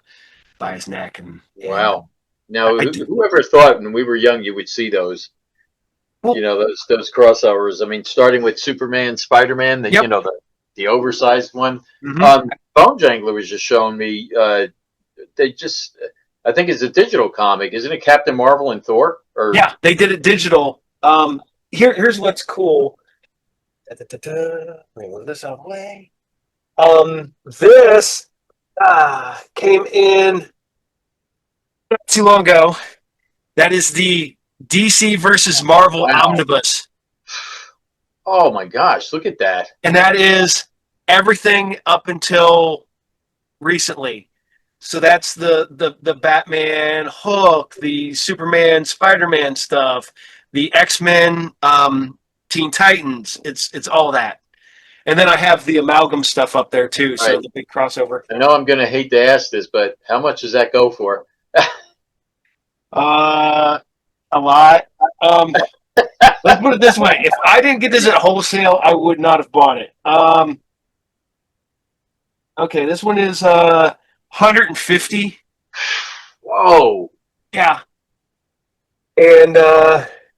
by his neck, and Wow. Now, I do. whoever thought when we were young you would see those, Well, those crossovers. I mean, starting with Superman, Spider-Man, yep. The oversized one. Mm-hmm. Bone Jangler was just showing me. They just, I think it's a digital comic, isn't it? Captain Marvel and Thor. Or Yeah, they did it digital. Here's what's cool. Let me move this out of the way. This came in not too long ago. That is the DC versus Marvel wow. Omnibus. Oh my gosh, look at that. And that is everything up until recently. So that's the Batman, Hulk, the Superman, Spider-Man stuff, the X-Men, Teen Titans. It's all that. And then I have the amalgam stuff up there too. All So right. the big crossover. I know I'm going to hate to ask this, but how much does that go for? A lot. Let's put it this way: if I didn't get this at wholesale, I would not have bought it. Okay, this one is 150. Whoa. Yeah, and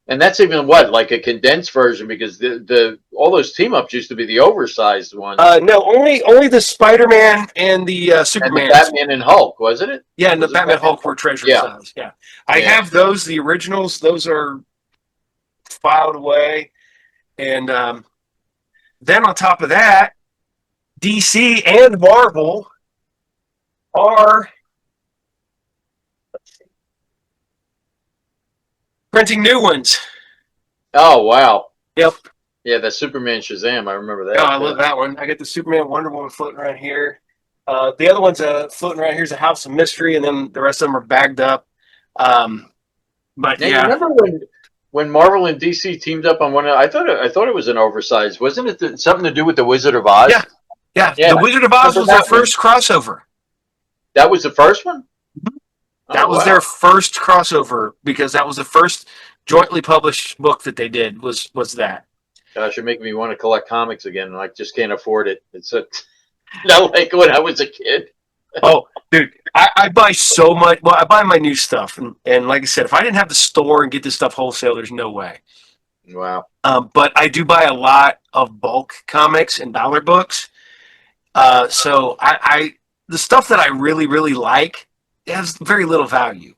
And that's even what, like a condensed version, because the all those team ups used to be the oversized ones. no, only the Spider-Man and the And the Superman. Batman and Hulk, wasn't it? Yeah, and Was the it Batman Hulk were treasure Yeah. size. Yeah, I Yeah. have those, the originals. Those are filed away. And then on top of that, DC and Marvel are printing new ones. Oh wow. Yep. Yeah, the Superman Shazam. I remember Oh, that. I love that one. I got the Superman Wonder Woman floating around here. The other one's floating around here is a House of Mystery, and then the rest of them are bagged up. Um, but Now you yeah, remember when Marvel and DC teamed up on one? I thought it was an oversized. Wasn't it something to do with the Wizard of yeah, Oz? yeah. Yeah, The Wizard of I Oz remember was their that one. first crossover. That was the first one. Oh That was their wow. first crossover because that was the first jointly published book that they did was that. Gosh, you're making me want to collect comics again, and I just can't afford it. It's not like when I was a kid. Oh, dude, I buy so much. Well, I buy my new stuff, and like I said, if I didn't have the store and get this stuff wholesale, there's no way. Wow. But I do buy a lot of bulk comics and dollar books. So the stuff that I really like has very little value.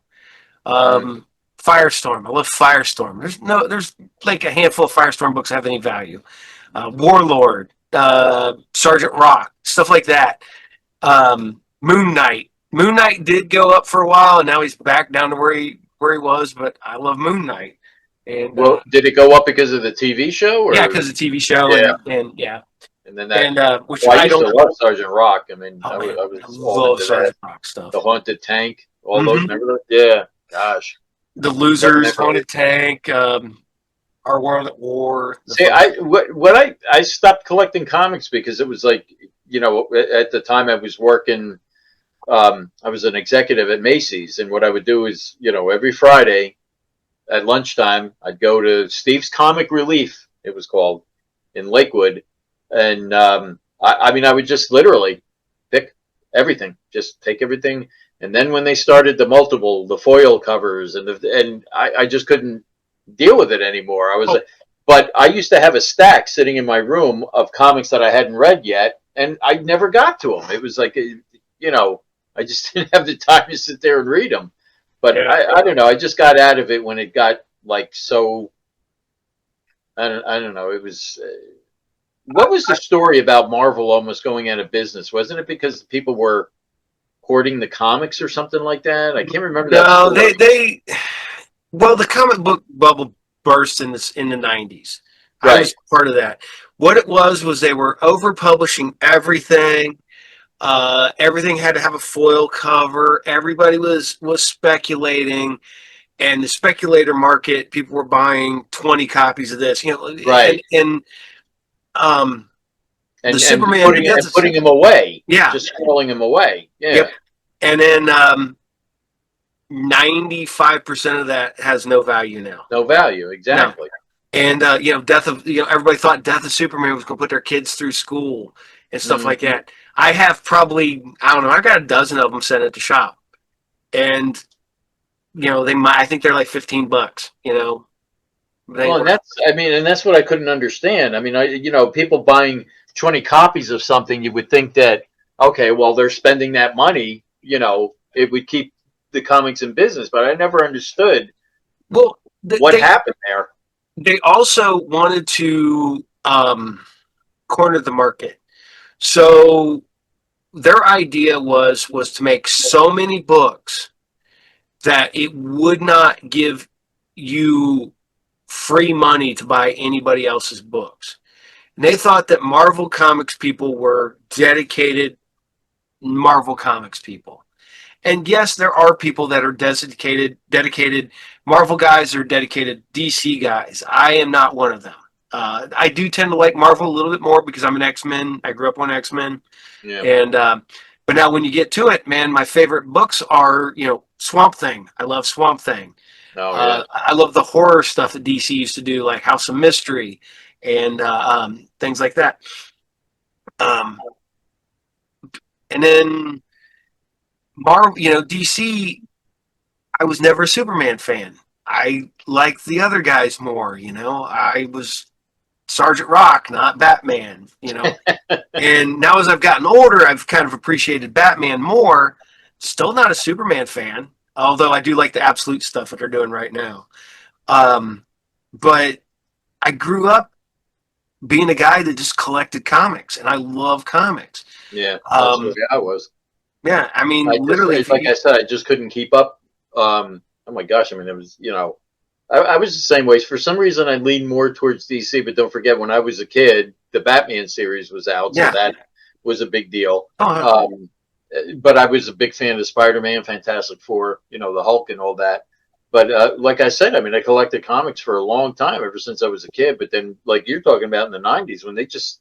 Mm. Um, Firestorm, I love Firestorm. There's like a handful of Firestorm books that have any value. Warlord, Sergeant Rock, stuff like that. Moon Knight. Moon Knight did go up for a while, and now he's back down to where he was. But I love Moon Knight, and Well, did it go up because of the TV show, yeah, or because the TV show, yeah? and yeah, And then that. and which Well, I I used to don't. love Sergeant Rock. I mean, Oh man, I I was all love into that. Sergeant Rock The stuff. Haunted Tank, all those. Mm-hmm. Remember those? Yeah. Gosh. The That Losers, memory. Haunted Tank, Our World at War. The See, first. I stopped collecting comics because it was like, at the time I was working. I was an executive at Macy's, and what I would do is, every Friday at lunchtime, I'd go to Steve's Comic Relief, it was called, in Lakewood, and I mean, I would just literally pick everything, just take everything, and then when they started the foil covers, and I just couldn't deal with it anymore. I was, Oh, but I used to have a stack sitting in my room of comics that I hadn't read yet, and I never got to them. It was like, I just didn't have the time to sit there and read them. But yeah. I don't know. I just got out of it when it got like so. I don't know. It was. What was the story about Marvel almost going out of business? Wasn't it because people were hoarding the comics or something like that? I can't remember that No, story. well, the comic book bubble burst in the '90s. I Right. was part of that. What it was they were over publishing everything. Everything had to have a foil cover. Everybody was speculating, and the speculator market, people were buying 20 copies of this. Right. And the And Superman, the putting Death of them away, yeah, just scrolling them away. yep. Yeah. And then 95% of that has no value now. No value. No. Exactly. And everybody thought Death of Superman was going to put their kids through school and stuff like Mm-hmm. that. I have probably, I don't know, I got a dozen of them sent at the shop, and I think they're like $15. They Well, and were. that's what I couldn't understand. I mean, people buying 20 copies of something, you would think that, okay, well, they're spending that money, it would keep the comics in business, but I never understood Well, what happened there. they also wanted to corner the market. So their idea was to make so many books that it would not give you free money to buy anybody else's books. And they thought that Marvel Comics people were dedicated Marvel Comics people. And yes, there are people that are dedicated Marvel guys or dedicated DC guys. I am not one of them. I do tend to like Marvel a little bit more because I'm an X-Men. I grew up on X-Men, Yeah. and but now when you get to it, man, my favorite books are Swamp Thing. I love Swamp Thing. Oh, yeah. I love the horror stuff that DC used to do, like House of Mystery and things like that. Um, and then Marvel, DC. I was never a Superman fan. I liked the other guys more. I was Sergeant Rock, not Batman. And now as I've gotten older, I've kind of appreciated Batman more. Still not a Superman fan, although I do like the absolute stuff that they're doing right now. But I grew up being a guy that just collected comics, and I love comics. Yeah, that's the way Um, I was. yeah, I mean, I just, literally, if like you, I said, I just couldn't keep up. Oh my gosh, I mean, it was, I was the same way. For some reason, I leaned more towards DC, but don't forget, when I was a kid, the Batman series was out, so yeah, that was a big deal. oh, But I was a big fan of Spider-Man, Fantastic Four, the Hulk and all that. But like I said, I mean, I collected comics for a long time, ever since I was a kid. But then, like you're talking about in the '90s, when they just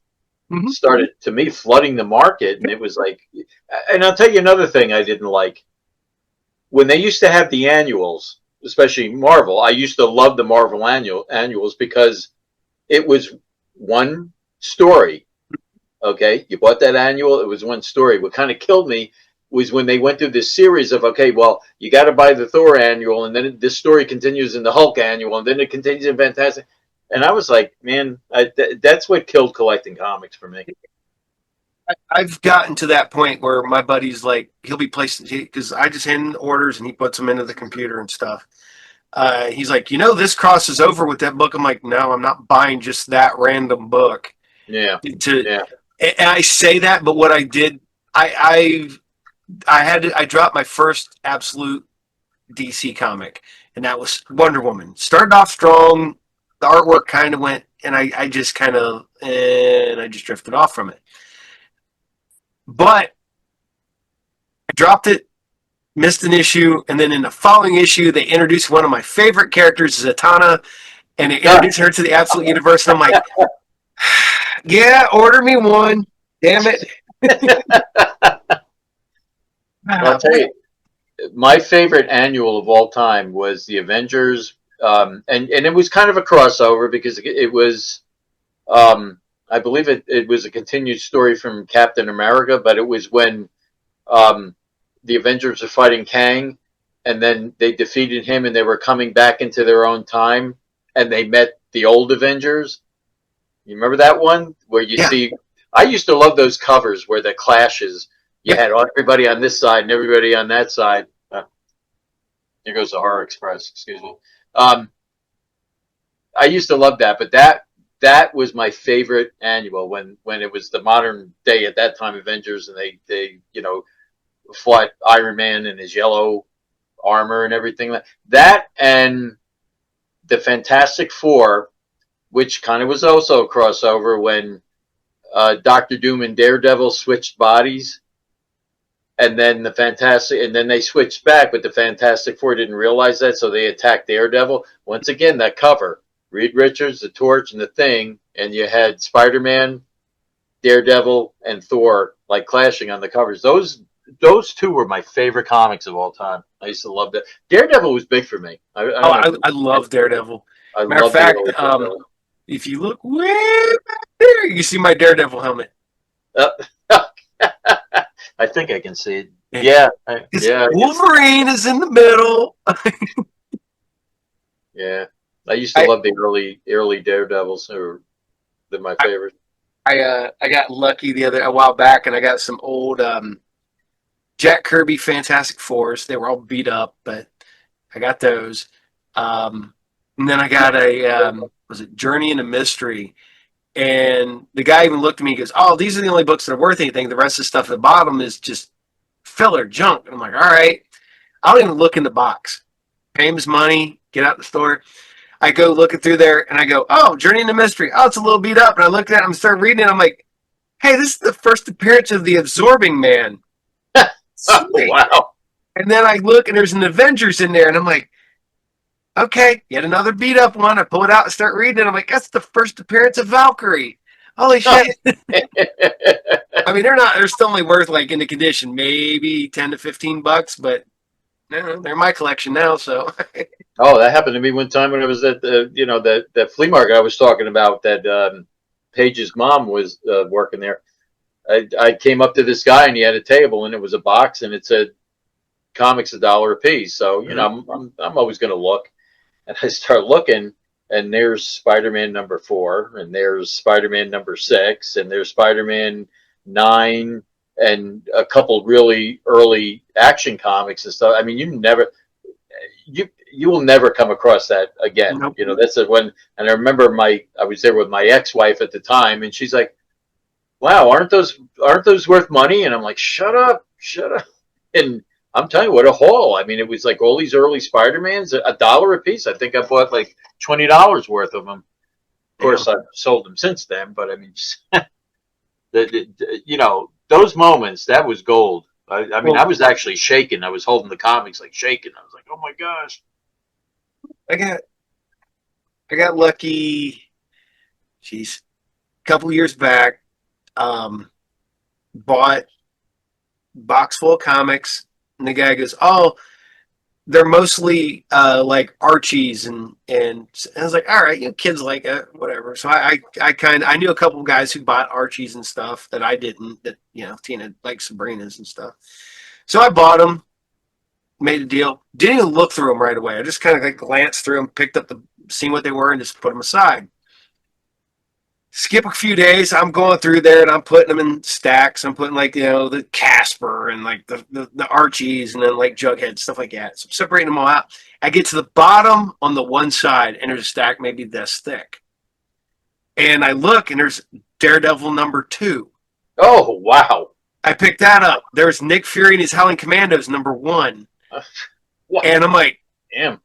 mhm. started, to me, flooding the market, and it was like, and I'll tell you another thing I didn't like when they used to have the annuals, especially Marvel. I used to love the Marvel annuals because it was one story. Okay, you bought that annual, it was one story. What kind of killed me was when they went through this series of, okay, well, you got to buy the Thor annual, and then this story continues in the Hulk annual, and then it continues in Fantastic. And I was like, man, that's what killed collecting comics for me. I've gotten to that point where my buddy's like, he'll be placing, because I just hand in orders and he puts them into the computer and stuff. He's like, this crosses over with that book. I'm like, no, I'm not buying just that random book. Yeah, To yeah. And I say that, but what I did, I I dropped my first absolute DC comic, and that was Wonder Woman. Started off strong, the artwork kind of went, and I just kind of, and I just drifted off from it. But I dropped it, missed an issue, and then in the following issue, they introduced one of my favorite characters, Zatanna, and they introduced her to the Absolute Universe, and I'm like, yeah, order me one. Damn it. Well, I'll tell you, my favorite annual of all time was the Avengers, and it was kind of a crossover because it was, I believe it was a continued story from Captain America, but it was when um, the Avengers are fighting Kang, and then they defeated him, and they were coming back into their own time, and they met the old Avengers. You remember that one where you Yeah, see? I used to love those covers where the clashes. You yeah. had everybody on this side and everybody on that side. Here goes the Horror Express. Excuse me. Um, I used to love that, but that was my favorite annual when it was the modern day at that time Avengers, and they fought Iron Man in his yellow armor and everything like that, and the Fantastic Four, which kind of was also a crossover when Doctor Doom and Daredevil switched bodies, and then they switched back, but the Fantastic Four didn't realize that, so they attacked Daredevil. Once again, that cover, Reed Richards, the Torch, and the Thing, and you had Spider-Man, Daredevil, and Thor like clashing on the covers. Those two were my favorite comics of all time. I used to love that. Daredevil was big for me. I Oh, don't know if I love Daredevil. I Matter of love the fact, early Daredevil. if you look way back there, you see my Daredevil helmet. Uh, I think I can see it. Yeah. Yeah, Because yeah, I guess. Wolverine is in the middle. Yeah, I used to I, love the early Daredevils. They're my favorite. I got lucky a while back, and I got some old Jack Kirby Fantastic Fours. They were all beat up, but I got those. And then I got a was it Journey into Mystery, and the guy even looked at me and goes, "Oh, these are the only books that are worth anything. The rest of the stuff at the bottom is just filler junk." And I'm like, "All right." I don't even look in the box. Pay him his money, get out the store. I go looking through there and I go, "Oh, Journey into Mystery. Oh, it's a little beat up." And I looked at it and started reading it. I'm like, "Hey, this is the first appearance of the Absorbing Man. Oh, Sweet." wow. And then I look and there's an Avengers in there. And I'm like, okay, yet another beat up one. I pull it out and start reading it. I'm like, that's the first appearance of Valkyrie. Holy shit. I mean, they're still only worth like in the condition, maybe 10 to 15 bucks, but no, they're my collection now. So Oh, that happened to me one time when I was at that flea market I was talking about. That Paige's mom was working there. I came up to this guy and he had a table and it was a box and it said comics $1 a piece. So I'm always going to look, and I start looking, and there's Spider-Man #4, and there's Spider-Man #6, and there's Spider-Man 9, and a couple really early Action Comics and stuff. I mean, you you will never come across that again. Nope. You know, that's when, and I remember I was there with my ex-wife at the time, and she's like, "Wow, aren't those worth money?" And I'm like, shut up." And I'm telling you, what a haul! I mean, it was like all these early Spider-Mans, $1 a piece. I think I bought like $20 worth of them. Of Damn. course, I've sold them since then, but I mean, those moments, that was gold. I mean, I Well, was actually shaking. I was holding the comics like shaking. I was like, "Oh my gosh!" I got I got lucky. Jeez, a couple years back, um, bought box full of comics, and the guy goes, "Oh, they're mostly like Archies," and I was like, "All right, you know, kids like it, whatever." So I knew a couple of guys who bought Archies and stuff that I didn't. That Tina liked Sabrina's and stuff. So I bought them, made a deal. Didn't even look through them right away. I just kind of like glanced through them, picked up seen what they were, and just put them aside. Skip a few days, I'm going through there and I'm putting them in stacks. I'm putting like the Casper and like the Archies and then like Jughead, stuff like that. So I'm separating them all out. I get to the bottom on the one side and there's a stack maybe this thick. And I look and there's Daredevil #2. Oh wow! I picked that up. There's Nick Fury and his Howling Commandos #1. Wow. And I'm like, Damn.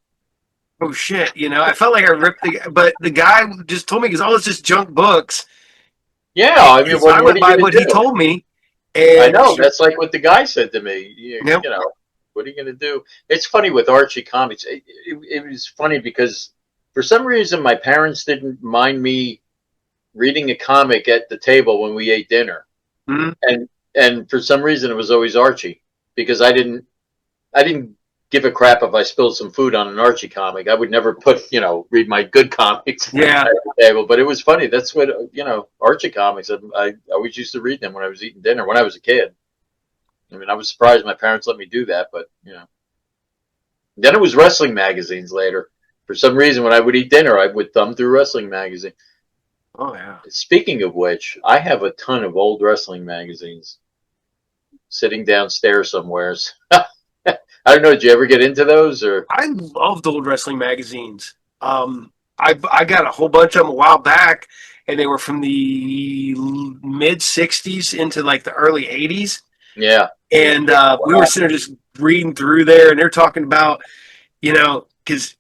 oh shit, I felt like I ripped but the guy just told me, because all it's just junk books. Yeah, And I mean, so I what went are you by gonna what he do? told me. I And know that's like what the guy said to me. yep. What are you gonna do? It's funny with Archie comics. It was funny because for some reason my parents didn't mind me reading a comic at the table when we ate dinner, Mhm. and for some reason it was always Archie because I didn't give a crap if I spilled some food on an Archie comic. I would never read my good comics Yeah. at the table. But it was funny. That's what, Archie comics. I always used to read them when I was eating dinner when I was a kid. I mean, I was surprised my parents let me do that, but Then it was wrestling magazines later. For some reason, when I would eat dinner, I would thumb through wrestling magazine. Oh yeah. Speaking of which, I have a ton of old wrestling magazines sitting downstairs somewhere. I don't know. Did you ever get into those or? I loved old wrestling magazines. I got a whole bunch of them a while back, and they were from the mid '60s into like the early '80s. Yeah. And we were sitting there just reading through there, and they're talking about, because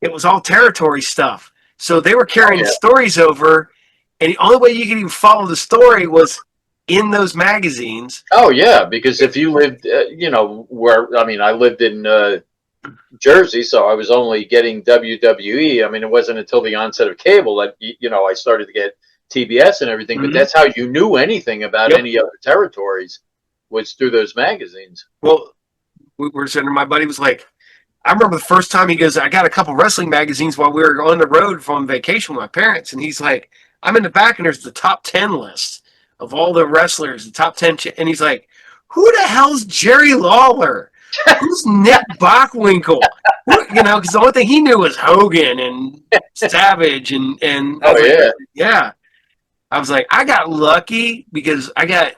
it was all territory stuff. So they were Oh carrying the yeah. stories over, and the only way you could even follow the story was in those magazines. Oh yeah, because if you lived, where I mean, I lived in Jersey, so I was only getting WWE. I mean, it wasn't until the onset of cable that I started to get TBS and everything. But Mm-hmm. that's how you knew anything about Yep. any other territories was through those magazines. Well, we were sitting there, my buddy was like, I remember the first time he goes, I got a couple wrestling magazines while we were on the road from vacation with my parents. And he's like, I'm in the back and there's the top 10 list of all the wrestlers, the top 10. And he's like, who the hell's Jerry Lawler? Who's Nick Bockwinkel? Because the only thing he knew was Hogan and Savage. And I Oh was like, yeah. yeah. I was like, I got lucky because I got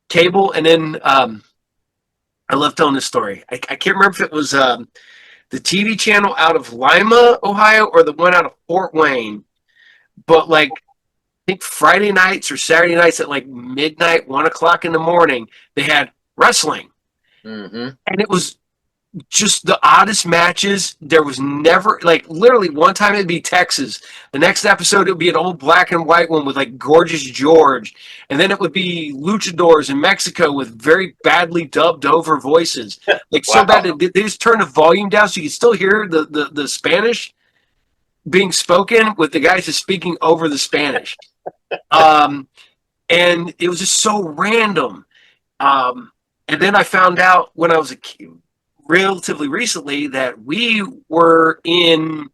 cable. And then I left on this story. I can't remember if it was the TV channel out of Lima, Ohio, or the one out of Fort Wayne. But like, I think Friday nights or Saturday nights at like midnight, 1 o'clock in the morning, they had wrestling. Mm-hmm. And it was just the oddest matches. There was never, like, literally one time it'd be Texas. The next episode, it would be an old black and white one with like Gorgeous George. And then it would be luchadors in Mexico with very badly dubbed over voices. Like, so Wow. bad that they just turned the volume down so you could still hear the Spanish being spoken with the guys just speaking over the Spanish. And it was just so random. And then I found out when I was a kid, relatively recently, that we were in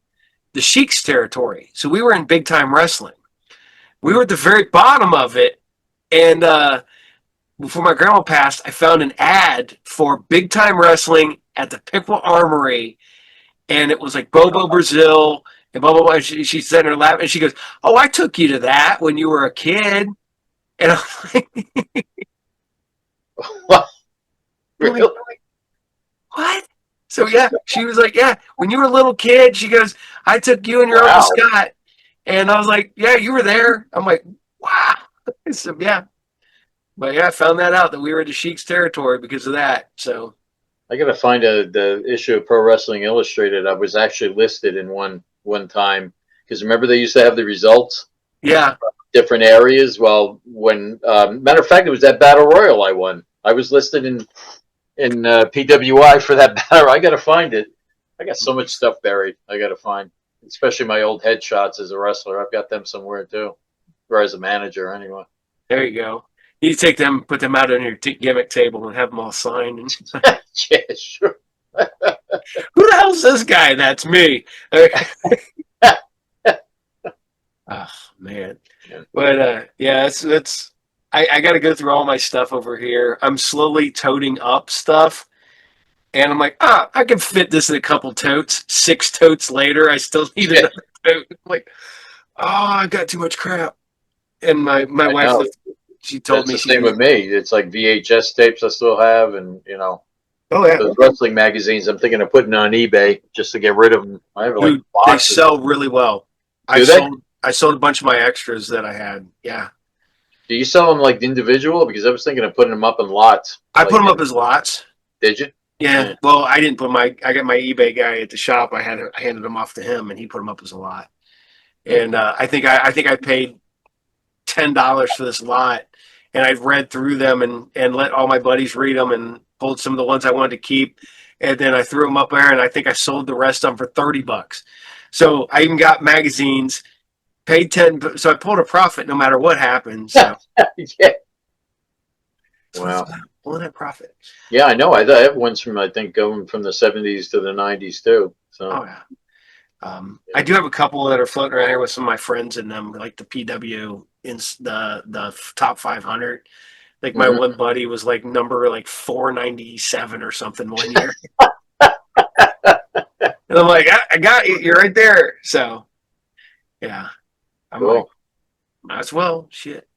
the Sheik's territory. So we were in big time wrestling. We were at the very bottom of it. And before my grandma passed, I found an ad for big time wrestling at the Piqua Armory. And it was like Bobo Brazil and blah, blah, blah. She said in her lap, and she goes, "Oh, I took you to that when you were a kid." And I'm like, Really? what? So yeah, She was like, yeah, when you were a little kid, she goes, I took you and your Uncle Wow. Scott. And I was like, yeah, you were there. I'm like, wow. I said, yeah. But yeah, I found that out that we were into Sheik's territory because of that. So I gotta find the issue of Pro Wrestling Illustrated. I was actually listed in one time because remember they used to have the results yeah. different areas. Well, when matter of fact, it was that battle royal I won. I was listed in PWI for that battle. I gotta find it. I got so much stuff buried. I gotta find, especially my old headshots as a wrestler. I've got them somewhere too, or as a manager anyway. There you go. You take them, put them out on your gimmick table and have them all signed. And Yeah, sure. who the hell's this guy? That's me. Oh man. Yeah. But yeah, it's I got to go through all my stuff over here. I'm slowly toting up stuff, and I'm like, I can fit this in a couple totes. 6 totes later, I still need Yeah, another tote. I'm like, oh, I got too much crap. And my I wife, know. she told That's me the she same goes, with me. It's like VHS tapes I still have, and oh yeah, those wrestling magazines. I'm thinking of putting on eBay just to get rid of them. I have like dude, they boxes. sell really well. I Do they? sold I sold a bunch of my extras that I had. Yeah, Do you sell them like individual? Because I was thinking of putting them up in lots. I put Like, them up as lots. did you? Yeah, Yeah. well, I didn't put my. I got my eBay guy at the shop. I handed them off to him, and he put them up as a lot. And I think I paid $10 for this lot, and I've read through them and let all my buddies read them and pulled some of the ones I wanted to keep, and then I threw them up there, and I think I sold the rest of them for $30. So I even got magazines, paid 10, so I pulled a profit no matter what happened. So Yeah. that's what it's Wow. about, pulling that profit. Yeah, I know. I have ones from I think going from the '70s to the '90s too. So Oh yeah. I yeah. do have a couple that are floating around here with some of my friends in them, like the PW in the top 500. Like my Hmm. one buddy was like number like 497 or something one year, and I'm like, I got you, you're right there. So yeah, I'm like, Cool. might as well, shit.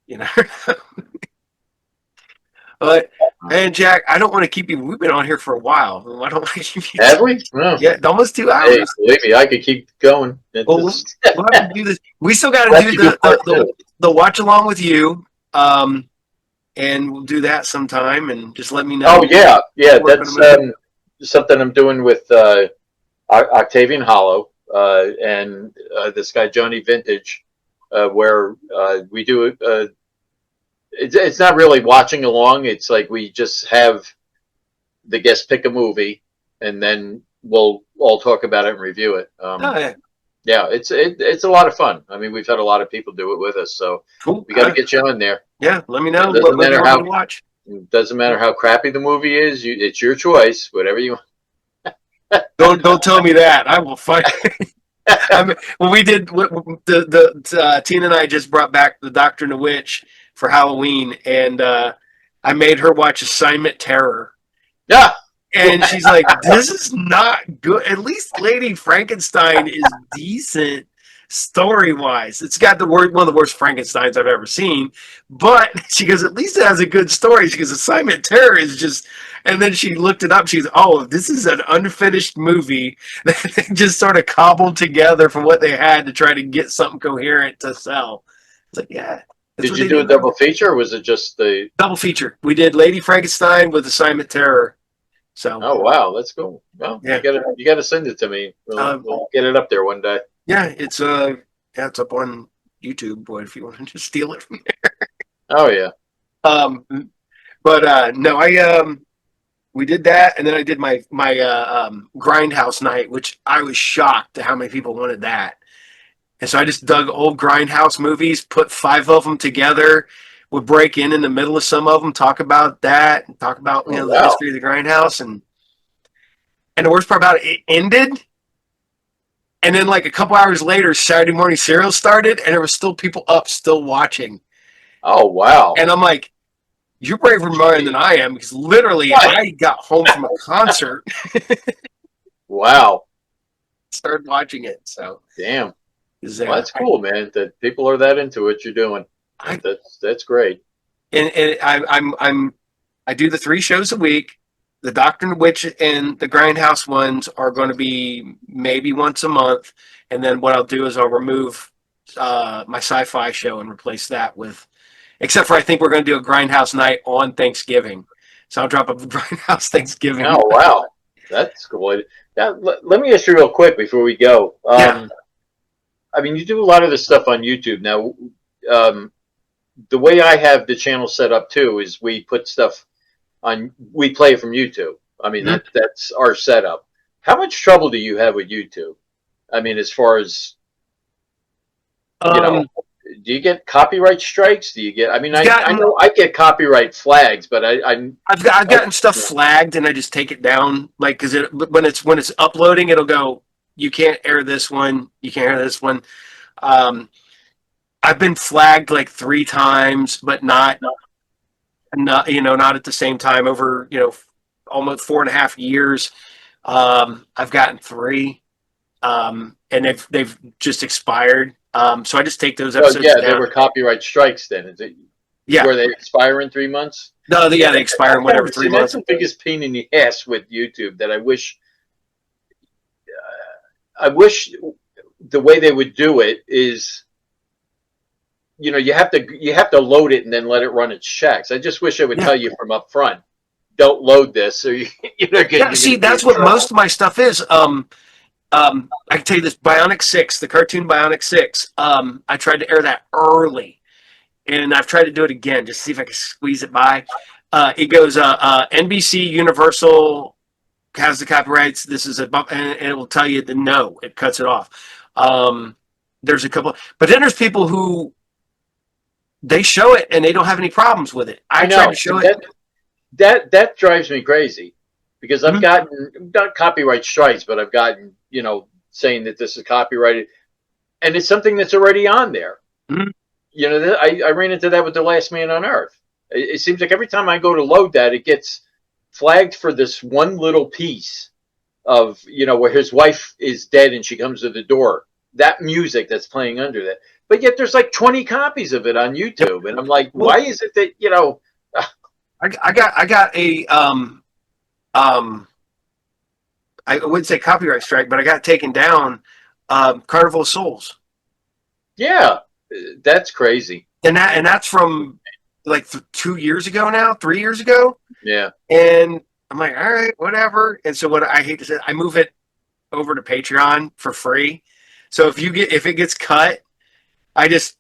But man, Jack, I don't want to keep you. We've been on here for a while. I don't want to keep you. Have we? No. Yeah, almost two Hey, hours. believe me, I could keep going. It's Well, just, we'll have to do this. We still got to we'll have do to do part two. the watch along with you. And we'll do that sometime and just let me Oh know. yeah, yeah. Work on That's them. something I'm doing with Octavian Hollow and this guy Johnny Vintage, where we do it. It's not really watching along. It's like we just have the guest pick a movie, and then we'll all talk about it and review it. Oh, yeah. Yeah, it's a lot of fun. I mean, we've had a lot of people do it with us, so Cool. we got to get you on there. Yeah, let me It know doesn't what you matter want me how to watch. it doesn't matter how crappy the movie is. It's your choice. Whatever you Don't tell me that. I will fight. I mean, when we did Tina and I just brought back the Doctor and the Witch for Halloween, and I made her watch Assignment Terror. yeah. And she's like, "This is not good. At least Lady Frankenstein is decent story wise. It's got one of the worst Frankenstein's I've ever seen. But she goes, at least it has a good story. She goes, Assignment Terror is just." And then she looked it up. She's, oh, this is an unfinished movie that they just sort of cobbled together from what they had to try to get something coherent to sell. It's like, yeah, that's Did what you they do do a now. double feature, or was it just the? Double feature. We did Lady Frankenstein with Assignment Terror. So Oh wow, that's cool. Well, yeah. you gotta send it to me. We'll get it up there one day. Yeah, it's up on YouTube, boy, if you want to just steal it from me. Oh yeah. Um but no, we did that, and then I did my Grindhouse night, which I was shocked at how many people wanted that. And so I just dug old Grindhouse movies, put 5 of them together, would break in the middle of some of them, talk about that, and talk about Oh the wow. history of the Grindhouse, and the worst part about it ended. And then, like a couple hours later, Saturday morning serial started, and there was still people up, still watching. Oh wow. And I'm like, "You're braver man than I am," because literally, I got home from a concert, Wow. started watching it. So, Damn. is Well, that's cool, man. That people are that into what you're doing. I That's great. and I do the 3 shows a week. the Doctor and the Witch and the Grindhouse ones are going to be maybe once a month, and then what I'll do is I'll remove my sci-fi show and replace that with. Except for I think we're going to do a Grindhouse night on Thanksgiving, so I'll drop a Grindhouse Thanksgiving. Oh wow, that's cool. Now, let me ask you real quick before we go. Yeah. I mean, you do a lot of this stuff on YouTube now. Um, the way I have the channel set up too is we put stuff on. We play from YouTube. I mean, Mm-hmm. that's our setup. How much trouble do you have with YouTube? I mean, as far as you know, Um, do you get copyright strikes? Do you get? I mean, I've I gotten know I get copyright flags, but I've I gotten stuff flagged and I just take it down like because it when it's uploading it'll go you can't air this one, you can't air this one. Um, I've been flagged like 3 times, but not not at the same time over almost 4.5 years. I've gotten three, and they've just expired. So I just take those well, episodes yeah, they down. were copyright strikes then. Is it Yeah, where they expire in 3 months? no, Yeah, they expire in whatever three see, that's months. the biggest pain in the ass with YouTube that I wish the way they would do it is, you have to load it and then let it run its checks. I just wish I would Yeah, tell you from up front, don't load this, or you're yeah. going See, to be that's in what most trouble. of my stuff is. I can tell you this: Bionic Six, the cartoon Bionic Six. I tried to air that early, and I've tried to do it again just to see if I can squeeze it by. It goes NBC Universal has the copyrights. This is and it will tell you the no. It cuts it off. Um, there's a couple, but then there's people who they show it and they don't have any problems with it. I I tried to know, show and it. that drives me crazy because I've Mhm. gotten not copyright strikes, but I've gotten saying that this is copyrighted, and it's something that's already on there. Mhm. I ran into that with The Last Man on Earth. It seems like every time I go to load that, it gets flagged for this one little piece of, where his wife is dead and she comes to the door. That music that's playing under that. But yet there's like 20 copies of it on Yep. YouTube. And I'm like, Well, why is it that, I got a I wouldn't say copyright strike, but I got taken down. Carnival of Souls, yeah, that's crazy. and that's from like 2 years ago now, 3 years ago. Yeah. And I'm like, all right, whatever. And so what I hate to say, I move it over to Patreon for free. So if it gets cut, I just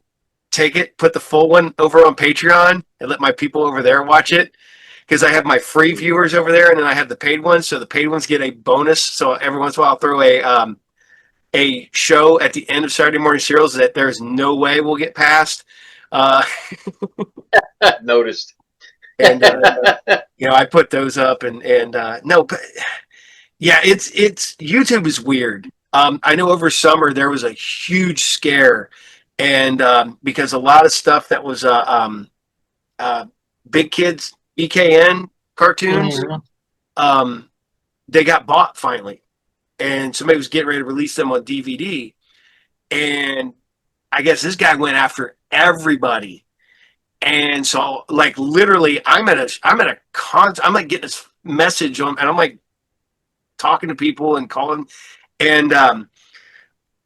take it, put the full one over on Patreon, and let my people over there watch it. Because I have my free viewers over there, and then I have the paid ones. So the paid ones get a bonus. So every once in a while, I'll throw a show at the end of Saturday Morning Serials that there's no way we'll get past. Uh, Noticed. and I put those up, and no, but yeah, it's YouTube is weird. I know over summer there was a huge scare, and because a lot of stuff that was uh, big kids EKN cartoons, Mhm. um, they got bought finally, and somebody was getting ready to release them on DVD, and I guess this guy went after everybody. And so, like, literally, I'm like getting this message on, and I'm like talking to people and calling, and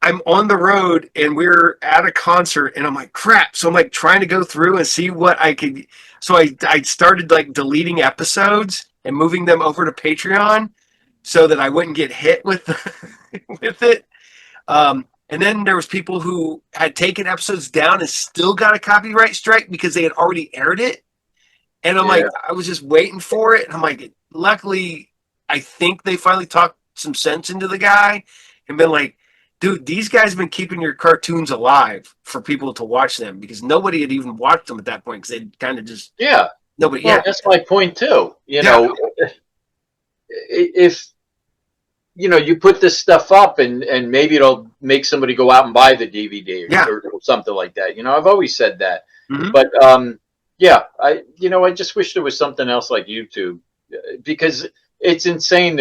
I'm on the road, and we're at a concert, and I'm like, crap. So I'm like trying to go through and see what I could. So I started like deleting episodes and moving them over to Patreon so that I wouldn't get hit with with it. And then there was people who had taken episodes down and still got a copyright strike because they had already aired it. And I'm Yeah. like, I was just waiting for it. And I'm like, luckily, I think they finally talked some sense into the guy and been like, dude, these guys have been keeping your cartoons alive for people to watch them because nobody had even watched them at that point because they kind of just Yeah. nobody. Well, Yeah, that's my point too. yeah, If you put this stuff up and maybe it'll make somebody go out and buy the DVD yeah. or something like that. I've always said that. Mm-hmm. But yeah, I just wish there was something else like YouTube because it's insane.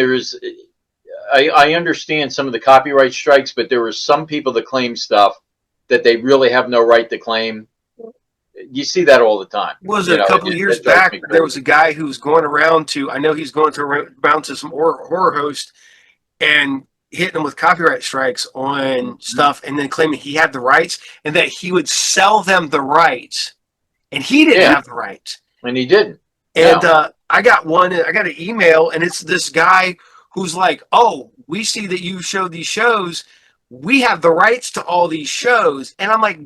I understand some of the copyright strikes, but there were some people that claim stuff that they really have no right to claim. you see that all the time. Was You it a know, couple of years it drives back? me There was crazy. a guy who was going around to. I know he's going to around to some horror host and hitting them with copyright strikes on Mhm. stuff, and then claiming he had the rights and that he would sell them the rights, and he didn't Yeah, have the rights. and he didn't. And No. I got one. I got an email, and it's this guy who's like, "Oh, we see that you showed these shows. We have the rights to all these shows." And I'm like,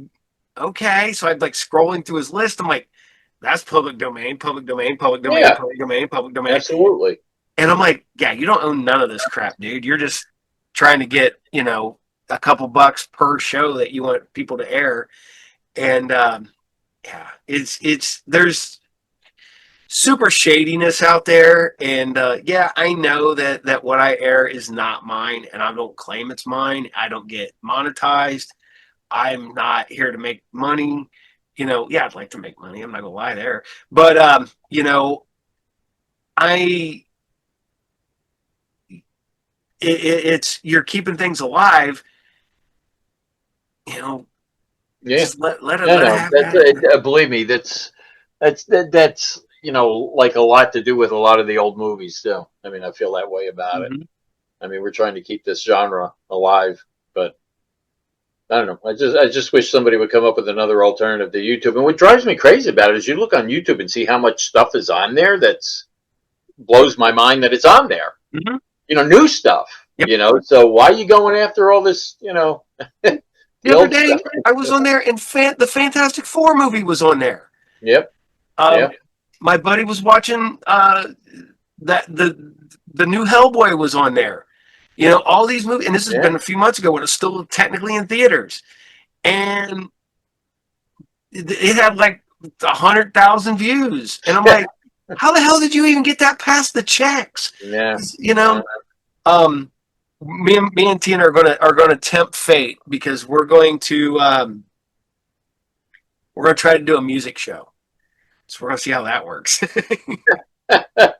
"Okay." So I'm like scrolling through his list. I'm like, "That's public domain, public domain, public domain, Yeah, public domain, public domain." absolutely. And I'm like, "Yeah, you don't own none of this crap, dude. You're just trying to get a couple bucks per show that you want people to air." And yeah, it's there's super shadiness out there, and yeah, I know that what I air is not mine, and I don't claim it's mine. I don't get monetized. I'm not here to make money. Yeah, I'd like to make money. I'm not gonna lie there, but I it's you're keeping things alive. You know, Yeah. just let it No, let it no, have that's at it. believe me, that's like a lot to do with a lot of the old movies too. I mean, I feel that way about it. Mm-hmm. I mean, we're trying to keep this genre alive, but I don't know. I just wish somebody would come up with another alternative to YouTube. And what drives me crazy about it is you look on YouTube and see how much stuff is on there that's blows my mind that it's on there. Mm-hmm. New stuff. Yep. So why are you going after all this? The The other old day, stuff. I was on there, and the Fantastic Four movie was on there. Yep. Um, Yeah. my buddy was watching that the new Hellboy was on there. All these movies, and this has Yeah. been a few months ago when it's still technically in theaters, and it had like 100,000 views, and I'm like, how the hell did you even get that past the checks? Yeah. 'Cause, um, me and Tina are gonna tempt fate because we're gonna try to do a music show, so we're gonna see how that works. I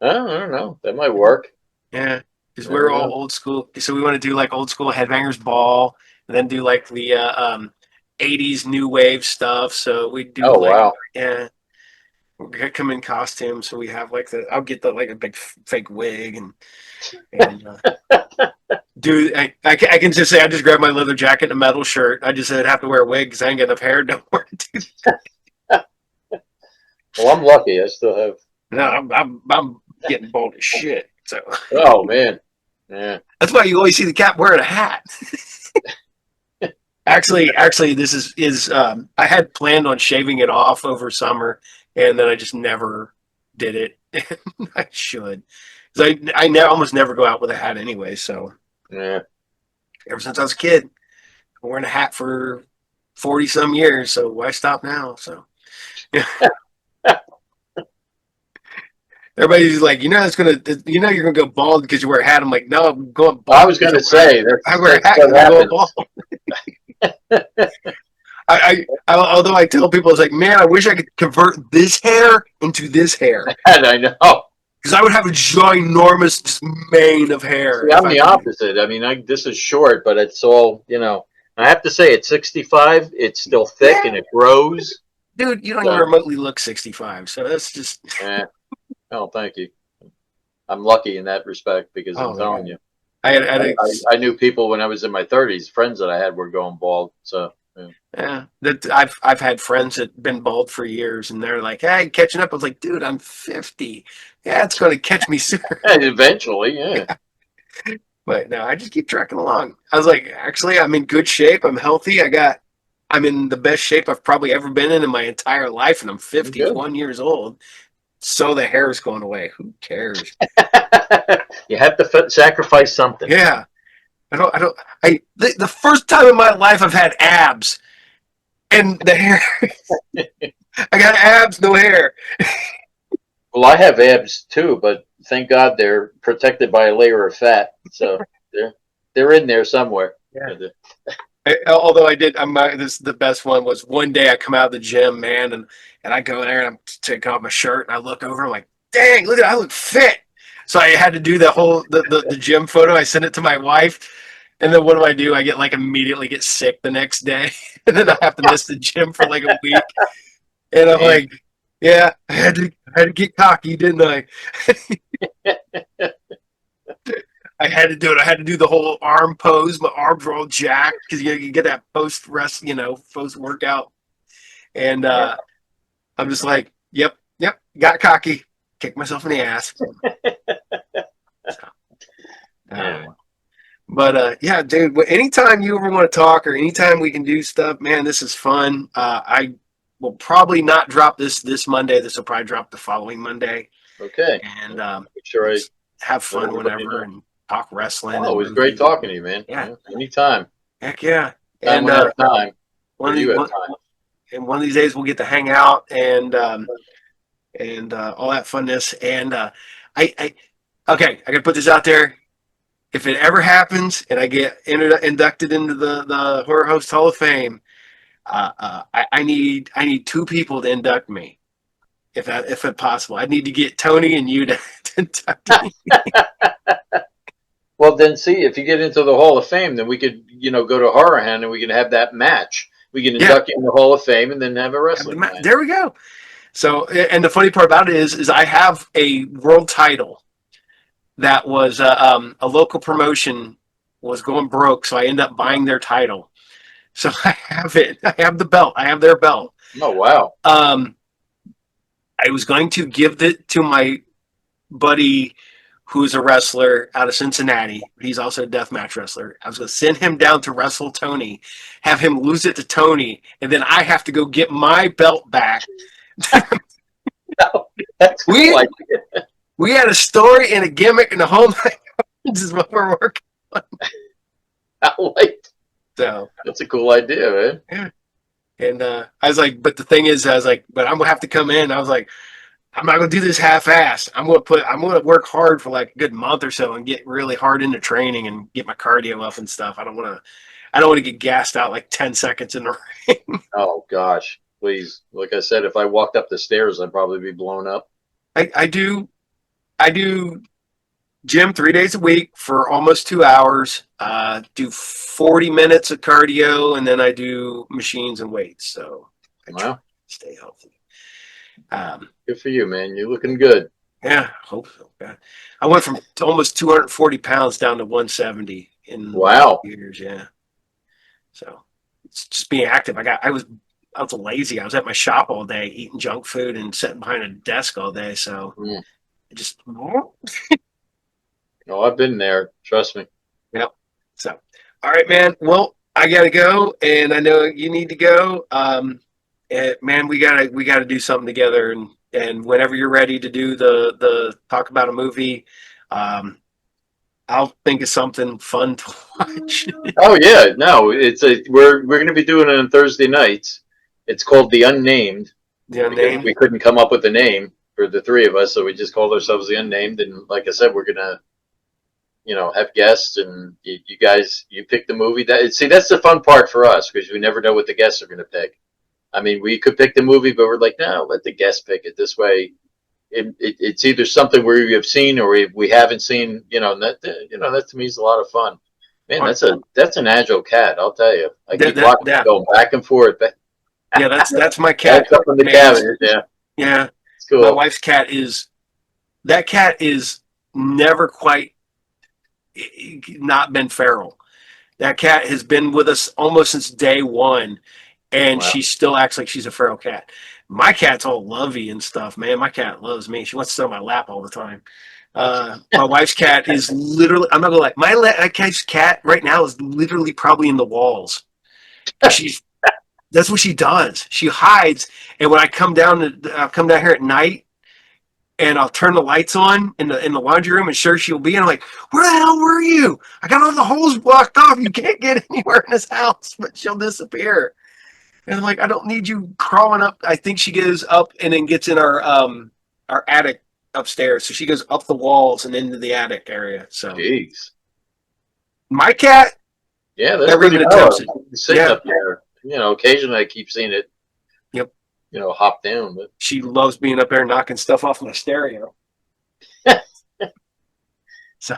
don't know. That might work. Yeah, because we're Never all know. old school. So we want to do like old school headbangers ball, and then do like the '80s new wave stuff. So we do Oh like, wow. yeah, we come in costume. So we have like I'll get the like a big fake wig and do I can just say I just grabbed my leather jacket and a metal shirt. I just said have to wear a wig because I ain't got enough hair. Don't worry, dude. Well, I'm lucky. I still have. No, I'm getting bald as shit. So Oh man. Yeah. that's why you always see the cat wearing a hat. Actually, this is I had planned on shaving it off over summer, and then I just never did it. I should, 'cause I now almost never go out with a hat anyway. So Yeah. ever since I was a kid, I'm wearing a hat for 40 some years. So why stop now? So yeah. Everybody's like, you're gonna go bald because you wear a hat. I'm like, no, I'm going I bald was because going to say I that's wear a that's hat what because I'm going happens. bald. Although I tell people, it's like, man, I wish I could convert this hair into this hair And I know. because I would have a ginormous mane of hair See, if I'm I the could. opposite. I mean, this is short, but it's all. I have to say, at 65, it's still thick Yeah, and it grows. dude, you don't even So, remotely look 65, so that's just. eh. Oh, thank you. I'm lucky in that respect because I'm Oh telling man, you, I had, I had I, a, I knew people when I was in my 30s. Friends that I had were going bald. So, yeah. yeah, that I've had friends that been bald for years, and they're like, hey, catching up. I was like, dude, I'm 50. Yeah, it's going to catch me sooner. And eventually, yeah. But no, I just keep tracking along. I was like, actually, I'm in good shape. I'm healthy. I'm in the best shape I've probably ever been in my entire life, and I'm Good. 51 years old. So the hair is going away. Who cares? You have to sacrifice something. Yeah, I don't. The first time in my life I've had abs and the hair. I got abs, no hair. Well, I have abs too, but thank God they're protected by a layer of fat. So they're they're in there somewhere. Yeah. Although I did, this the best one was one day I come out of the gym, man, and I go there and I'm taking off my shirt and I look over, I'm like, dang, I look fit. So I had to do the whole the gym photo. I sent it to my wife, And then what do I do? I get like immediately get sick the next day, and then I have to miss the gym for like a week. And I'm Man. like, yeah, I had to get cocky, didn't I? I had to do it. I had to do the whole arm pose. My arms were all jacked because you get that post rest, post workout. And Yeah. I'm just like, yep, got cocky, kicked myself in the ass. So, Yeah. yeah, dude. Anytime you ever want to talk or anytime we can do stuff, man, this is fun. I will probably not drop this Monday. This will probably drop the following Monday, Okay. and Make sure I have let fun everybody whenever know. and talk wrestling Oh, it and was great movies. talking to you, man. Yeah, Anytime. heck yeah. Time And when I have time, one or of you these have one, time. and one of these days we'll get to hang out and all that funness. And I okay, I gotta put this out there. If it ever happens and I get inducted into the Horror Host Hall of Fame, I need two people to induct me, if it's possible. I need to get Tony and you to induct me. Well, then see, if you get into the Hall of Fame, then we could, go to Horrorhound and we can have that match. We can Yeah, induct you in the Hall of Fame and then have a wrestling match. there we go. So, and the funny part about it is I have a world title that was a local promotion was going broke, so I ended up buying their title. So I have it. I have the belt. I have their belt. Oh, wow. I was going to give it to my buddy who's a wrestler out of Cincinnati. He's also a deathmatch wrestler. I was going to send him down to wrestle Tony, have him lose it to Tony, and then I have to go get my belt back. That's cool. We had a story and a gimmick and the whole night. This is what we're working on. I like. So That's a cool idea, man. yeah. And I was like, but the thing is, I was like, but I'm gonna have to come in. I was like, I'm not gonna do this half-ass. I'm gonna work hard for like a good month or so and get really hard into training and get my cardio up and stuff. I don't want to get gassed out like 10 seconds in the ring. Oh gosh, please. Like I said, if I walked up the stairs, I'd probably be blown up. I do gym 3 days a week for almost 2 hours. Do 40 minutes of cardio, and then I do machines and weights. So I try Wow. to stay healthy. Good for you, man. You're looking good. Yeah, hope so. Yeah. I went from almost 240 pounds down to 170 in Wow. years. Yeah. So it's just being active. I was lazy. I was at my shop all day eating junk food and sitting behind a desk all day. So Mm. I just, Oh, I've been there. Trust me. yep. So, all right, man. Well, I got to go, and I know you need to go. Man, we gotta do something together, and whenever you're ready to do the talk about a movie, I'll think of something fun to watch. Oh yeah, no, we're going to be doing it on Thursday nights. It's called The Unnamed The because Unnamed. we couldn't come up with a name for the three of us, so we just called ourselves The Unnamed. And like I said, we're gonna, have guests, and you guys, you pick the movie. That's the fun part for us because we never know what the guests are going to pick. I mean, we could pick the movie, but we're like, no, let the guests pick it. This way, it's either something we have seen or we haven't seen. That to me is a lot of fun. Man, that's an agile cat. I'll tell you. I keep watching it go back and forth. Yeah, that's my cat. That's up in the Man, cabinet. Yeah, yeah. it's cool. My wife's cat is never quite not been feral. That cat has been with us almost since day one, and Wow. she still acts like she's a feral cat. My cat's all lovey and stuff, man. My cat loves me. She wants to sit on my lap all the time. My wife's cat is literally, I'm not gonna lie, my wife's cat right now is literally probably in the walls. That's what she does. She hides, and when I come down here at night, and I'll turn the lights on in the laundry room, and sure she'll be. And I'm like, "Where the hell were you? I got all the holes blocked off. You can't get anywhere in this house." But she'll disappear, and I'm like, "I don't need you crawling up." I think she goes up and then gets in our attic upstairs. So she goes up the walls and into the attic area. So Jeez. my cat Yeah, that's never pretty even well. attempts it. Sitting Yeah. up there. Occasionally I keep seeing it. Yep. Hop down, but She loves being up there knocking stuff off my stereo. So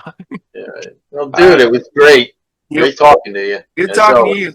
yeah. Well, dude, it was great. Yep. Great talking to you. Good As talking to always. you.